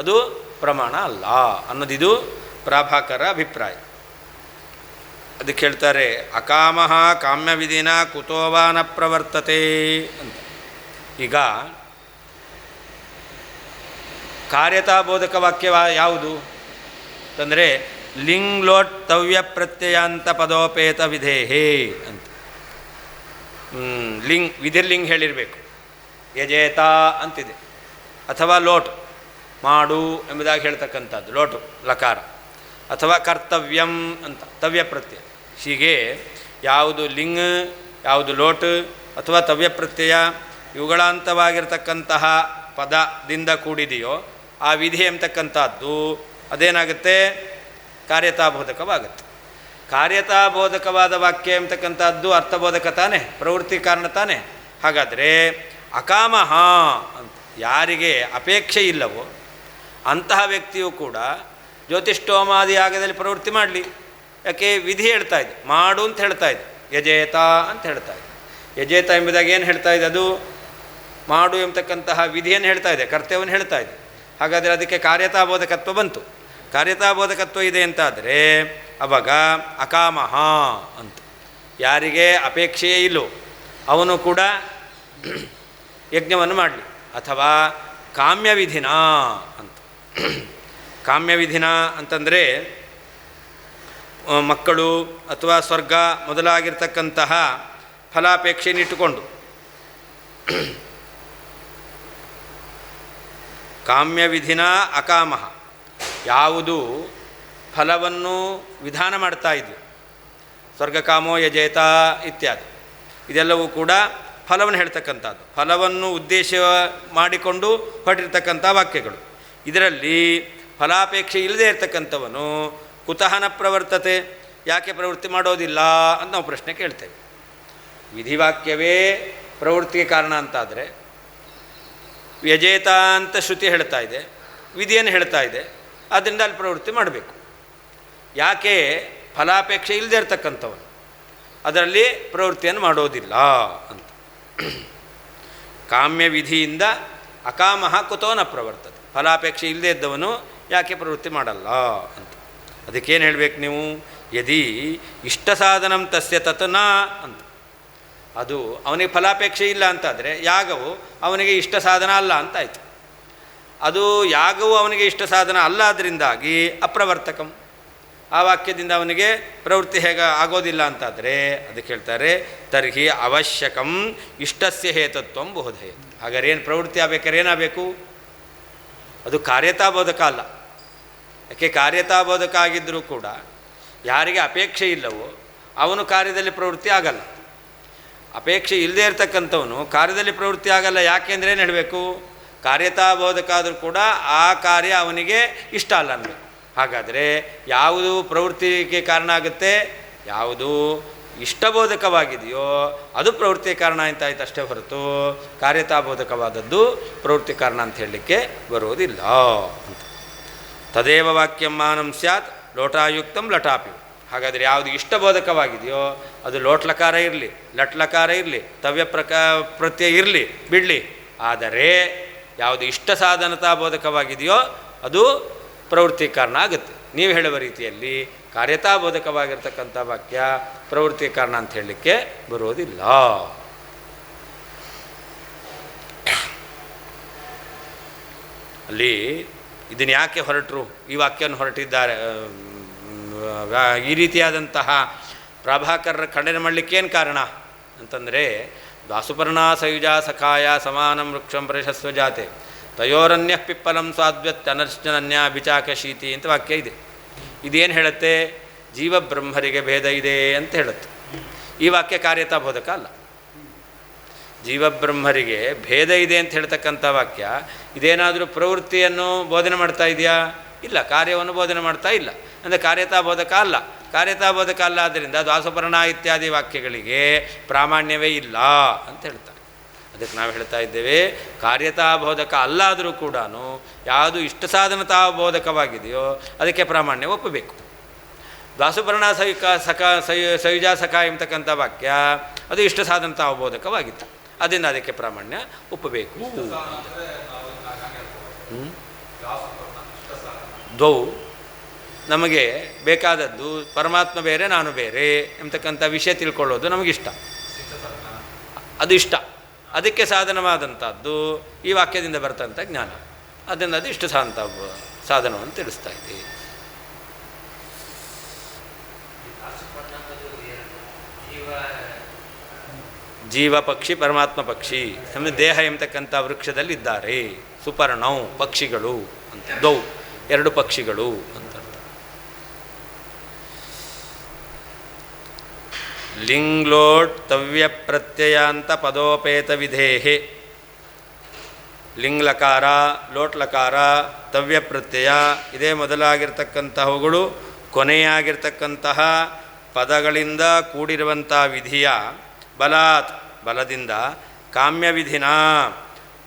ಅದು ಪ್ರಮಾಣ ಅಲ್ಲ ಅನ್ನೋದಿದು ಪ್ರಾಭಾಕರ ಅಭಿಪ್ರಾಯ. ಅದಕ್ಕೆ ಹೇಳ್ತಾರೆ ಅಕಾಮಃ ಕಾಮ್ಯವಿಧಿನ ಕುತೋವಾ ನ ಪ್ರವರ್ತತೆ ಅಂತ. ಈಗ ಕಾರ್ಯತಾಬೋಧಕ ವಾಕ್ಯ ಯಾವುದು ಅಂತಂದರೆ ಲಿಂಗ್ ಲೋಟ್ ತವ್ಯ ಪ್ರತ್ಯಯಾಂತ ಪದೋಪೇತ ವಿಧೇಹೇ ಅಂತ. ಲಿಂಗ್ ವಿಧಿರ್ಲಿಂಗ್ ಹೇಳಿರಬೇಕು. ಯಜೇತ ಅಂತಿದೆ, ಅಥವಾ ಲೋಟ್ ಮಾಡು ಎಂಬುದಾಗಿ ಹೇಳ್ತಕ್ಕಂಥದ್ದು ಲೋಟು ಲಕಾರ, ಅಥವಾ ಕರ್ತವ್ಯಂ ಅಂತ ತವ್ಯ ಪ್ರತ್ಯಯ. ಹೀಗೆ ಯಾವುದು ಲಿಂಗ್, ಯಾವುದು ಲೋಟ್ ಅಥವಾ ತವ್ಯ ಪ್ರತ್ಯಯ ಇವುಗಳಂತವಾಗಿರ್ತಕ್ಕಂತಹ ಪದದಿಂದ ಕೂಡಿದೆಯೋ ಆ ವಿಧಿ ಎಂಬತಕ್ಕಂಥದ್ದು ಅದೇನಾಗುತ್ತೆ, ಕಾರ್ಯತಾಬೋಧಕವಾಗುತ್ತೆ. ಕಾರ್ಯತಾಬೋಧಕವಾದ ವಾಕ್ಯ ಎಂಬತಕ್ಕಂಥದ್ದು ಅರ್ಥಬೋಧಕ ತಾನೇ, ಪ್ರವೃತ್ತಿ ಕಾರಣ ತಾನೇ. ಹಾಗಾದರೆ ಅಕಾಮಃ ಅಂತ ಯಾರಿಗೆ ಅಪೇಕ್ಷೆ ಇಲ್ಲವೋ ಅಂತಹ ವ್ಯಕ್ತಿಯು ಕೂಡ ಜ್ಯೋತಿಷ್ಠೋಮಾದಿ ಯಾಗದಲ್ಲಿ ಪ್ರವೃತ್ತಿ ಮಾಡಲಿ. ಯಾಕೆ ವಿಧಿ ಹೇಳ್ತಾ ಇದೆ, ಮಾಡು ಅಂತ ಹೇಳ್ತಾ ಇದೆ, ಯಜೇತ ಅಂತ ಹೇಳ್ತಾ ಇದೆ. ಯಜೇತ ಎಂಬುದಾಗಿ ಏನು ಹೇಳ್ತಾ ಇದೆ, ಅದು ಮಾಡು ಎಂಬತಕ್ಕಂತಹ ವಿಧಿಯನ್ನು ಹೇಳ್ತಾ ಇದೆ, ಕರ್ತವ್ಯವನ್ನು ಹೇಳ್ತಾ ಇದೆ. ಹಾಗಾದರೆ ಅದಕ್ಕೆ ಕಾರ್ಯತಾಬೋಧಕತ್ವ ಬಂತು. ಕಾರ್ಯತಾಬೋಧಕತ್ವ ಇದೆ ಅಂತಾದರೆ ಅವಾಗ ಅಕಾಮಃ ಅಂತ ಯಾರಿಗೆ ಅಪೇಕ್ಷೆಯೇ ಇಲ್ಲೋ ಅವನು ಕೂಡ ಯಜ್ಞವನ್ನು ಮಾಡಲಿ. ಅಥವಾ ಕಾಮ್ಯವಿಧಿನ ಅಂತ. ಕಾಮ್ಯವಿಧಿನ ಅಂತಂದರೆ ಮಕ್ಕಳು ಅಥವಾ ಸ್ವರ್ಗ ಮೊದಲಾಗಿರ್ತಕ್ಕಂತಹ ಫಲಾಪೇಕ್ಷೆಯನ್ನಿಟ್ಟುಕೊಂಡು ಕಾಮ್ಯವಿಧಿನ ಅಕಾಮಃ ಯಾವುದು ಫಲವನ್ನು ವಿಧಾನ ಮಾಡ್ತಾ ಇದ್ವು, ಸ್ವರ್ಗಕಾಮೋ ಯಜೇತ ಇತ್ಯಾದಿ, ಇದೆಲ್ಲವೂ ಕೂಡ ಫಲವನ್ನು ಹೇಳ್ತಕ್ಕಂಥದ್ದು, ಫಲವನ್ನು ಉದ್ದೇಶ ಮಾಡಿಕೊಂಡು ಹೊರಟಿರ್ತಕ್ಕಂಥ ವಾಕ್ಯಗಳು. ಇದರಲ್ಲಿ ಫಲಾಪೇಕ್ಷೆ ಇಲ್ಲದೆ ಇರತಕ್ಕಂಥವನು ಕುತಃನ ಪ್ರವರ್ತತೆ, ಯಾಕೆ ಪ್ರವೃತ್ತಿ ಮಾಡೋದಿಲ್ಲ ಅಂತ ನಾವು ಪ್ರಶ್ನೆ ಕೇಳ್ತೇವೆ. ವಿಧಿವಾಕ್ಯವೇ ಪ್ರವೃತ್ತಿಗೆ ಕಾರಣ ಅಂತಾದರೆ ವ್ಯಜೇತ ಅಂತ ಶ್ರುತಿ ಹೇಳ್ತಾ ಇದೆ, ವಿಧಿಯನ್ನು ಹೇಳ್ತಾ ಇದೆ, ಆದ್ದರಿಂದ ಅಲ್ಲಿ ಪ್ರವೃತ್ತಿ ಮಾಡಬೇಕು. ಯಾಕೆ ಫಲಾಪೇಕ್ಷೆ ಇಲ್ಲದೆ ಇರತಕ್ಕಂಥವನು ಅದರಲ್ಲಿ ಪ್ರವೃತ್ತಿಯನ್ನು ಮಾಡೋದಿಲ್ಲ ಅಂತ. ಕಾಮ್ಯ ವಿಧಿಯಿಂದ ಅಕಾಮಃ ಕುತೋ ನ ಪ್ರವರ್ತತೆ, ಫಲಾಪೇಕ್ಷೆ ಇಲ್ಲದೆ ಇದ್ದವನು ಯಾಕೆ ಪ್ರವೃತ್ತಿ ಮಾಡಲ್ಲ ಅಂತ. ಅದಕ್ಕೇನು ಹೇಳಬೇಕು ನೀವು, ಯದಿ ಇಷ್ಟ ಸಾಧನಂ ತಸ್ಯ ತತ್ ನ ಅಂತ. ಅದು ಅವನಿಗೆ ಫಲಾಪೇಕ್ಷೆ ಇಲ್ಲ ಅಂತಾದರೆ ಯಾಗವು ಅವನಿಗೆ ಇಷ್ಟ ಸಾಧನ ಅಲ್ಲ ಅಂತಾಯಿತು. ಅದು ಯಾಗವು ಅವನಿಗೆ ಇಷ್ಟ ಸಾಧನ ಅಲ್ಲ, ಅದರಿಂದಾಗಿ ಅಪ್ರವರ್ತಕಂ, ಆ ವಾಕ್ಯದಿಂದ ಅವನಿಗೆ ಪ್ರವೃತ್ತಿ ಹೇಗೆ ಆಗೋದಿಲ್ಲ ಅಂತಾದರೆ ಅದಕ್ಕೆ ಹೇಳ್ತಾರೆ ತರ್ಹಿ ಅವಶ್ಯಕಂ ಇಷ್ಟಸ್ಯ ಹೇತತ್ವಂ ಬೋಧಯತಿ. ಹಾಗಾದ್ರೆ ಏನು ಪ್ರವೃತ್ತಿ ಆಗಬೇಕಾದ್ರೆ ಏನಾಗಬೇಕು, ಅದು ಕಾರ್ಯತಾಬೋಧಕ ಅಲ್ಲ. ಯಾಕೆ ಕಾರ್ಯತಾಬೋಧಕ ಆಗಿದ್ದರೂ ಕೂಡ ಯಾರಿಗೆ ಅಪೇಕ್ಷೆ ಇಲ್ಲವೋ ಅವನು ಕಾರ್ಯದಲ್ಲಿ ಪ್ರವೃತ್ತಿ ಆಗಲ್ಲ. ಅಪೇಕ್ಷೆ ಇಲ್ಲದೆ ಇರತಕ್ಕಂಥವನು ಕಾರ್ಯದಲ್ಲಿ ಪ್ರವೃತ್ತಿ ಆಗಲ್ಲ. ಯಾಕೆಂದರೆ ಏನು ಹೇಳಬೇಕು, ಕಾರ್ಯತಾಬೋಧಕ ಆದರೂ ಕೂಡ ಆ ಕಾರ್ಯ ಅವನಿಗೆ ಇಷ್ಟ ಅಲ್ಲ ಅನ್ನಬೇಕು. ಹಾಗಾದರೆ ಯಾವುದು ಪ್ರವೃತ್ತಿಗೆ ಕಾರಣ ಆಗುತ್ತೆ, ಯಾವುದು ಇಷ್ಟಬೋಧಕವಾಗಿದೆಯೋ ಅದು ಪ್ರವೃತ್ತಿಗೆ ಕಾರಣ ಅಂತಾಯ್ತು ಅಷ್ಟೇ ಹೊರತು ಕಾರ್ಯತಾಬೋಧಕವಾದದ್ದು ಪ್ರವೃತ್ತಿ ಕಾರಣ ಅಂತ ಹೇಳಲಿಕ್ಕೆ ಬರುವುದಿಲ್ಲ ಅಂತ. ತದೇವ ವಾಕ್ಯಂ ಮಾನಂ ಸ್ಯಾತ್ ಲೋಟಾಯುಕ್ತಂ ಲಟಾಪಿ. ಹಾಗಾದರೆ ಯಾವುದು ಇಷ್ಟಬೋಧಕವಾಗಿದೆಯೋ ಅದು ಲೋಟ್ಲಕಾರ ಇರಲಿ, ಲಟ್ಲಕಾರ ಇರಲಿ, ಪ್ರತ್ಯಯ ಇರಲಿ ಬಿಡಲಿ. ಆದರೆ ಯಾವುದು ಇಷ್ಟ ಸಾಧನತಾ ಬೋಧಕವಾಗಿದೆಯೋ ಅದು ಪ್ರವೃತ್ತಿ ಕಾರಣ ಆಗುತ್ತೆ. ನೀವು ಹೇಳುವ ರೀತಿಯಲ್ಲಿ ಕಾರ್ಯತಾಬೋಧಕವಾಗಿರ್ತಕ್ಕಂಥ ವಾಕ್ಯ ಪ್ರವೃತ್ತಿ ಕಾರಣ ಅಂತ ಹೇಳಲಿಕ್ಕೆ ಬರೋದಿಲ್ಲ. ಅಲ್ಲಿ ಇದನ್ನು ಯಾಕೆ ಹೊರಟರು, ಈ ವಾಕ್ಯವನ್ನು ಹೊರಟಿದ್ದಾರೆ, ಈ ರೀತಿಯಾದಂತಹ ಪ್ರಾಭಾಕರರ ಖಂಡನೆ ಮಾಡಲಿಕ್ಕೇನು ಕಾರಣ ಅಂತಂದರೆ ದಾಸುಪರ್ಣ ಸಯುಜ ಸಖಾಯ ಸಮಾನಂ ವೃಕ್ಷಂ ಪರಿಷಸ್ವ ಜಾತೆ ತಯೋರನ್ಯ ಪಿಪ್ಪಲಂ ಸ್ವಾದ್ವ್ಯತ್ ಅನರ್ಶನನ್ಯ ಬಿಚಾಕ ಶೀತಿ ಅಂತ ವಾಕ್ಯ ಇದೆ. ಇದೇನು ಹೇಳುತ್ತೆ, ಜೀವಬ್ರಹ್ಮರಿಗೆ ಭೇದ ಇದೆ ಅಂತ ಹೇಳುತ್ತೆ. ಈ ವಾಕ್ಯ ಕಾರ್ಯತಾಬೋಧಕ ಅಲ್ಲ. ಜೀವಬ್ರಹ್ಮರಿಗೆ ಭೇದ ಇದೆ ಅಂತ ಹೇಳ್ತಕ್ಕಂಥ ವಾಕ್ಯ ಇದೇನಾದರೂ ಪ್ರವೃತ್ತಿಯನ್ನು ಬೋಧನೆ ಮಾಡ್ತಾ ಇದೆಯಾ? ಇಲ್ಲ, ಕಾರ್ಯವನ್ನು ಬೋಧನೆ ಮಾಡ್ತಾ ಇಲ್ಲ. ಅಂದರೆ ಕಾರ್ಯತಾಬೋಧಕ ಅಲ್ಲ. ಕಾರ್ಯತಾಬೋಧಕ ಅಲ್ಲ, ಆದ್ದರಿಂದ ದಾಸಪರ್ಣ ಇತ್ಯಾದಿ ವಾಕ್ಯಗಳಿಗೆ ಪ್ರಾಮಾಣ್ಯವೇ ಇಲ್ಲ ಅಂತ ಹೇಳ್ತಾರೆ. ಅದಕ್ಕೆ ನಾವು ಹೇಳ್ತಾ ಇದ್ದೇವೆ ಕಾರ್ಯತಾಬೋಧಕ ಅಲ್ಲಾದರೂ ಕೂಡ ಯಾವುದು ಇಷ್ಟ ಸಾಧನತಾಬೋಧಕವಾಗಿದೆಯೋ ಅದಕ್ಕೆ ಪ್ರಾಮಾಣ್ಯ ಒಪ್ಪಬೇಕು. ದಾಸುಪರ್ಣ ಸಯುಜ ಸಖ ಎಂಬತಕ್ಕಂಥ ವಾಕ್ಯ ಅದು ಇಷ್ಟ ಸಾಧನತ ಅವಬೋಧಕವಾಗಿತ್ತು. ಅದರಿಂದ ಅದಕ್ಕೆ ಪ್ರಾಮಾಣ್ಯ ಒಪ್ಪಬೇಕು. ದ್ವೌ ನಮಗೆ ಬೇಕಾದದ್ದು ಪರಮಾತ್ಮ ಬೇರೆ ನಾನು ಬೇರೆ ಎಂಬತಕ್ಕಂಥ ವಿಷಯ ತಿಳ್ಕೊಳ್ಳೋದು ನಮಗಿಷ್ಟ, ಅದು ಇಷ್ಟ. ಅದಕ್ಕೆ ಸಾಧನವಾದಂಥದ್ದು ಈ ವಾಕ್ಯದಿಂದ ಬರ್ತಂಥ ಜ್ಞಾನ. ಅದರಿಂದ ಅದು ಇಷ್ಟ ಸಾಧನವನ್ನು ತಿಳಿಸ್ತಾ ಇದೆ. ಜೀವ ಪಕ್ಷಿ, ಪರಮಾತ್ಮ ಪಕ್ಷಿ ದೇಹ ಎಂಬತಕ್ಕಂಥ ವೃಕ್ಷದಲ್ಲಿದ್ದಾರೆ. ಸುಪರ್ಣೌ ಪಕ್ಷಿಗಳು ಅಂತ, ದ್ವೌ ಎರಡು ಪಕ್ಷಿಗಳು ಅಂತ. ಲಿಂಗ್ಲೋಟ್ ತವ್ಯ ಪ್ರತ್ಯಯಾಂತ ಪದೋಪೇತ ವಿಧೇಹೆ. ಲಿಂಗ್ಲಕಾರ, ಲೋಟ್ಲಕಾರ, ತವ್ಯ ಪ್ರತ್ಯಯ ಇದೇ ಮೊದಲಾಗಿರ್ತಕ್ಕಂತಹವುಗಳು ಕೊನೆಯಾಗಿರ್ತಕ್ಕಂತಹ ಪದಗಳಿಂದ ಕೂಡಿರುವಂಥ ವಿಧಿಯ ಬಲಾತ್ ಬಲದಿಂದ ಕಾಮ್ಯ ವಿಧಿನ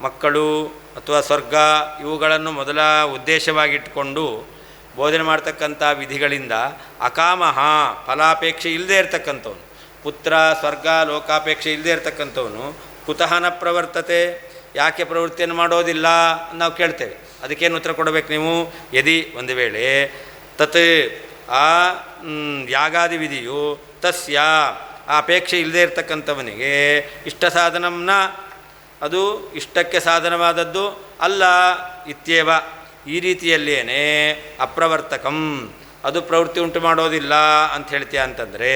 ಮಕ್ಕಳು ಅಥವಾ ಸ್ವರ್ಗ ಇವುಗಳನ್ನು ಮೊದಲ ಉದ್ದೇಶವಾಗಿಟ್ಟುಕೊಂಡು ಬೋಧನೆ ಮಾಡ್ತಕ್ಕಂಥ ವಿಧಿಗಳಿಂದ ಅಕಾಮಹ ಫಲಾಪೇಕ್ಷೆ ಇಲ್ಲದೆ ಇರತಕ್ಕಂಥವನು, ಪುತ್ರ ಸ್ವರ್ಗ ಲೋಕಾಪೇಕ್ಷೆ ಇಲ್ಲದೆ ಇರತಕ್ಕಂಥವನು ಕುತಃನ ಪ್ರವರ್ತತೆ, ಯಾಕೆ ಪ್ರವೃತ್ತಿಯನ್ನು ಮಾಡೋದಿಲ್ಲ ನಾವು ಕೇಳ್ತೇವೆ. ಅದಕ್ಕೇನು ಉತ್ತರ ಕೊಡಬೇಕು ನೀವು? ಯದಿ ಒಂದು ವೇಳೆ ತತ್ ಆ ಯಾಗಾದಿ ವಿಧಿಯು ತಸ್ಯ ಆ ಅಪೇಕ್ಷೆ ಇಲ್ಲದೆ ಇರತಕ್ಕಂಥವನಿಗೆ ಇಷ್ಟ ಸಾಧನಂನ ಅದು ಇಷ್ಟಕ್ಕೆ ಸಾಧನವಾದದ್ದು ಅಲ್ಲ ಇತ್ಯೇವ ಈ ರೀತಿಯಲ್ಲೇನೆ ಅಪ್ರವರ್ತಕಂ ಅದು ಪ್ರವೃತ್ತಿ ಉಂಟು ಮಾಡೋದಿಲ್ಲ ಅಂತ ಹೇಳ್ತೀಯ ಅಂತಂದರೆ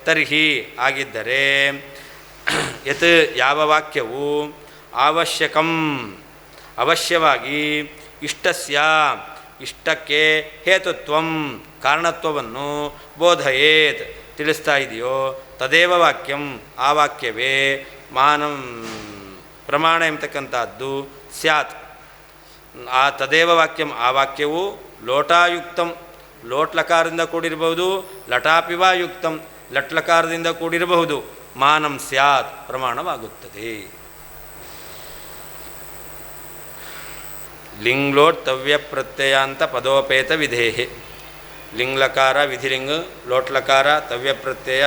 ತರ್ಹಿ ಆಗಿದ್ದರೆ ಯತ್ ಯಾವ ವಾಕ್ಯವು ಅವಶ್ಯಕಂ ಅವಶ್ಯವಾಗಿ ಇಷ್ಟಸ್ಯ ಇಷ್ಟಕ್ಕೆ ಹೇತುತ್ವಂ ಕಾರಣತ್ವವನ್ನು ಬೋಧಯೇತ್ ತಿಳಿಸ್ತಾ ಇದೆಯೋ ತದೇವ ವಾಕ್ಯಂ ಆ ವಾಕ್ಯವೇ ಮಾನಂ ಪ್ರಮಾಣ ಎಂಬತಕ್ಕಂಥದ್ದು ಸ್ಯಾತ್. ಆ ತದೇವ ವಾಕ್ಯಂ ಆ ವಾಕ್ಯವು ಲೋಟಾಯುಕ್ತಂ ಲೋಟ್ಲಕಾರದಿಂದ ಕೂಡಿರಬಹುದು, ಲಟಾಪಿವಾ ಯುಕ್ತಂ ಲಟ್ಲಕಾರದಿಂದ ಕೂಡಿರಬಹುದು, ಮಾನಂ ಸ್ಯಾತ್ ಪ್ರಮಾಣವಾಗುತ್ತದೆ. ಲಿಂಗ್ಲೋಟ್ ತವ್ಯ ಪ್ರತ್ಯಯಾಂತ ಪದೋಪೇತ ವಿಧೇಹೆ. ಲಿಂಗ್ಲಕಾರ ವಿಧಿಲಿಂಗ, ಲೋಟ್ಲಕಾರ ತವ್ಯ ಪ್ರತ್ಯಯ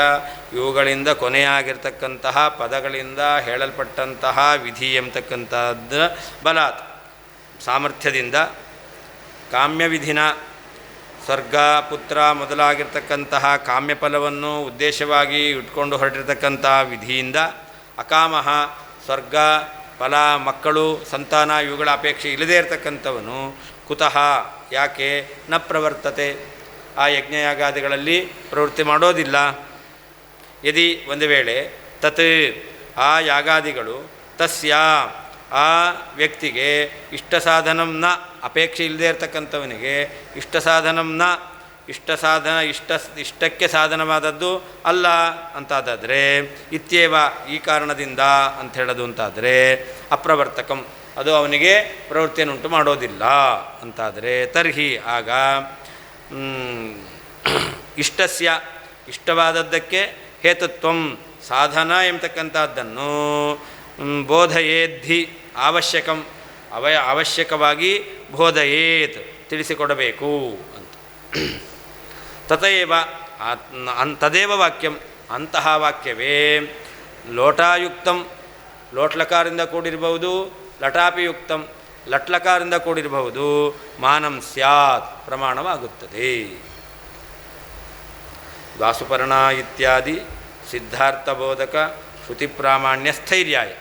ಇವುಗಳಿಂದ ಕೊನೆಯಾಗಿರ್ತಕ್ಕಂತಹ ಪದಗಳಿಂದ ಹೇಳಲ್ಪಟ್ಟಂತಹ ವಿಧಿ ಎಂಬತಕ್ಕಂಥದ್ದು ಬಲಾತ್ ಸಾಮರ್ಥ್ಯದಿಂದ ಕಾಮ್ಯ ವಿಧಿನ ಸ್ವರ್ಗ ಪುತ್ರ ಮೊದಲಾಗಿರ್ತಕ್ಕಂತಹ ಕಾಮ್ಯ ಫಲವನ್ನು ಉದ್ದೇಶವಾಗಿ ಇಟ್ಕೊಂಡು ಹೊರಟಿರ್ತಕ್ಕಂಥ ವಿಧಿಯಿಂದ ಅಕಾಮಹ ಸ್ವರ್ಗ ಫಲ ಮಕ್ಕಳು ಸಂತಾನ ಇವುಗಳ ಅಪೇಕ್ಷೆ ಇಲ್ಲದೇ ಇರತಕ್ಕಂಥವನು ಕುತಃ ಯಾಕೆ ನ ಪ್ರವರ್ತತೆ ಆ ಯಜ್ಞಯಾಗಾದಿಗಳಲ್ಲಿ ಪ್ರವೃತ್ತಿ ಮಾಡೋದಿಲ್ಲ. ಯದಿ ಒಂದು ವೇಳೆ ತತ್ ಆ ಯಾಗಾದಿಗಳು ತಸ್ಯ ಆ ವ್ಯಕ್ತಿಗೆ ಇಷ್ಟ ಸಾಧನಂ ನ ಅಪೇಕ್ಷೆ ಇಲ್ಲದೇ ಇರತಕ್ಕಂಥವನಿಗೆ ಇಷ್ಟ ಸಾಧನಂ ನ ಇಷ್ಟಕ್ಕೆ ಸಾಧನವಾದದ್ದು ಅಲ್ಲ ಅಂತಾದರೆ ಇತ್ಯೇವ ಈ ಕಾರಣದಿಂದ ಅಂತ ಹೇಳೋದು ಅಂತಾದರೆ ಅಪ್ರವರ್ತಕಂ ಅದು ಅವನಿಗೆ ಪ್ರವೃತ್ತಿಯನ್ನುಂಟು ಮಾಡೋದಿಲ್ಲ ಅಂತಾದರೆ ತರ್ಹಿ ಆಗ ಇಷ್ಟಸ್ಯ ಇಷ್ಟವಾದದ್ದಕ್ಕೆ ಹೇತುತ್ವಂ ಸಾಧನ ಎಂಬತಕ್ಕಂಥದ್ದನ್ನು ಬೋಧಯೇದ್ಧಿ ಅವಶ್ಯಕಂ ಅವಶ್ಯಕವಾಗಿ ಬೋಧಯೇತ್ ತಿಳಿಸಿಕೊಡಬೇಕು ಅಂತ. ತಥೈವ ತದೇವ ವಾಕ್ಯಂ ಅಂತಹ ವಾಕ್ಯವೇ ಲೋಟಾಯುಕ್ತಂ ಲೋಟ್ಲಕಾರಿಂದ ಕೂಡಿರಬಹುದು, ಲಟಾಪಿಯುಕ್ತಂ ಲಟ್ಲಕಾರಿಂದ ಕೂಡಿರಬಹುದು, ಮಾನಂ ಸ್ಯಾತ್ ಪ್ರಮಾಣವಾಗುತ್ತದೆ. ದಾಸುಪರ್ಣ ಇತ್ಯಾದಿ ಸಿದ್ಧಾರ್ಥಬೋಧಕ ಶ್ರುತಿ ಪ್ರಾಮಾಣ್ಯ ಸ್ಥೈರ್ಯಾಯ.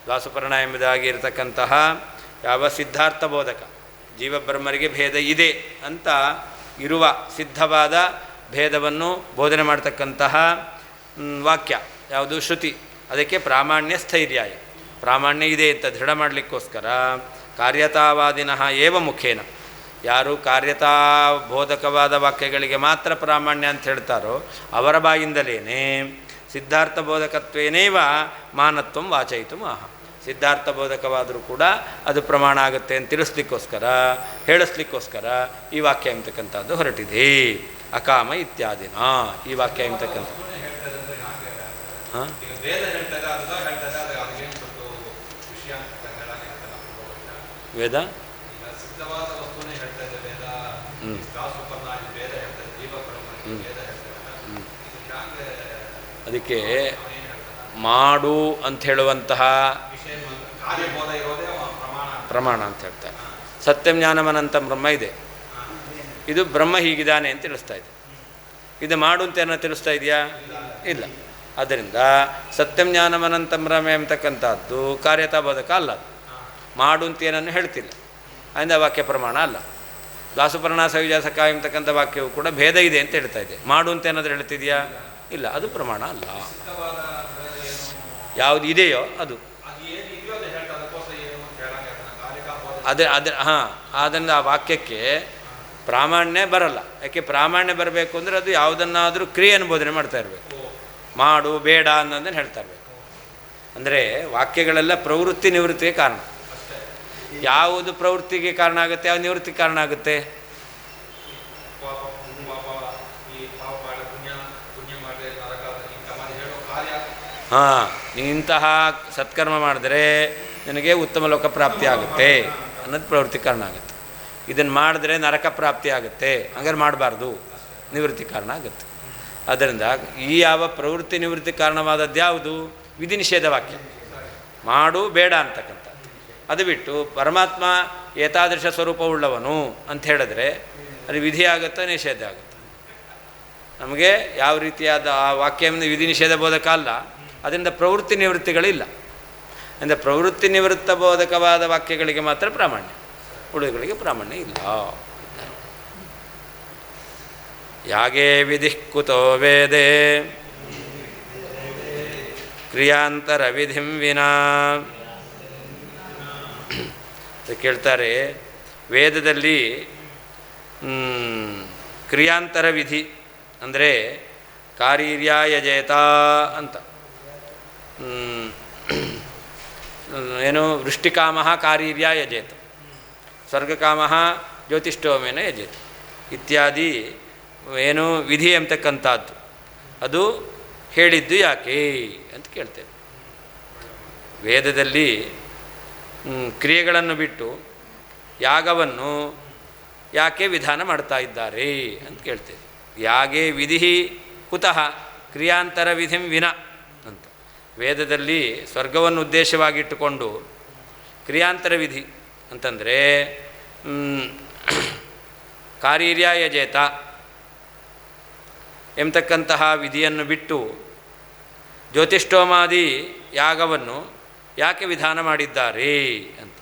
ದಾಸುಪರ್ಣ ಎಂಬುದಾಗಿ ಇರತಕ್ಕಂತಹ ಯಾವ ಸಿದ್ಧಾರ್ಥ ಬೋಧಕ ಜೀವಬ್ರಹ್ಮರಿಗೆ ಭೇದ ಇದೆ ಅಂತ ಇರುವ ಸಿದ್ಧವಾದ ಭೇದವನ್ನು ಬೋಧನೆ ಮಾಡ್ತಕ್ಕಂತಹ ವಾಕ್ಯ ಯಾವುದು ಶ್ರುತಿ, ಅದಕ್ಕೆ ಪ್ರಾಮಾಣ್ಯ ಸ್ಥೈರ್ಯಾಯ ಪ್ರಾಮಾಣ್ಯ ಇದೆ ಅಂತ ದೃಢ ಮಾಡಲಿಕ್ಕೋಸ್ಕರ ಕಾರ್ಯತಾವಾದಿನಃ ಏವ ಮುಖೇನ ಯಾರು ಕಾರ್ಯತಾ ಬೋಧಕವಾದ ವಾಕ್ಯಗಳಿಗೆ ಮಾತ್ರ ಪ್ರಾಮಾಣ್ಯ ಅಂತ ಹೇಳ್ತಾರೋ ಅವರ ಬಾಯಿಂದಲೇ ಸಿದ್ಧಾರ್ಥ ಬೋಧಕತ್ವೇನೇವ ಮಾನತ್ವ ವಾಚಯಿತು ಆಹ ಸಿದ್ಧಾರ್ಥ ಬೋಧಕವಾದರೂ ಕೂಡ ಅದು ಪ್ರಮಾಣ ಆಗುತ್ತೆ ಅಂತ ತಿಳಿಸ್ಲಿಕ್ಕೋಸ್ಕರ ಹೇಳಿಸ್ಲಿಕ್ಕೋಸ್ಕರ ಈ ವಾಕ್ಯ ಎಂಬತಕ್ಕಂಥದ್ದು ಹೊರಟಿದೆ. ಅಕಾಮ ಇತ್ಯಾದಿನ ಈ ವಾಕ್ಯ ಎಂಬತಕ್ಕಂಥ ಹಾಂ ವೇದ ಹ್ಞೂ ಅದಕ್ಕೆ ಮಾಡು ಅಂತ ಹೇಳುವಂತಹ ಪ್ರಮಾಣ ಅಂತ ಹೇಳ್ತಾರೆ. ಸತ್ಯಂ ಜ್ಞಾನಮನಂತ ಬ್ರಹ್ಮ ಇದೆ, ಇದು ಬ್ರಹ್ಮ ಹೀಗಿದ್ದಾನೆ ಅಂತ ತಿಳಿಸ್ತಾ ಇದೆ. ಇದು ಮಾಡು ಅಂತ ಏನೋ ತಿಳಿಸ್ತಾ ಇದೆಯಾ? ಇಲ್ಲ. ಆದ್ದರಿಂದ ಸತ್ಯಂ ಜ್ಞಾನಮನಂತ ಬ್ರಹ್ಮ ಎಂಬತಕ್ಕಂಥದ್ದು ಕಾರ್ಯತಾ ಬೋಧಕ ಅಲ್ಲ. ಮಾಡು ಅಂತ ಏನನ್ನು ಹೇಳ್ತಿಲ್ಲ, ಅದರಿಂದ ವಾಕ್ಯ ಪ್ರಮಾಣ ಅಲ್ಲ. ದಾಸುಪರ್ಣ ಸವಿಜಾಸಕ ಎಂಬತಕ್ಕಂಥ ವಾಕ್ಯವು ಕೂಡ ಭೇದ ಇದೆ ಅಂತ ಹೇಳ್ತಾ ಇದೆ. ಮಾಡು ಅಂತ ಏನಾದರೂ ಹೇಳ್ತಿದೆಯಾ? ಇಲ್ಲ, ಅದು ಪ್ರಮಾಣ ಅಲ್ಲ. ಯಾವುದು ಇದೆಯೋ ಅದು ಆದ್ದರಿಂದ ಆ ವಾಕ್ಯಕ್ಕೆ ಪ್ರಾಮಾಣ್ಯ ಬರಲ್ಲ. ಯಾಕೆ ಪ್ರಾಮಾಣ್ಯ ಬರಬೇಕು ಅಂದರೆ ಅದು ಯಾವುದನ್ನಾದರೂ ಕ್ರಿಯೆಯನ್ನು ಬೋಧನೆ ಮಾಡ್ತಾ ಇರಬೇಕು. ಮಾಡು ಬೇಡ ಅನ್ನೋದನ್ನು ಹೇಳ್ತಾ ಇರಬೇಕು. ಅಂದರೆ ವಾಕ್ಯಗಳೆಲ್ಲ ಪ್ರವೃತ್ತಿ ನಿವೃತ್ತಿಗೆ ಕಾರಣ. ಯಾವುದು ಪ್ರವೃತ್ತಿಗೆ ಕಾರಣ ಆಗುತ್ತೆ, ಯಾವ ನಿವೃತ್ತಿಗೆ ಕಾರಣ ಆಗುತ್ತೆ? ಇಂತಹ ಸತ್ಕರ್ಮ ಮಾಡಿದ್ರೆ ನಿನಗೆ ಉತ್ತಮ ಲೋಕ ಪ್ರಾಪ್ತಿ ಆಗುತ್ತೆ ಅನ್ನೋದು ಪ್ರವೃತ್ತಿ ಕಾರಣ ಆಗುತ್ತೆ. ಇದನ್ನು ಮಾಡಿದ್ರೆ ನರಕ ಪ್ರಾಪ್ತಿ ಆಗುತ್ತೆ, ಹಂಗಾರೆ ಮಾಡಬಾರ್ದು, ನಿವೃತ್ತಿ ಕಾರಣ ಆಗುತ್ತೆ. ಆದ್ದರಿಂದ ಈ ಯಾವ ಪ್ರವೃತ್ತಿ ನಿವೃತ್ತಿ ಕಾರಣವಾದದ್ದು ಯಾವುದು? ವಿಧಿ ನಿಷೇಧ ವಾಕ್ಯ, ಮಾಡು ಬೇಡ ಅಂತಕ್ಕಂಥದ್ದು. ಅದು ಬಿಟ್ಟು ಪರಮಾತ್ಮ ಏತಾದೃಶ ಸ್ವರೂಪವುಳ್ಳವನು ಅಂತ ಹೇಳಿದ್ರೆ ಅದು ವಿಧಿ ಆಗುತ್ತೋ ನಿಷೇಧ ಆಗುತ್ತೆ. ನಮಗೆ ಯಾವ ರೀತಿಯಾದ ಆ ವಾಕ್ಯವನ್ನು ವಿಧಿ ನಿಷೇಧ ಬೋಧಕ ಅಲ್ಲ, ಅದರಿಂದ ಪ್ರವೃತ್ತಿ ನಿವೃತ್ತಿಗಳಿಲ್ಲ. ಅಂದರೆ ಪ್ರವೃತ್ತಿ ನಿವೃತ್ತ ಬೋಧಕವಾದ ವಾಕ್ಯಗಳಿಗೆ ಮಾತ್ರ ಪ್ರಾಮಾಣ್ಯ, ಉಳಿದಗಳಿಗೆ ಪ್ರಾಮಾಣ್ಯ ಇಲ್ಲ. ಯಾಗೇ ವಿಧಿ ಕುತೋ ವೇದೆ ಕ್ರಿಯಾಂತರ ವಿಧಿಂ ವಿನಾ. ಕೇಳ್ತಾರೆ, ವೇದದಲ್ಲಿ ಕ್ರಿಯಾಂತರ ವಿಧಿ ಅಂದರೆ ಕಾರ್ಯರ್ಯಾಯಜೇತ ಅಂತ, ಏನು ವೃಷ್ಟಿಕಾಮ ಕಾರ್ಯರ್ಯ ಯಜೇತ, ಸ್ವರ್ಗಕಾಮ ಜ್ಯೋತಿಷ್ಠೋಮೇನ ಯಜೇತ ಇತ್ಯಾದಿ ಏನು ವಿಧಿ ಎಂಬತಕ್ಕಂಥದ್ದು ಅದು ಹೇಳಿದ್ದು ಯಾಕೆ ಅಂತ ಕೇಳ್ತೇವೆ. ವೇದದಲ್ಲಿ ಕ್ರಿಯೆಗಳನ್ನು ಬಿಟ್ಟು ಯಾಗವನ್ನು ಯಾಕೆ ವಿಧಾನ ಮಾಡ್ತಾ ಇದ್ದಾರೆ ಅಂತ ಕೇಳ್ತೇವೆ. ಯಾಗೇ ವಿಧಿ ಕುತಃ ಕ್ರಿಯಾಂತರ ವಿಧಿಂ ವಿನ ಅಂತ. ವೇದದಲ್ಲಿ ಸ್ವರ್ಗವನ್ನು ಉದ್ದೇಶವಾಗಿಟ್ಟುಕೊಂಡು ಕ್ರಿಯಾಂತರ ವಿಧಿ ಅಂತಂದರೆ ಕಾರ್ಯರ್ಯ ಯಜೇತ ಎಂಬತಕ್ಕಂತಹ ವಿಧಿಯನ್ನು ಬಿಟ್ಟು ಜ್ಯೋತಿಷ್ಠೋಮಾದಿ ಯಾಗವನ್ನು ಯಾಕೆ ವಿಧಾನ ಮಾಡಿದ್ದಾರೆ ಅಂತ.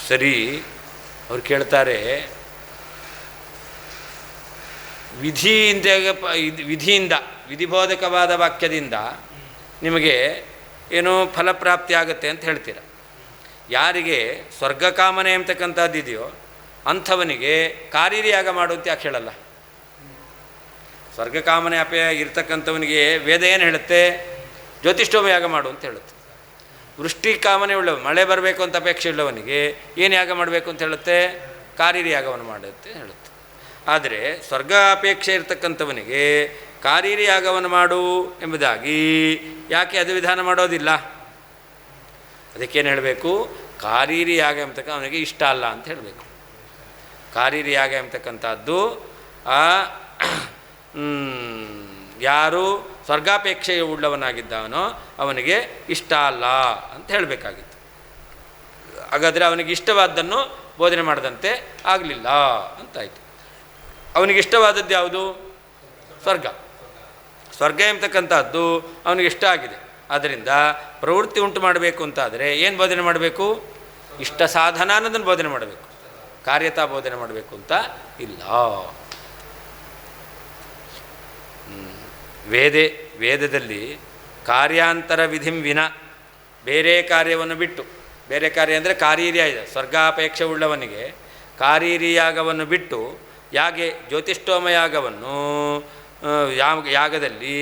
ಸರಿ, ಅವ್ರು ಕೇಳ್ತಾರೆ, ವಿಧಿಯಿಂದ ವಿಧಿಬೋಧಕವಾದ ವಾಕ್ಯದಿಂದ ನಿಮಗೆ ಏನು ಫಲಪ್ರಾಪ್ತಿ ಆಗುತ್ತೆ ಅಂತ ಹೇಳ್ತೀರ. ಯಾರಿಗೆ ಸ್ವರ್ಗಕಾಮನೆ ಎಂಬತಕ್ಕಂಥದ್ದು ಇದೆಯೋ ಅಂಥವನಿಗೆ ಕಾರ್ಯರ್ಯಾಗ ಮಾಡುವಂತೆ ಯಾಕೆ ಹೇಳಲ್ಲ? ಸ್ವರ್ಗಕಾಮನೆ ಅಪೇಯ ಇರ್ತಕ್ಕಂಥವನಿಗೆ ವೇದ ಏನು ಹೇಳುತ್ತೆ? ಜ್ಯೋತಿಷ್ಠೋಮ ಯಾಗ ಮಾಡು ಅಂತ ಹೇಳುತ್ತೆ. ವೃಷ್ಟಿ ಕಾಮನೆ ಉಳ್ಳವ, ಮಳೆ ಬರಬೇಕು ಅಂತ ಅಪೇಕ್ಷೆ ಉಳ್ಳವನಿಗೆ ಏನು ಯಾಗ ಮಾಡಬೇಕು ಅಂತ ಹೇಳುತ್ತೆ? ಕಾರ್ಯರ್ಯಾಗವನ್ನು ಮಾಡುತ್ತೆ ಹೇಳುತ್ತೆ. ಆದರೆ ಸ್ವರ್ಗ ಅಪೇಕ್ಷೆ ಇರತಕ್ಕಂಥವನಿಗೆ ಕಾರ್ಯರ್ಯಾಗವನ್ನು ಮಾಡು ಎಂಬುದಾಗಿ ಯಾಕೆ ಅದು ವಿಧಾನ ಮಾಡೋದಿಲ್ಲ? ಅದಕ್ಕೇನು ಹೇಳಬೇಕು? ಕಾರ್ಯರ್ಯಾಗ ಎಂಬತಕ್ಕ ಅವನಿಗೆ ಇಷ್ಟ ಅಲ್ಲ ಅಂತ ಹೇಳಬೇಕು. ಕಾರ್ಯರ್ಯಾಗ ಎಂಬತಕ್ಕಂಥದ್ದು ಯಾರು ಸ್ವರ್ಗಾಪೇಕ್ಷೆಯ ಉಳ್ಳವನಾಗಿದ್ದಾನೋ ಅವನಿಗೆ ಇಷ್ಟ ಅಲ್ಲ ಅಂತ ಹೇಳಬೇಕಾಗಿತ್ತು. ಹಾಗಾದರೆ ಅವನಿಗೆ ಇಷ್ಟವಾದ್ದನ್ನು ಬೋಧನೆ ಮಾಡದಂತೆ ಆಗಲಿಲ್ಲ ಅಂತಾಯಿತು. ಅವನಿಗೆ ಇಷ್ಟವಾದದ್ದು ಯಾವುದು? ಸ್ವರ್ಗ. ಸ್ವರ್ಗ ಎಂಬತಕ್ಕಂಥದ್ದು ಅವನಿಗೆ ಇಷ್ಟ ಆಗಿದೆ. ಆದ್ದರಿಂದ ಪ್ರವೃತ್ತಿ ಉಂಟು ಮಾಡಬೇಕು ಅಂತಾದರೆ ಏನು ಬೋಧನೆ ಮಾಡಬೇಕು? ಇಷ್ಟ ಸಾಧನ ಅನ್ನೋದನ್ನು ಬೋಧನೆ ಮಾಡಬೇಕು, ಕಾರ್ಯತಾ ಬೋಧನೆ ಮಾಡಬೇಕು ಅಂತ ಇಲ್ಲ. ವೇದದಲ್ಲಿ ಕಾರ್ಯಾಂತರ ವಿಧಿಂ ವಿನ, ಬೇರೆ ಕಾರ್ಯವನ್ನು ಬಿಟ್ಟು, ಬೇರೆ ಕಾರ್ಯ ಅಂದರೆ ಕಾರ್ಯರ್ಯ ಇದೆ, ಸ್ವರ್ಗಾಪೇಕ್ಷೆ ಉಳ್ಳವನಿಗೆ ಕಾರ್ಯರ್ಯಾಗವನ್ನು ಬಿಟ್ಟು ಯಾಗೆ ಜ್ಯೋತಿಷ್ಠೋಮ ಯಾಗವನ್ನು ಯಾಗದಲ್ಲಿ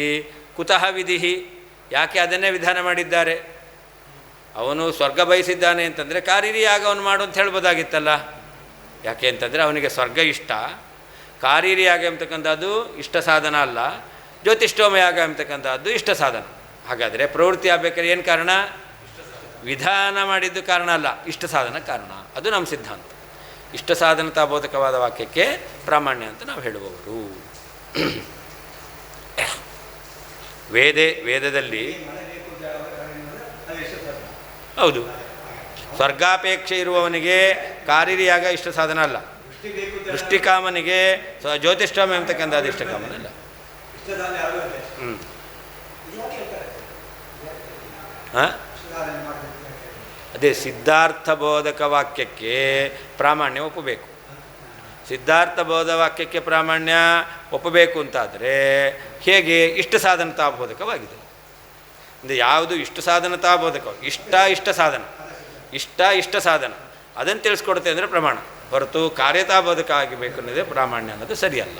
ಕುತಃ ವಿಧಿ, ಯಾಕೆ ಅದನ್ನೇ ವಿಧಾನ ಮಾಡಿದ್ದಾರೆ? ಅವನು ಸ್ವರ್ಗ ಬಯಸಿದ್ದಾನೆ ಅಂತಂದರೆ ಕಾರ್ಯರ್ಯಾಗವನ್ನು ಮಾಡು ಅಂತ ಹೇಳ್ಬೋದಾಗಿತ್ತಲ್ಲ. ಯಾಕೆ ಅಂತಂದರೆ ಅವನಿಗೆ ಸ್ವರ್ಗ ಇಷ್ಟ, ಕಾರ್ಯರ್ಯಾಗ ಎಂಬತಕ್ಕಂಥದ್ದು ಇಷ್ಟ ಸಾಧನ ಅಲ್ಲ, ಜ್ಯೋತಿಷ್ಠೋಮ ಯಾಗ ಎಂಬತಕ್ಕಂಥದ್ದು ಇಷ್ಟ ಸಾಧನ. ಹಾಗಾದರೆ ಪ್ರವೃತ್ತಿ ಆಗಬೇಕಾದ್ರೆ ಏನು ಕಾರಣ? ವಿಧಾನ ಮಾಡಿದ್ದು ಕಾರಣ ಅಲ್ಲ, ಇಷ್ಟ ಸಾಧನ ಕಾರಣ. ಅದು ನಮ್ಮ ಸಿದ್ಧಾಂತ. ಇಷ್ಟ ಸಾಧನತಾ ಬೋಧಕವಾದ ವಾಕ್ಯಕ್ಕೆ ಪ್ರಾಮಾಣ್ಯ ಅಂತ ನಾವು ಹೇಳುವವರು. ವೇದದಲ್ಲಿ ಹೌದು, ಸ್ವರ್ಗಾಪೇಕ್ಷೆ ಇರುವವನಿಗೆ ಕಾರಿರಿಯಾಗ ಇಷ್ಟ ಸಾಧನ ಅಲ್ಲ. ವೃಷ್ಟಿಕಾಮನಿಗೆ ಜ್ಯೋತಿಷ್ಠಾಮ ಎಂಬತಕ್ಕಂಥ ಅದು ಇಷ್ಟಕಾಮನ ಅಲ್ಲ. ಅದೇ ಸಿದ್ಧಾರ್ಥ ಬೋಧಕ ವಾಕ್ಯಕ್ಕೆ ಪ್ರಾಮಾಣ್ಯ ಒಪ್ಪಬೇಕು. ಸಿದ್ಧಾರ್ಥ ಬೋಧ ವಾಕ್ಯಕ್ಕೆ ಪ್ರಾಮಾಣ್ಯ ಒಪ್ಪಬೇಕು ಅಂತಾದರೆ ಹೇಗೆ? ಇಷ್ಟ ಸಾಧನತಾ ಬೋಧಕವಾಗಿದೆ. ಅಂದರೆ ಯಾವುದು ಇಷ್ಟ ಸಾಧನತಾ ಬೋಧಕ? ಇಷ್ಟ ಸಾಧನ, ಇಷ್ಟ ಸಾಧನ ಅದನ್ನು ತಿಳಿಸ್ಕೊಡುತ್ತೆ ಅಂದರೆ ಪ್ರಮಾಣ, ಹೊರತು ಕಾರ್ಯತಾ ಬೋಧಕ ಆಗಬೇಕು ಅನ್ನೋದೇ ಪ್ರಾಮಾಣ್ಯ ಅನ್ನೋದು ಸರಿಯಲ್ಲ.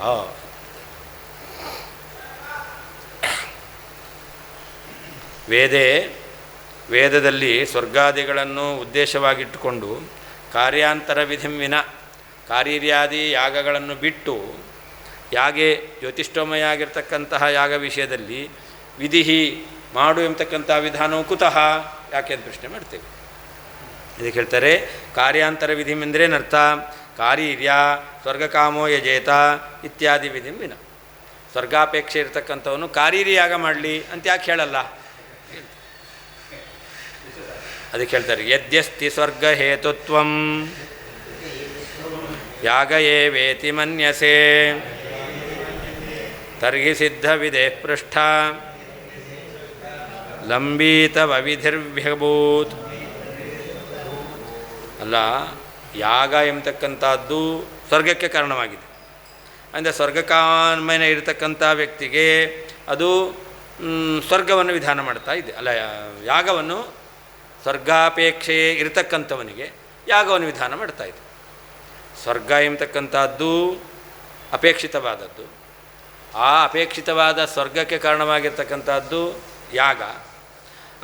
ವೇದದಲ್ಲಿ ಸ್ವರ್ಗಾದಿಗಳನ್ನು ಉದ್ದೇಶವಾಗಿಟ್ಟುಕೊಂಡು ಕಾರ್ಯಾಂತರ ವಿಧಿಂವಿನ ಕಾರೀರ್ಯಾದಿ ಯಾಗಗಳನ್ನು ಬಿಟ್ಟು ಯಾಗೆ ಜ್ಯೋತಿಷ್ಠೋಮಯ ಆಗಿರ್ತಕ್ಕಂತಹ ಯಾಗ ವಿಷಯದಲ್ಲಿ ವಿಧಿ ಮಾಡು ಎಂಬತಕ್ಕಂಥ ವಿಧಾನವು ಕುತಃ ಯಾಕೆ ಅಂತ ಪ್ರಶ್ನೆ ಮಾಡ್ತೇವೆ. ಇದಕ್ಕೆ ಹೇಳ್ತಾರೆ ಕಾರ್ಯಾಂತರ ವಿಧಿಂ ಎಂದ್ರೇನರ್ಥ? ಕಾರೀರ್ಯ ಸ್ವರ್ಗಕಾಮೋ ಯಜೇತ ಇತ್ಯಾದಿ ವಿಧಿಂ ವಿನ. ಸ್ವರ್ಗಾಪೇಕ್ಷೆ ಇರತಕ್ಕಂಥವನು ಕಾರೀರಿ ಯಾಗ ಮಾಡಲಿ ಅಂತ ಯಾಕೆ ಹೇಳಲ್ಲ? ಅದಕ್ಕೆ ಹೇಳ್ತಾರೆ ಯದ್ಯಸ್ತಿ ಸ್ವರ್ಗ ಹೇತುತ್ವಂ ಯಾಗ ಏವೇತಿ ಮನ್ಯಸೆ ತರ್ಹಿ ಸಿದ್ಧವಿದೆ ಪೃಷ್ಠ ಲಂಬೀತವ ವಿಧಿರ್ಭ್ಯಭೂತ್. ಅಲ್ಲ, ಯಾಗ ಎಂಬತಕ್ಕಂಥದ್ದು ಸ್ವರ್ಗಕ್ಕೆ ಕಾರಣವಾಗಿದೆ. ಅಂದರೆ ಸ್ವರ್ಗಕಾಮನೆ ಇರತಕ್ಕಂಥ ವ್ಯಕ್ತಿಗೆ ಅದು ಸ್ವರ್ಗವನ್ನು ವಿಧಾನ ಮಾಡ್ತಾ ಇದೆ. ಅಲ್ಲ, ಯಾಗವನ್ನು ಸ್ವರ್ಗಾಪೇಕ್ಷೆಯೇ ಇರತಕ್ಕಂಥವನಿಗೆ ಯಾಗವನ್ನು ವಿಧಾನ ಮಾಡ್ತಾ ಇದೆ. ಸ್ವರ್ಗ ಎಂಬತಕ್ಕಂಥದ್ದು ಅಪೇಕ್ಷಿತವಾದದ್ದು. ಆ ಅಪೇಕ್ಷಿತವಾದ ಸ್ವರ್ಗಕ್ಕೆ ಕಾರಣವಾಗಿರ್ತಕ್ಕಂಥದ್ದು ಯಾಗ.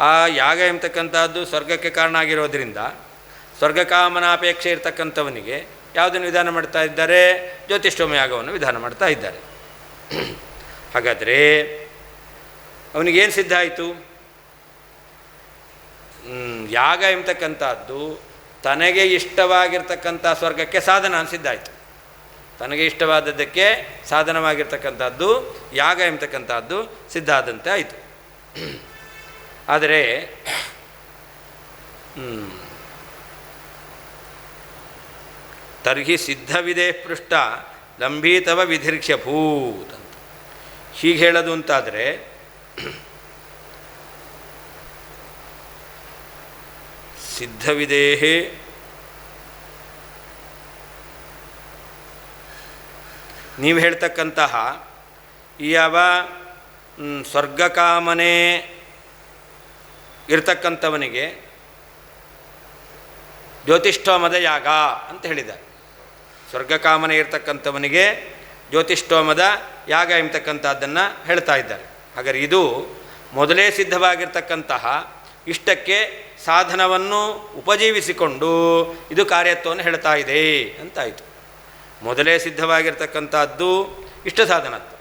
ಆ ಯಾಗ ಎಂಬತಕ್ಕಂಥದ್ದು ಸ್ವರ್ಗಕ್ಕೆ ಕಾರಣ ಆಗಿರೋದರಿಂದ ಸ್ವರ್ಗಕಾಮನಾಪೇಕ್ಷೆ ಇರತಕ್ಕಂಥವನಿಗೆ ಯಾವುದನ್ನು ವಿಧಾನ ಮಾಡ್ತಾ ಇದ್ದಾರೆ? ಜ್ಯೋತಿಷ್ಠೋಮ ಯಾಗವನ್ನು ವಿಧಾನ ಮಾಡ್ತಾ ಇದ್ದಾರೆ. ಹಾಗಾದರೆ ಅವನಿಗೇನು ಸಿದ್ಧ ಆಯಿತು? ಯಾಗ ಎಂಬತಕ್ಕಂಥದ್ದು ತನಗೆ ಇಷ್ಟವಾಗಿರ್ತಕ್ಕಂಥ ಸ್ವರ್ಗಕ್ಕೆ ಸಾಧನ ಸಿದ್ಧ ಆಯಿತು. ತನಗೆ ಇಷ್ಟವಾದದ್ದಕ್ಕೆ ಸಾಧನವಾಗಿರ್ತಕ್ಕಂಥದ್ದು ಯಾಗ ಎಂಬತಕ್ಕಂಥದ್ದು ಸಿದ್ಧ ಆದಂತೆ ಆಯಿತು. ಆದರೆ ತರ್ಹಿ ಸಿದ್ಧವಿದೆ ಪೃಷ್ಠ ಲಂಬೀತವ ವಿಧಿರ್ಕ್ಷ್ಯಭೂತ್ ಅಂತ ಹೀಗೆ ಹೇಳೋದು ಅಂತಾದರೆ ಸಿದ್ಧವಿದೇಹೇ ನೀವು ಹೇಳ್ತಕ್ಕಂತಹ ಈ ಯಾವ ಸ್ವರ್ಗಕಾಮನೆ ಇರ್ತಕ್ಕಂಥವನಿಗೆ ಜ್ಯೋತಿಷ್ಠೋಮದ ಯಾಗ ಅಂತ ಹೇಳಿದ್ದಾರೆ. ಸ್ವರ್ಗಕಾಮನೆ ಇರ್ತಕ್ಕಂಥವನಿಗೆ ಜ್ಯೋತಿಷ್ಠೋಮದ ಯಾಗ ಎಂಬತಕ್ಕಂಥದ್ದನ್ನು ಹೇಳ್ತಾ ಇದ್ದಾರೆ. ಹಾಗಾದರೆ ಇದು ಮೊದಲೇ ಸಿದ್ಧವಾಗಿರ್ತಕ್ಕಂತಹ ಇಷ್ಟಕ್ಕೆ ಸಾಧನವನ್ನು ಉಪಜೀವಿಸಿಕೊಂಡು ಇದು ಕಾರ್ಯತ್ವವನ್ನು ಹೇಳ್ತಾ ಇದೆ ಅಂತಾಯಿತು. ಮೊದಲೇ ಸಿದ್ಧವಾಗಿರ್ತಕ್ಕಂಥದ್ದು ಇಷ್ಟ ಸಾಧನತ್ವ.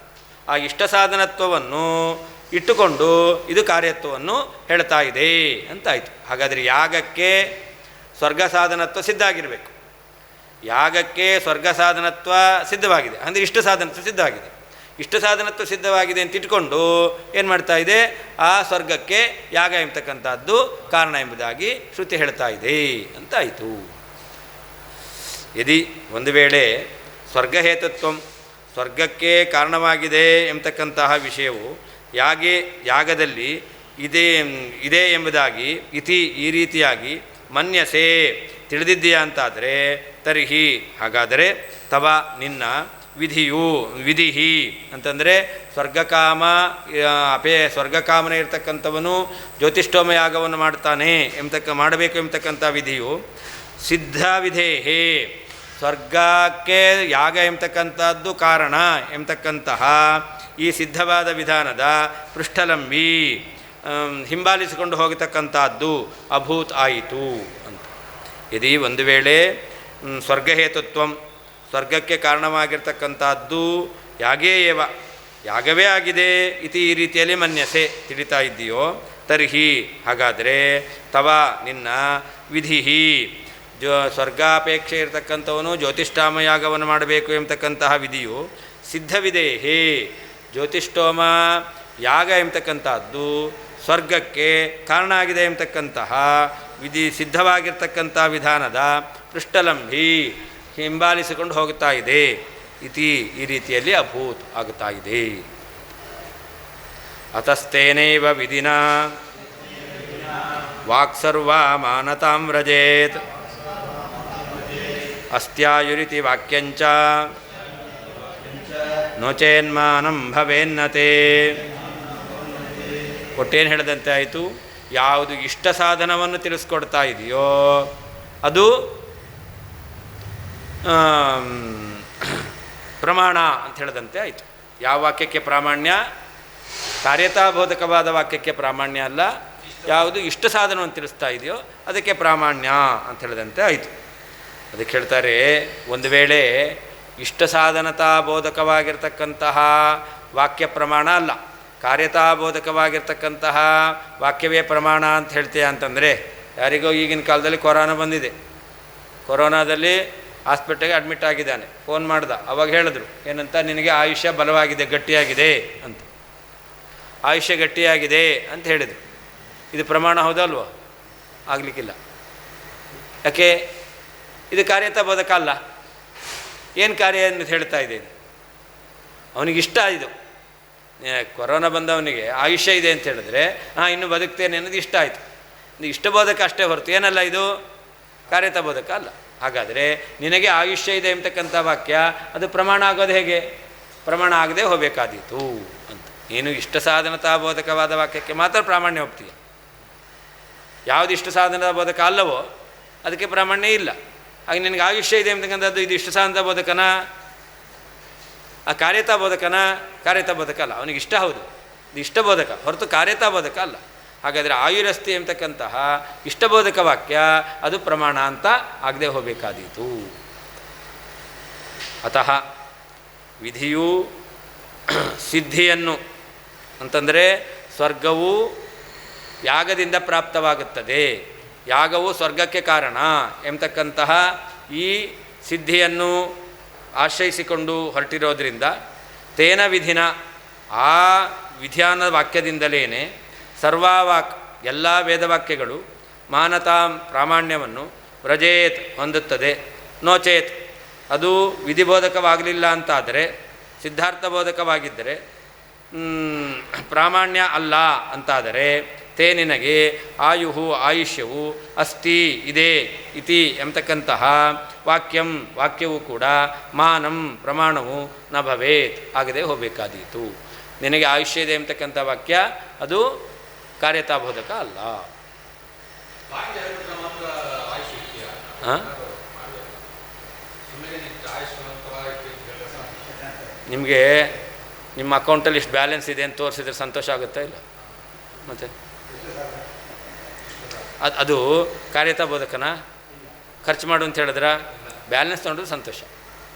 ಆ ಇಷ್ಟ ಸಾಧನತ್ವವನ್ನು ಇಟ್ಟುಕೊಂಡು ಇದು ಕಾರ್ಯತ್ವವನ್ನು ಹೇಳ್ತಾ ಇದೆ ಅಂತಾಯಿತು. ಹಾಗಾದರೆ ಯಾಗಕ್ಕೆ ಸ್ವರ್ಗ ಸಾಧನತ್ವ ಸಿದ್ಧ ಆಗಿರಬೇಕು. ಯಾಗಕ್ಕೆ ಸ್ವರ್ಗ ಸಾಧನತ್ವ ಸಿದ್ಧವಾಗಿದೆ ಅಂದರೆ ಇಷ್ಟ ಸಾಧನತ್ವ ಸಿದ್ಧವಾಗಿದೆ. ಇಷ್ಟ ಸಾಧನತ್ವ ಸಿದ್ಧವಾಗಿದೆ ಅಂತ ಇಟ್ಕೊಂಡು ಏನು ಮಾಡ್ತಾ ಇದೆ? ಆ ಸ್ವರ್ಗಕ್ಕೆ ಯಾಗ ಎಂಬತಕ್ಕಂಥದ್ದು ಕಾರಣ ಎಂಬುದಾಗಿ ಶ್ರುತಿ ಹೇಳ್ತಾ ಇದೆ ಅಂತಾಯಿತು. ಯದಿ ಒಂದು ವೇಳೆ ಸ್ವರ್ಗಹೇತುತ್ವ ಸ್ವರ್ಗಕ್ಕೆ ಕಾರಣವಾಗಿದೆ ಎಂಬತಕ್ಕಂತಹ ವಿಷಯವು ಯಾಗದಲ್ಲಿ ಇದೆ ಎಂಬುದಾಗಿ ಈ ರೀತಿಯಾಗಿ ಮನ್ಯಸೆ ತಿಳಿದಿದ್ದೀಯಾ ಅಂತಾದರೆ ತರ್ಹಿ ಹಾಗಾದರೆ ತವ ನಿನ್ನ ವಿಧಿ ಅಂತಂದರೆ ಸ್ವರ್ಗಕಾಮನೆ ಇರ್ತಕ್ಕಂಥವನು ಜ್ಯೋತಿಷ್ಠೋಮ ಯಾಗವನ್ನು ಮಾಡ್ತಾನೆ ಮಾಡಬೇಕು ಎಂಬತಕ್ಕಂಥ ವಿಧಿಯು ಸಿದ್ಧ ವಿಧೇಹೇ ಸ್ವರ್ಗಕ್ಕೆ ಯಾಗ ಎಂಬತಕ್ಕಂಥದ್ದು ಕಾರಣ ಎಂಬತಕ್ಕಂತಹ ಈ ಸಿದ್ಧವಾದ ವಿಧಾನದ ಪೃಷ್ಠಲಂಬಿ ಹಿಂಬಾಲಿಸಿಕೊಂಡು ಹೋಗತಕ್ಕಂಥದ್ದು ಅಭೂತ್ ಆಯಿತು ಅಂತ. ಯದಿ ಒಂದು ವೇಳೆ ಸ್ವರ್ಗಹೇತುತ್ವ ಸ್ವರ್ಗಕ್ಕೆ ಕಾರಣವಾಗಿರ್ತಕ್ಕಂಥದ್ದು ಯಾಗವೇ ಆಗಿದೆ ಇತಿ ಈ ರೀತಿಯಲ್ಲಿ ಮನ್ಯಸೆ ತಿಳಿತಾ ಇದ್ದೀಯೋ ತರ್ಹಿ ಹಾಗಾದರೆ ತವ ನಿನ್ನ ವಿಧಿ ಸ್ವರ್ಗಾಪೇಕ್ಷೆ ಇರತಕ್ಕಂಥವನು ಜ್ಯೋತಿಷ್ಠಾಮ ಯಾಗವನ್ನು ಮಾಡಬೇಕು ಎಂಬತಕ್ಕಂತಹ ವಿಧಿಯು ಸಿದ್ಧವಿದೆ. ಹೇ ಜ್ಯೋತಿಷ್ಠೋಮ ಯಾಗ ಎಂಬತಕ್ಕಂಥದ್ದು ಸ್ವರ್ಗಕ್ಕೆ ಕಾರಣ ಆಗಿದೆ ಎಂಬತಕ್ಕಂತಹ ವಿಧಿ ಸಿದ್ಧವಾಗಿರ್ತಕ್ಕಂಥ ವಿಧಾನದ ಪೃಷ್ಠಲಂಬಿ ಹಿಂಬಾಲಿಸಿಕೊಂಡು ಹೋಗ್ತಾ ಇದೆ. ಇತಿ ಈ ರೀತಿಯಲ್ಲಿ ಅಭೂತ್ ಆಗುತ್ತಾ ಇದೆ. ಅತಸ್ತೇನೈವ ವಿಧಿನ ವಾಕ್ಸರ್ವ ಮಾನತಾಂ ವ್ರಜೇತ್ ಅಸ್ತ್ಯಾಯುರಿತಿ ವಾಕ್ಯಂಚ ನೋಚೇನ್ಮಾನಂ ಭವೇನ್ನತೆ. ಒಟ್ಟೇನು ಹೇಳಿದಂತೆ ಆಯಿತು, ಯಾವುದು ಇಷ್ಟ ಸಾಧನವನ್ನು ತಿಳಿಸ್ಕೊಡ್ತಾ ಇದೆಯೋ ಅದು ಪ್ರಮಾಣ ಅಂತ ಹೇಳಿದಂತೆ ಆಯಿತು. ಯಾವ ವಾಕ್ಯಕ್ಕೆ ಪ್ರಾಮಾಣ್ಯ? ಕಾರ್ಯತಾಬೋಧಕವಾದ ವಾಕ್ಯಕ್ಕೆ ಪ್ರಾಮಾಣ್ಯ ಅಲ್ಲ, ಯಾವುದು ಇಷ್ಟ ಸಾಧನವನ್ನು ತಿಳಿಸ್ತಾ ಇದೆಯೋ ಅದಕ್ಕೆ ಪ್ರಾಮಾಣ್ಯ ಅಂತ ಹೇಳಿದಂತೆ ಆಯಿತು. ಅದಕ್ಕೆ ಹೇಳ್ತಾರೆ, ಒಂದು ವೇಳೆ ಇಷ್ಟ ಸಾಧನತಾಬೋಧಕವಾಗಿರ್ತಕ್ಕಂತಹ ವಾಕ್ಯ ಪ್ರಮಾಣ ಅಲ್ಲ, ಕಾರ್ಯತಾಬೋಧಕವಾಗಿರ್ತಕ್ಕಂತಹ ವಾಕ್ಯವೇ ಪ್ರಮಾಣ ಅಂತ ಹೇಳ್ತೀಯ ಅಂತಂದರೆ, ಯಾರಿಗೋ ಈಗಿನ ಕಾಲದಲ್ಲಿ ಕೊರೋನಾ ಬಂದಿದೆ, ಕೊರೋನಾದಲ್ಲಿ ಹಾಸ್ಪಿಟಲ್ಗೆ ಅಡ್ಮಿಟ್ ಆಗಿದ್ದಾನೆ, ಫೋನ್ ಮಾಡ್ದ, ಅವಾಗ ಹೇಳಿದ್ರು ಏನಂತ, ನಿನಗೆ ಆಯುಷ್ಯ ಬಲವಾಗಿದೆ, ಗಟ್ಟಿಯಾಗಿದೆ ಅಂತ, ಆಯುಷ್ಯ ಗಟ್ಟಿಯಾಗಿದೆ ಅಂತ ಹೇಳಿದರು. ಇದು ಪ್ರಮಾಣ ಹೌದಲ್ವೋ? ಆಗಲಿಕ್ಕಿಲ್ಲ. ಯಾಕೆ? ಇದು ಕಾರ್ಯತಾಬೋಧಕ ಅಲ್ಲ. ಏನು ಕಾರ್ಯ ಅಂತ ಹೇಳ್ತಾ ಇದೆ? ಅವನಿಗಿಷ್ಟ ಇದು, ಕೊರೋನಾ ಬಂದವನಿಗೆ ಆಯುಷ್ಯ ಇದೆ ಅಂತ ಹೇಳಿದ್ರೆ ಇನ್ನೂ ಬದುಕ್ತೇನೆ ಅನ್ನೋದು ಇಷ್ಟ ಆಯಿತು. ಇದು ಇಷ್ಟಬೋಧಕ ಅಷ್ಟೇ ಹೊರತು ಏನಲ್ಲ, ಇದು ಕಾರ್ಯತಾಬೋಧಕ ಅಲ್ಲ. ಹಾಗಾದರೆ ನಿನಗೆ ಆಯುಷ್ಯ ಇದೆ ಎಂಬತಕ್ಕಂಥ ವಾಕ್ಯ ಅದು ಪ್ರಮಾಣ ಆಗೋದು ಹೇಗೆ? ಪ್ರಮಾಣ ಆಗದೆ ಹೋಗಬೇಕಾದೀತು ಅಂತ. ನೀನು ಇಷ್ಟ ಸಾಧನತಾಬೋಧಕವಾದ ವಾಕ್ಯಕ್ಕೆ ಮಾತ್ರ ಪ್ರಾಮಾಣ್ಯ ಹೋಗ್ತೀಯ. ಯಾವುದು ಇಷ್ಟ ಸಾಧನತಾಬೋಧಕ ಅಲ್ಲವೋ ಅದಕ್ಕೆ ಪ್ರಾಮಾಣ್ಯ ಇಲ್ಲ. ಹಾಗೆ ನಿನಗೆ ಆಯುಷ್ಯ ಇದೆ ಎಂಬತಕ್ಕಂಥದ್ದು ಇದು ಇಷ್ಟ ಸಾಧನತಾಬೋಧಕನ? ಆ ಕಾರ್ಯತಾಬೋಧಕನ? ಕಾರ್ಯತಾಬೋಧಕ ಅಲ್ಲ. ಅವನಿಗೆ ಇಷ್ಟ ಹೌದು, ಇದು ಇಷ್ಟಬೋಧಕ ಹೊರತು ಕಾರ್ಯತಾಬೋಧಕ ಅಲ್ಲ. ಹಾಗಾದರೆ ಆಯುರಸ್ತಿ ಎಂಬತಕ್ಕಂತಹ ಇಷ್ಟಬೋಧಕ ವಾಕ್ಯ ಅದು ಪ್ರಮಾಣ ಅಂತ ಆಗದೆ ಹೋಗಬೇಕಾದೀತು. ಅತಃ ವಿಧಿಯು ಸಿದ್ಧಿಯನ್ನು ಅಂತಂದರೆ ಸ್ವರ್ಗವು ಯಾಗದಿಂದ ಪ್ರಾಪ್ತವಾಗುತ್ತದೆ, ಯಾಗವು ಸ್ವರ್ಗಕ್ಕೆ ಕಾರಣ ಎಂಬತಕ್ಕಂತಹ ಈ ಸಿದ್ಧಿಯನ್ನು ಆಶ್ರಯಿಸಿಕೊಂಡು ಹೊರಟಿರೋದ್ರಿಂದ ತೇನ ವಿಧಿನ ಆ ವಿಧಾನ ವಾಕ್ಯದಿಂದಲೇ ಸರ್ವಾವಾಕ್ ಎಲ್ಲ ವೇದವಾಕ್ಯಗಳು ಮಾನತಾಂ ಪ್ರಾಮಾಣ್ಯವನ್ನು ವ್ರಜೇತ್ ಹೊಂದುತ್ತದೆ. ನೋಚೇತ್ ಅದು ವಿಧಿಬೋಧಕವಾಗಲಿಲ್ಲ ಅಂತಾದರೆ, ಸಿದ್ಧಾರ್ಥಬೋಧಕವಾಗಿದ್ದರೆ, ಪ್ರಾಮಾಣ್ಯ ಅಲ್ಲ ಅಂತಾದರೆ, ತೇ ನಿನಗೆ ಆಯುಹು ಆಯುಷ್ಯವು ಅಸ್ತಿ ಇದೆ ಇತಿ ಎಂಬತಕ್ಕಂತಹ ವಾಕ್ಯವು ಕೂಡ ಮಾನಂ ಪ್ರಮಾಣವು ನ ಭವೇತ್ ಆಗದೆ ಹೋಗಬೇಕಾದೀತು. ನಿನಗೆ ಆಯುಷ್ಯ ಇದೆ ಎಂಬತಕ್ಕಂಥ ವಾಕ್ಯ ಅದು ಕಾರ್ಯತಾಬೋಧಕ ಅಲ್ಲ. ನಿಮಗೆ ನಿಮ್ಮ ಅಕೌಂಟಲ್ಲಿ ಇಷ್ಟು ಬ್ಯಾಲೆನ್ಸ್ ಇದೆ ಅಂತ ತೋರಿಸಿದ್ರೆ ಸಂತೋಷ ಆಗುತ್ತಾ? ಇಲ್ಲ. ಮತ್ತು ಅದು ಕಾರ್ಯತಾಬೋಧಕನ? ಖರ್ಚು ಮಾಡು ಅಂತ ಹೇಳಿದ್ರೆ ಬ್ಯಾಲೆನ್ಸ್ ತೊಗೊಂಡ್ರೆ ಸಂತೋಷ,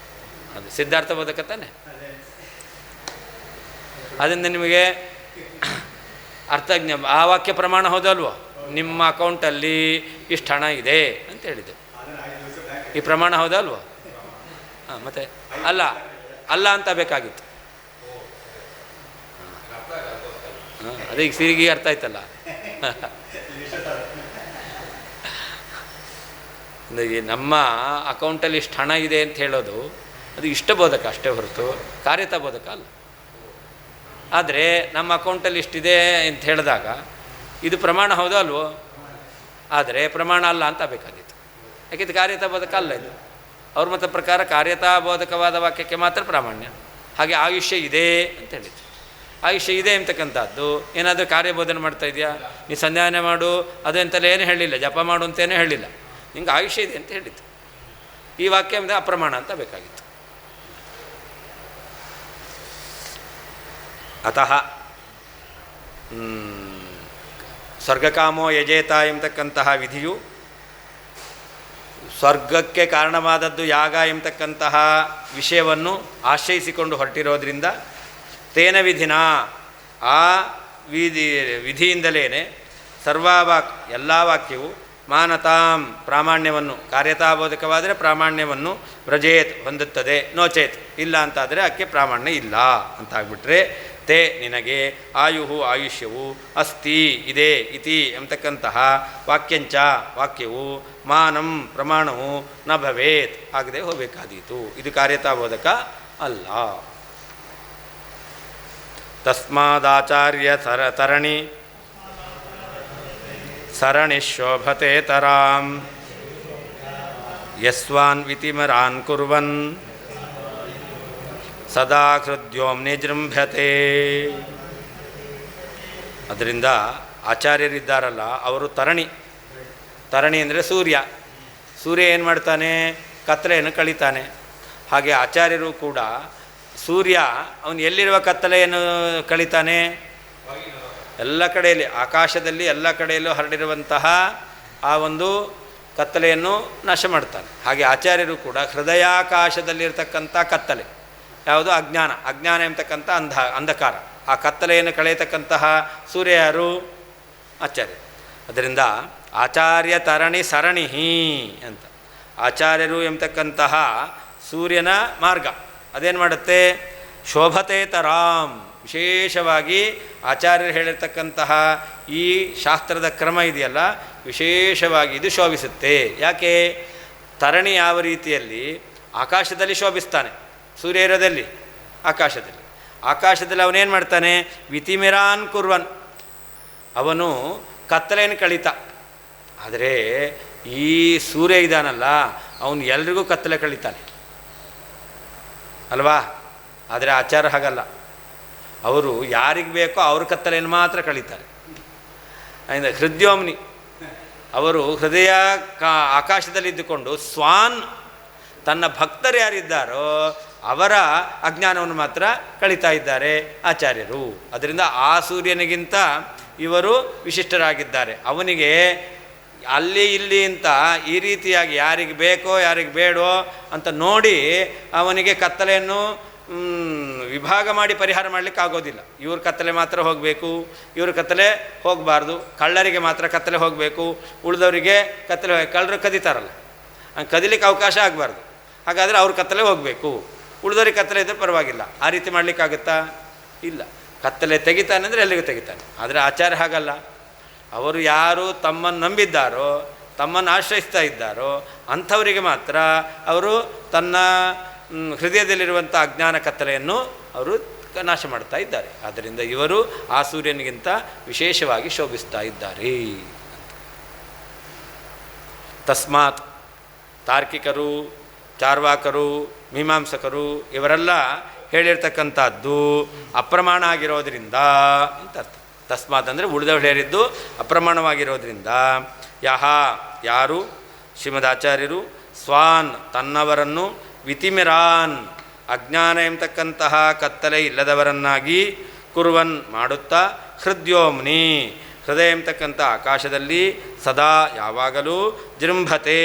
ಅದು ಸಿದ್ಧಾರ್ಥ ಬೋಧಕ ತಾನೆ. ಅದರಿಂದ ನಿಮಗೆ ಅರ್ಥಜ್ಞ ಆ ವಾಕ್ಯ ಪ್ರಮಾಣ ಹೌದಲ್ವೋ? ನಿಮ್ಮ ಅಕೌಂಟಲ್ಲಿ ಇಷ್ಟು ಹಣ ಇದೆ ಅಂತ ಹೇಳಿದೆ, ಈ ಪ್ರಮಾಣ ಹೌದಲ್ವೋ? ಮತ್ತು ಅಲ್ಲ ಅಲ್ಲ ಅಂತ ಬೇಕಾಗಿತ್ತು. ಅದೇ ಈಗ ಸಿರಿಗೆ ಅರ್ಥ ಆಯ್ತಲ್ಲ. ನಮ್ಮ ಅಕೌಂಟಲ್ಲಿ ಇಷ್ಟು ಹಣ ಇದೆ ಅಂತ ಹೇಳೋದು ಅದು ಇಷ್ಟಬೋಧಕ ಅಷ್ಟೇ ಹೊರತು ಕಾರ್ಯತಾಬೋಧಕ ಅಲ್ಲ. ಆದರೆ ನಮ್ಮ ಅಕೌಂಟಲ್ಲಿ ಇಷ್ಟಿದೆ ಅಂತ ಹೇಳಿದಾಗ ಇದು ಪ್ರಮಾಣ ಹೌದೋ ಅಲ್ವೋ? ಆದರೆ ಪ್ರಮಾಣ ಅಲ್ಲ ಅಂತ ಬೇಕಾಗಿತ್ತು. ಯಾಕೆಂದರೆ ಕಾರ್ಯತಾಬೋಧಕ ಅಲ್ಲ ಇದು. ಅವ್ರ ಮತ ಪ್ರಕಾರ ಕಾರ್ಯತಾಬೋಧಕವಾದ ವಾಕ್ಯಕ್ಕೆ ಮಾತ್ರ ಪ್ರಾಮಾಣ್ಯ. ಹಾಗೆ ಆಯುಷ್ಯ ಇದೆ ಅಂತ ಹೇಳಿದ್ದು. ಆಯುಷ್ಯ ಇದೆ ಅಂತಕ್ಕಂಥದ್ದು ಏನಾದರೂ ಕಾರ್ಯಬೋಧನೆ ಮಾಡ್ತಾ ಇದೆಯಾ? ನೀ ಸಂಧ್ಯಾನೆ ಮಾಡು ಅದು ಅಂತೆಲ್ಲ ಏನು ಹೇಳಿಲ್ಲ, ಜಪ ಮಾಡು ಅಂತೇನೂ ಹೇಳಿಲ್ಲ, ನಿಂಗೆ ಆಯುಷ್ಯ ಇದೆ ಅಂತ ಹೇಳಿತ್ತು. ಈ ವಾಕ್ಯ ಅಂದರೆ ಅಪ್ರಮಾಣ ಅಂತ ಬೇಕಾಗಿತ್ತು. ಅತಃ ಸ್ವರ್ಗಕಾಮೋ ಯಜೇತ ಎಂಬತಕ್ಕಂತಹ ವಿಧಿಯು ಸ್ವರ್ಗಕ್ಕೆ ಕಾರಣವಾದದ್ದು ಯಾಗ ಎಂಬತಕ್ಕಂತಹ ವಿಷಯವನ್ನು ಆಶ್ರಯಿಸಿಕೊಂಡು ಹೊರಟಿರೋದ್ರಿಂದ ತೇನ ವಿಧಿನ ಆ ವಿಧಿಯಿಂದಲೇ ಸರ್ವಾವಾಕ್ ಎಲ್ಲ ವಾಕ್ಯವು ಮಾನತಾಂ ಪ್ರಾಮಾಣ್ಯವನ್ನು, ಕಾರ್ಯತಾಬೋಧಕವಾದರೆ ಪ್ರಾಮಾಣ್ಯವನ್ನು ವ್ರಜೇತ್ ಹೊಂದುತ್ತದೆ, ನೋಚೇತ್ ಇಲ್ಲ ಅಂತಾದರೆ ಅದಕ್ಕೆ ಪ್ರಾಮಾಣ್ಯ ಇಲ್ಲ ಅಂತಾಗ್ಬಿಟ್ರೆ ತೇ ನಿನಗೆ ಆಯುಹು ಆಯುಷ್ಯವು ಅಸ್ತಿ ಇದೆ ಇತಿ ಎಂಬತಕ್ಕಂತಹ ವಾಕ್ಯಂಚ ವಾಕ್ಯವು ಮಾನಂ ಪ್ರಮಾಣವು ನ ಭವೇತ್ ಆಗದೆ ಹೋಗಬೇಕಾದೀತು. ಇದು ಕಾರ್ಯತಾಬೋಧಕ ಅಲ್ಲ. ತಸ್ಮಾದಾಚಾರ್ಯ ತರಣಿ ಸರಣಿಶೋಭತೆ ತರಾಂ ಯಸ್ವಾನ್ ವಿತಿಮರಾನ್ ಕುರ್ವನ್ ಸದಾ ಹೃದ್ಯೋಮ್ನಿ ಜೃಂಭ್ಯತೆ. ಅದರಿಂದ ಆಚಾರ್ಯರಿದ್ದಾರಲ್ಲ ಅವರು ತರಣಿ ಅಂದರೆ ಸೂರ್ಯ ಏನು ಮಾಡ್ತಾನೆ? ಕತ್ತಲೆಯನ್ನು ಕಳೀತಾನೆ. ಹಾಗೆ ಆಚಾರ್ಯರು ಕೂಡ ಸೂರ್ಯ ಅವನು ಎಲ್ಲಿರುವ ಕತ್ತಲೆಯನ್ನು ಕಳೀತಾನೆ? ಎಲ್ಲ ಕಡೆಯಲ್ಲಿ, ಆಕಾಶದಲ್ಲಿ ಎಲ್ಲ ಕಡೆಯಲ್ಲೂ ಹರಡಿರುವಂತಹ ಆ ಒಂದು ಕತ್ತಲೆಯನ್ನು ನಾಶ ಮಾಡ್ತಾನೆ. ಹಾಗೆ ಆಚಾರ್ಯರು ಕೂಡ ಹೃದಯಾಕಾಶದಲ್ಲಿರ್ತಕ್ಕಂಥ ಕತ್ತಲೆ ಯಾವುದು? ಅಜ್ಞಾನ ಎಂಬತಕ್ಕಂಥ ಅಂಧಕಾರ, ಆ ಕತ್ತಲೆಯನ್ನು ಕಳೆಯತಕ್ಕಂತಹ ಸೂರ್ಯ ಯಾರು? ಆಚಾರ್ಯ. ಅದರಿಂದ ಆಚಾರ್ಯ ತರಣಿ ಸರಣಿಹಿ ಅಂತ ಆಚಾರ್ಯರು ಎಂಬತಕ್ಕಂತಹ ಸೂರ್ಯನ ಮಾರ್ಗ ಅದೇನು ಮಾಡುತ್ತೆ? ಶೋಭತೆ ತರಾಂ, ವಿಶೇಷವಾಗಿ ಆಚಾರ್ಯರು ಹೇಳಿರ್ತಕ್ಕಂತಹ ಈ ಶಾಸ್ತ್ರದ ಕ್ರಮ ಇದೆಯಲ್ಲ, ವಿಶೇಷವಾಗಿ ಇದು ಶೋಭಿಸುತ್ತೆ. ಯಾಕೆ? ತರಣಿ ಯಾವ ರೀತಿಯಲ್ಲಿ ಆಕಾಶದಲ್ಲಿ ಶೋಭಿಸ್ತಾನೆ, ಸೂರ್ಯ ಇರೋದಲ್ಲಿ ಆಕಾಶದಲ್ಲಿ ಅವನೇನು ಮಾಡ್ತಾನೆ? ವಿತಿಮಿರಾನ್ ಕುರ್ವನ್, ಅವನು ಕತ್ತಲೆಯನ್ನು ಕಳೀತಾ. ಆದರೆ ಈ ಸೂರ್ಯ ಇದ್ದಾನಲ್ಲ, ಅವನು ಎಲ್ರಿಗೂ ಕತ್ತಲೆ ಕಳೀತಾನೆ ಅಲ್ವಾ? ಆದರೆ ಆಚಾರ್ಯ ಹಾಗಲ್ಲ, ಅವರು ಯಾರಿಗೆ ಬೇಕೋ ಅವ್ರ ಕತ್ತಲೆಯನ್ನು ಮಾತ್ರ ಕಳೀತಾರೆ. ಅದರಿಂದ ಹೃದಯೋಮ್ನಿ, ಅವರು ಹೃದಯ ಆಕಾಶದಲ್ಲಿದ್ದುಕೊಂಡು ಸ್ವಾನ್ ತನ್ನ ಭಕ್ತರು ಯಾರಿದ್ದಾರೋ ಅವರ ಅಜ್ಞಾನವನ್ನು ಮಾತ್ರ ಕಳೀತಾ ಇದ್ದಾರೆ ಆಚಾರ್ಯರು. ಅದರಿಂದ ಆ ಸೂರ್ಯನಿಗಿಂತ ಇವರು ವಿಶಿಷ್ಟರಾಗಿದ್ದಾರೆ. ಅವನಿಗೆ ಅಲ್ಲಿ ಇಲ್ಲಿ ಅಂತ ಈ ರೀತಿಯಾಗಿ ಯಾರಿಗೆ ಬೇಕೋ ಯಾರಿಗೆ ಬೇಡೋ ಅಂತ ನೋಡಿ ಅವನಿಗೆ ಕತ್ತಲೆಯನ್ನು ವಿಭಾಗ ಮಾಡಿ ಪರಿಹಾರ ಮಾಡಲಿಕ್ಕೆ ಆಗೋದಿಲ್ಲ. ಇವ್ರ ಕತ್ತಲೆ ಮಾತ್ರ ಹೋಗಬೇಕು, ಇವ್ರ ಕತ್ತಲೆ ಹೋಗಬಾರ್ದು, ಕಳ್ಳರಿಗೆ ಮಾತ್ರ ಕತ್ತಲೆ ಹೋಗಬೇಕು, ಉಳಿದವರಿಗೆ ಕತ್ತಲೆ ಕಳ್ಳರು ಕದೀತಾರಲ್ಲ, ಕದಿಲಿಕ್ಕೆ ಅವಕಾಶ ಆಗಬಾರ್ದು. ಹಾಗಾದರೆ ಅವ್ರ ಕತ್ತಲೆ ಹೋಗಬೇಕು, ಉಳಿದವ್ರಿಗೆ ಕತ್ತಲೆ ಇದ್ದರೆ ಪರವಾಗಿಲ್ಲ. ಆ ರೀತಿ ಮಾಡಲಿಕ್ಕಾಗುತ್ತಾ? ಇಲ್ಲ. ಕತ್ತಲೆ ತೆಗಿತಾನೆ ಅಂದರೆ ಎಲ್ಲಿಗೂ ತೆಗಿತಾನೆ. ಆದರೆ ಆಚಾರ್ಯ ಹಾಗಲ್ಲ, ಅವರು ಯಾರು ತಮ್ಮನ್ನು ನಂಬಿದ್ದಾರೋ, ತಮ್ಮನ್ನು ಆಶ್ರಯಿಸ್ತಾ ಇದ್ದಾರೋ ಅಂಥವರಿಗೆ ಮಾತ್ರ ಅವರು ತನ್ನ ಹೃದಯದಲ್ಲಿರುವಂಥ ಅಜ್ಞಾನ ಕತ್ತಲೆಯನ್ನು ಅವರು ನಾಶ ಮಾಡ್ತಾ ಇದ್ದಾರೆ. ಆದ್ದರಿಂದ ಇವರು ಆ ಸೂರ್ಯನಿಗಿಂತ ವಿಶೇಷವಾಗಿ ಶೋಭಿಸ್ತಾ ಇದ್ದಾರೆ. ತಸ್ಮಾತ್ ತಾರ್ಕಿಕರು, ಚಾರ್ವಾಕರು, ಮೀಮಾಂಸಕರು ಇವರೆಲ್ಲ ಹೇಳಿರ್ತಕ್ಕಂಥದ್ದು ಅಪ್ರಮಾಣ ಆಗಿರೋದ್ರಿಂದ ಅಂತ ಅರ್ಥ. ತಸ್ಮಾತ್ ಅಂದರೆ ಉಳಿದವರು ಹೇಳಿದ್ದು ಅಪ್ರಮಾಣವಾಗಿರೋದ್ರಿಂದ ಯಾರು ಶ್ರೀಮದಾಚಾರ್ಯರು ಸ್ವಾನ್ ತನ್ನವರನ್ನು ವಿತಿಮಿರಾನ್ ಅಜ್ಞಾನ ಎಂಬತಕ್ಕಂತಹ ಕತ್ತಲೆ ಇಲ್ಲದವರನ್ನಾಗಿ ಕುರ್ವನ್ ಮಾಡುತ್ತಾ ಹೃದಯೋಮ್ನಿ ಹೃದಯ ಎಂಬತಕ್ಕಂಥ ಆಕಾಶದಲ್ಲಿ ಸದಾ ಯಾವಾಗಲೂ ಜೃಂಭತೆ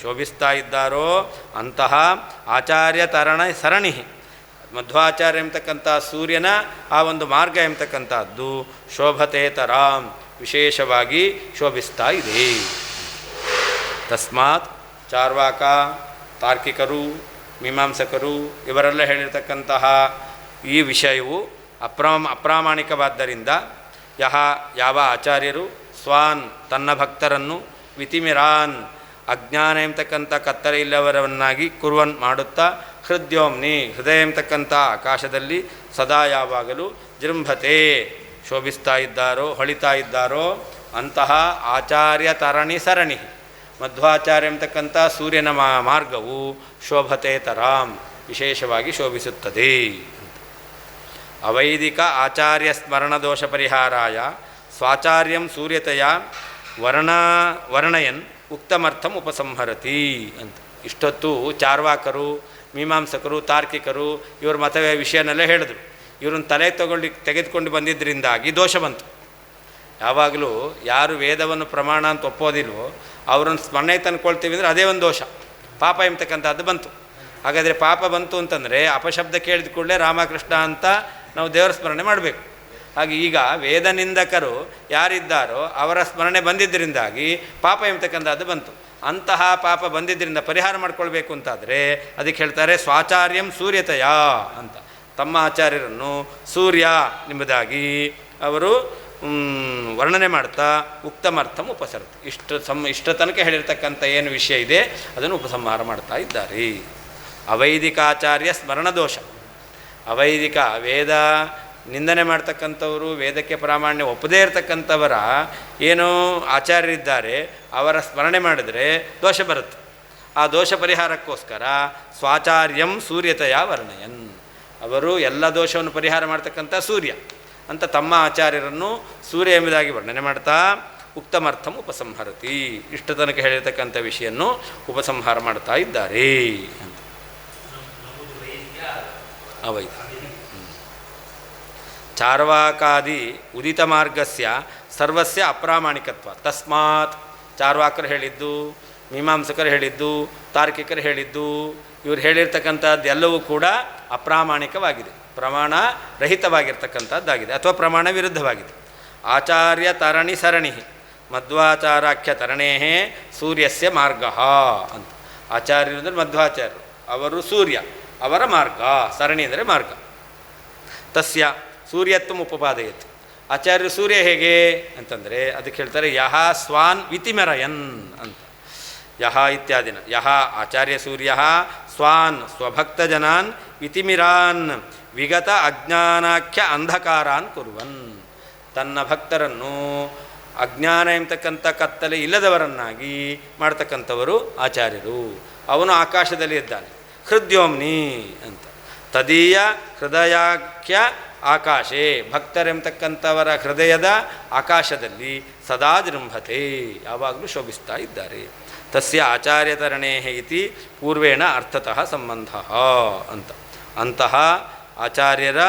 ಶೋಭಿಸ್ತಾ ಇದ್ದಾರೋ ಅಂತಹ ಆಚಾರ್ಯ ತರಣ ಸರಣಿ ಮಧ್ವಾಚಾರ್ಯ ಎಂಬತಕ್ಕಂಥ ಸೂರ್ಯನ ಆ ಒಂದು ಮಾರ್ಗ ಎಂಬತಕ್ಕಂಥದ್ದು ಶೋಭತೆ ತರಾಂ ವಿಶೇಷವಾಗಿ ಶೋಭಿಸ್ತಾ ಇದೆ. ತಸ್ಮಾತ್ ಚಾರ್ವಾಕ, ತಾರ್ಕಿಕರು, ಮೀಮಾಂಸಕರು ಇವರೆಲ್ಲ ಹೇಳಿರ್ತಕ್ಕಂತಹ ಈ ವಿಷಯವು ಅಪ್ರಾಮಾಣಿಕವಾದ್ದರಿಂದ ಯಾವ ಆಚಾರ್ಯರು ಸ್ವಾನ್ ತನ್ನ ಭಕ್ತರನ್ನು ವಿತಿಮಿರಾನ್ ಅಜ್ಞಾನ ಎಂಬತಕ್ಕಂಥ ಕತ್ತಲೆ ಇಲ್ಲವರವನ್ನಾಗಿ ಕುರ್ವನ್ ಮಾಡುತ್ತಾ ಹೃದಯೋಮ್ನಿ ಹೃದಯ ಎಂಬತಕ್ಕಂಥ ಆಕಾಶದಲ್ಲಿ ಸದಾ ಯಾವಾಗಲೂ ಜೃಂಭತೆ ಶೋಭಿಸ್ತಾ ಇದ್ದಾರೋ ಹೊಳಿತಾ ಇದ್ದಾರೋ ಅಂತಹ ಆಚಾರ್ಯ ತರಣಿ ಸರಣಿ ಮಧ್ವಾಚಾರ್ಯ ಎಂಬತಕ್ಕಂಥ ಸೂರ್ಯನ ಮಾರ್ಗವು ಶೋಭತೆ ತರಾಂ ವಿಶೇಷವಾಗಿ ಶೋಭಿಸುತ್ತದೆ. ಅವೈದಿಕ ಆಚಾರ್ಯ ಸ್ಮರಣದೋಷ ಪರಿಹಾರಾಯ ಸ್ವಾಚಾರ್ಯಂ ಸೂರ್ಯತೆಯ ವರ್ಣಯನ್ ಉಕ್ತಮರ್ಥಂ ಉಪಸಂಹರತಿ ಅಂತ. ಇಷ್ಟೊತ್ತು ಚಾರ್ವಾಕರು, ಮೀಮಾಂಸಕರು, ತಾರ್ಕಿಕರು ಇವ್ರ ಮತವೇ ವಿಷಯನೆಲ್ಲ ಹೇಳಿದ್ರು. ಇವ್ರನ್ನ ತೆಗೆದುಕೊಂಡು ಬಂದಿದ್ದರಿಂದಾಗಿ ದೋಷ ಬಂತು. ಯಾವಾಗಲೂ ಯಾರು ವೇದವನ್ನು ಪ್ರಮಾಣ ಅಂತ ಒಪ್ಪೋದಿಲ್ವೋ ಅವ್ರನ್ನ ಸ್ಮರಣೆ ತಂದ್ಕೊಳ್ತೀವಿ ಅಂದರೆ ಅದೇ ಒಂದು ದೋಷ, ಪಾಪ ಎಂಬತಕ್ಕಂಥದ್ದು ಬಂತು. ಹಾಗಾದರೆ ಪಾಪ ಬಂತು ಅಂತಂದರೆ ಅಪಶಬ್ದ ಕೇಳಿದ ಕೂಡಲೇ ರಾಮಕೃಷ್ಣ ಅಂತ ನಾವು ದೇವರ ಸ್ಮರಣೆ ಮಾಡಬೇಕು. ಹಾಗೆ ಈಗ ವೇದ ನಿಂದಕರು ಯಾರಿದ್ದಾರೋ ಅವರ ಸ್ಮರಣೆ ಬಂದಿದ್ದರಿಂದಾಗಿ ಪಾಪ ಎಂಬತಕ್ಕಂಥದ್ದು ಬಂತು. ಅಂತಹ ಪಾಪ ಬಂದಿದ್ದರಿಂದ ಪರಿಹಾರ ಮಾಡ್ಕೊಳ್ಬೇಕು ಅಂತಾದರೆ ಅದಕ್ಕೆ ಹೇಳ್ತಾರೆ ಸ್ವಾಚಾರ್ಯಂ ಸೂರ್ಯತಯ ಅಂತ. ತಮ್ಮ ಆಚಾರ್ಯರನ್ನು ಸೂರ್ಯ ಎಂಬುದಾಗಿ ಅವರು ವರ್ಣನೆ ಮಾಡ್ತಾ ಉಕ್ತಮರ್ಥಂ ಉಪಸರತಿ. ಇಷ್ಟ ತನಕ ಹೇಳಿರ್ತಕ್ಕಂಥ ಏನು ವಿಷಯ ಇದೆ ಅದನ್ನು ಉಪಸಂಹಾರ ಮಾಡ್ತಾ ಇದ್ದಾರೆ. ಅವೈದಿಕಾಚಾರ್ಯ ಸ್ಮರಣದೋಷ. ಅವೈದಿಕ ವೇದ ನಿಂದನೆ ಮಾಡ್ತಕ್ಕಂಥವರು, ವೇದಕ್ಕೆ ಪ್ರಾಮಾಣ್ಯ ಒಪ್ಪದೇ ಇರತಕ್ಕಂಥವರ ಏನು ಆಚಾರ್ಯರಿದ್ದಾರೆ ಅವರ ಸ್ಮರಣೆ ಮಾಡಿದರೆ ದೋಷ ಬರುತ್ತೆ. ಆ ದೋಷ ಪರಿಹಾರಕ್ಕೋಸ್ಕರ ಸ್ವಾಚಾರ್ಯಂ ಸೂರ್ಯತಯ ವರ್ಣಯನ್, ಅವರು ಎಲ್ಲ ದೋಷವನ್ನು ಪರಿಹಾರ ಮಾಡ್ತಕ್ಕಂಥ ಸೂರ್ಯ ಅಂತ ತಮ್ಮ ಆಚಾರ್ಯರನ್ನು ಸೂರ್ಯ ಎಂಬುದಾಗಿ ವರ್ಣನೆ ಮಾಡ್ತಾ ಉಕ್ತಮರ್ಥಂ ಉಪಸಂಹರತಿ. ಇಷ್ಟು ತನಕ ಹೇಳಿರ್ತಕ್ಕಂಥ ವಿಷಯನ್ನು ಉಪಸಂಹಾರ ಮಾಡ್ತಾ ಇದ್ದಾರೆ ಅಂತ. ಅವೈದ ಚಾರ್ವಾಕಾದಿ ಉದಿತ ಮಾರ್ಗಸ್ಯ ಸರ್ವಸ್ಯ ಅಪ್ರಾಮಾಣಿಕತ್ವ. ತಸ್ಮಾತ್ ಚಾರ್ವಾಕರು ಹೇಳಿದ್ದು, ಮೀಮಾಂಸಕರು ಹೇಳಿದ್ದು, ತಾರ್ಕಿಕರು ಹೇಳಿದ್ದು, ಇವರು ಹೇಳಿರ್ತಕ್ಕಂಥದ್ದು ಎಲ್ಲವೂ ಕೂಡ ಅಪ್ರಾಮಾಣಿಕವಾಗಿದೆ, ಪ್ರಮಾಣ ರಹಿತವಾಗಿರ್ತಕ್ಕಂಥದ್ದಾಗಿದೆ ಅಥವಾ ಪ್ರಮಾಣ ವಿರುದ್ಧವಾಗಿದೆ. ಆಚಾರ್ಯ ತರಣಿ ಸರಣಿ ಮಧ್ವಾಚಾರಾಖ್ಯ ತರಣೇ ಸೂರ್ಯಸ್ಯ ಮಾರ್ಗ ಅಂತ. ಆಚಾರ್ಯರು ಅಂದರೆ ಮಧ್ವಾಚಾರ್ಯರು, ಅವರು ಸೂರ್ಯ, ಅವರ ಮಾರ್ಗ. ಸರಣಿ ಅಂದರೆ ಮಾರ್ಗ. ತಸ್ಯ ಸೂರ್ಯತ್ವ ಉಪಪಾದಯತ್. ಆಚಾರ್ಯರು ಸೂರ್ಯ ಹೇಗೆ ಅಂತಂದರೆ ಅದಕ್ಕೆ ಹೇಳ್ತಾರೆ ಯಹ ಸ್ವಾನ್ ವಿತಿಮರಯನ್ ಅಂತ. ಯಹ ಇತ್ಯಾದಿನ ಯಹ ಆಚಾರ್ಯ ಸೂರ್ಯ ಸ್ವಾನ್ ಸ್ವಭಕ್ತಜನಾನ್ ವಿತಿಮಿರಾನ್ ವಿಗತ ಅಜ್ಞಾನಾಖ್ಯ ಅಂಧಕಾರಾನ್ ಕುರುವನ್. ತನ್ನ ಭಕ್ತರನ್ನು ಅಜ್ಞಾನ ಎಂಬತಕ್ಕಂಥ ಕತ್ತಲೆ ಇಲ್ಲದವರನ್ನಾಗಿ ಮಾಡ್ತಕ್ಕಂಥವರು ಆಚಾರ್ಯರು. ಅವನು ಆಕಾಶದಲ್ಲಿ ಇದ್ದಾನೆ, ಹೃದ್ಯೋಮ್ನಿ ಅಂತ. ತದೀಯ ಹೃದಯಾಖ್ಯ ಆಕಾಶೇ, ಭಕ್ತರೆಂಬತಕ್ಕಂಥವರ ಹೃದಯದ ಆಕಾಶದಲ್ಲಿ ಸದಾ ಜೃಂಭತೆ, ಯಾವಾಗಲೂ ಶೋಭಿಸ್ತಾ ಇದ್ದಾರೆ. ತಸ್ಯ ಆಚಾರ್ಯತರಣೇ ಇತಿ ಪೂರ್ವೇಣ ಅರ್ಥತಃ ಸಂಬಂಧ ಅಂತ. ಅಂತಹ ಆಚಾರ್ಯರ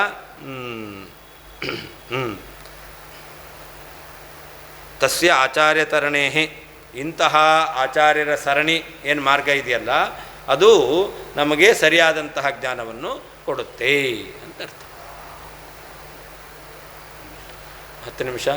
ತಸ್ಯ ಆಚಾರ್ಯತರಣೇ, ಇಂತಹ ಆಚಾರ್ಯರ ಸರಣಿ ಏನು ಮಾರ್ಗ ಇದೆಯಲ್ಲ ಅದು ನಮಗೆ ಸರಿಯಾದಂತಹ ಜ್ಞಾನವನ್ನು ಕೊಡುತ್ತೆ ಅಂತ ಅರ್ಥ. 10 ನಿಮಿಷ.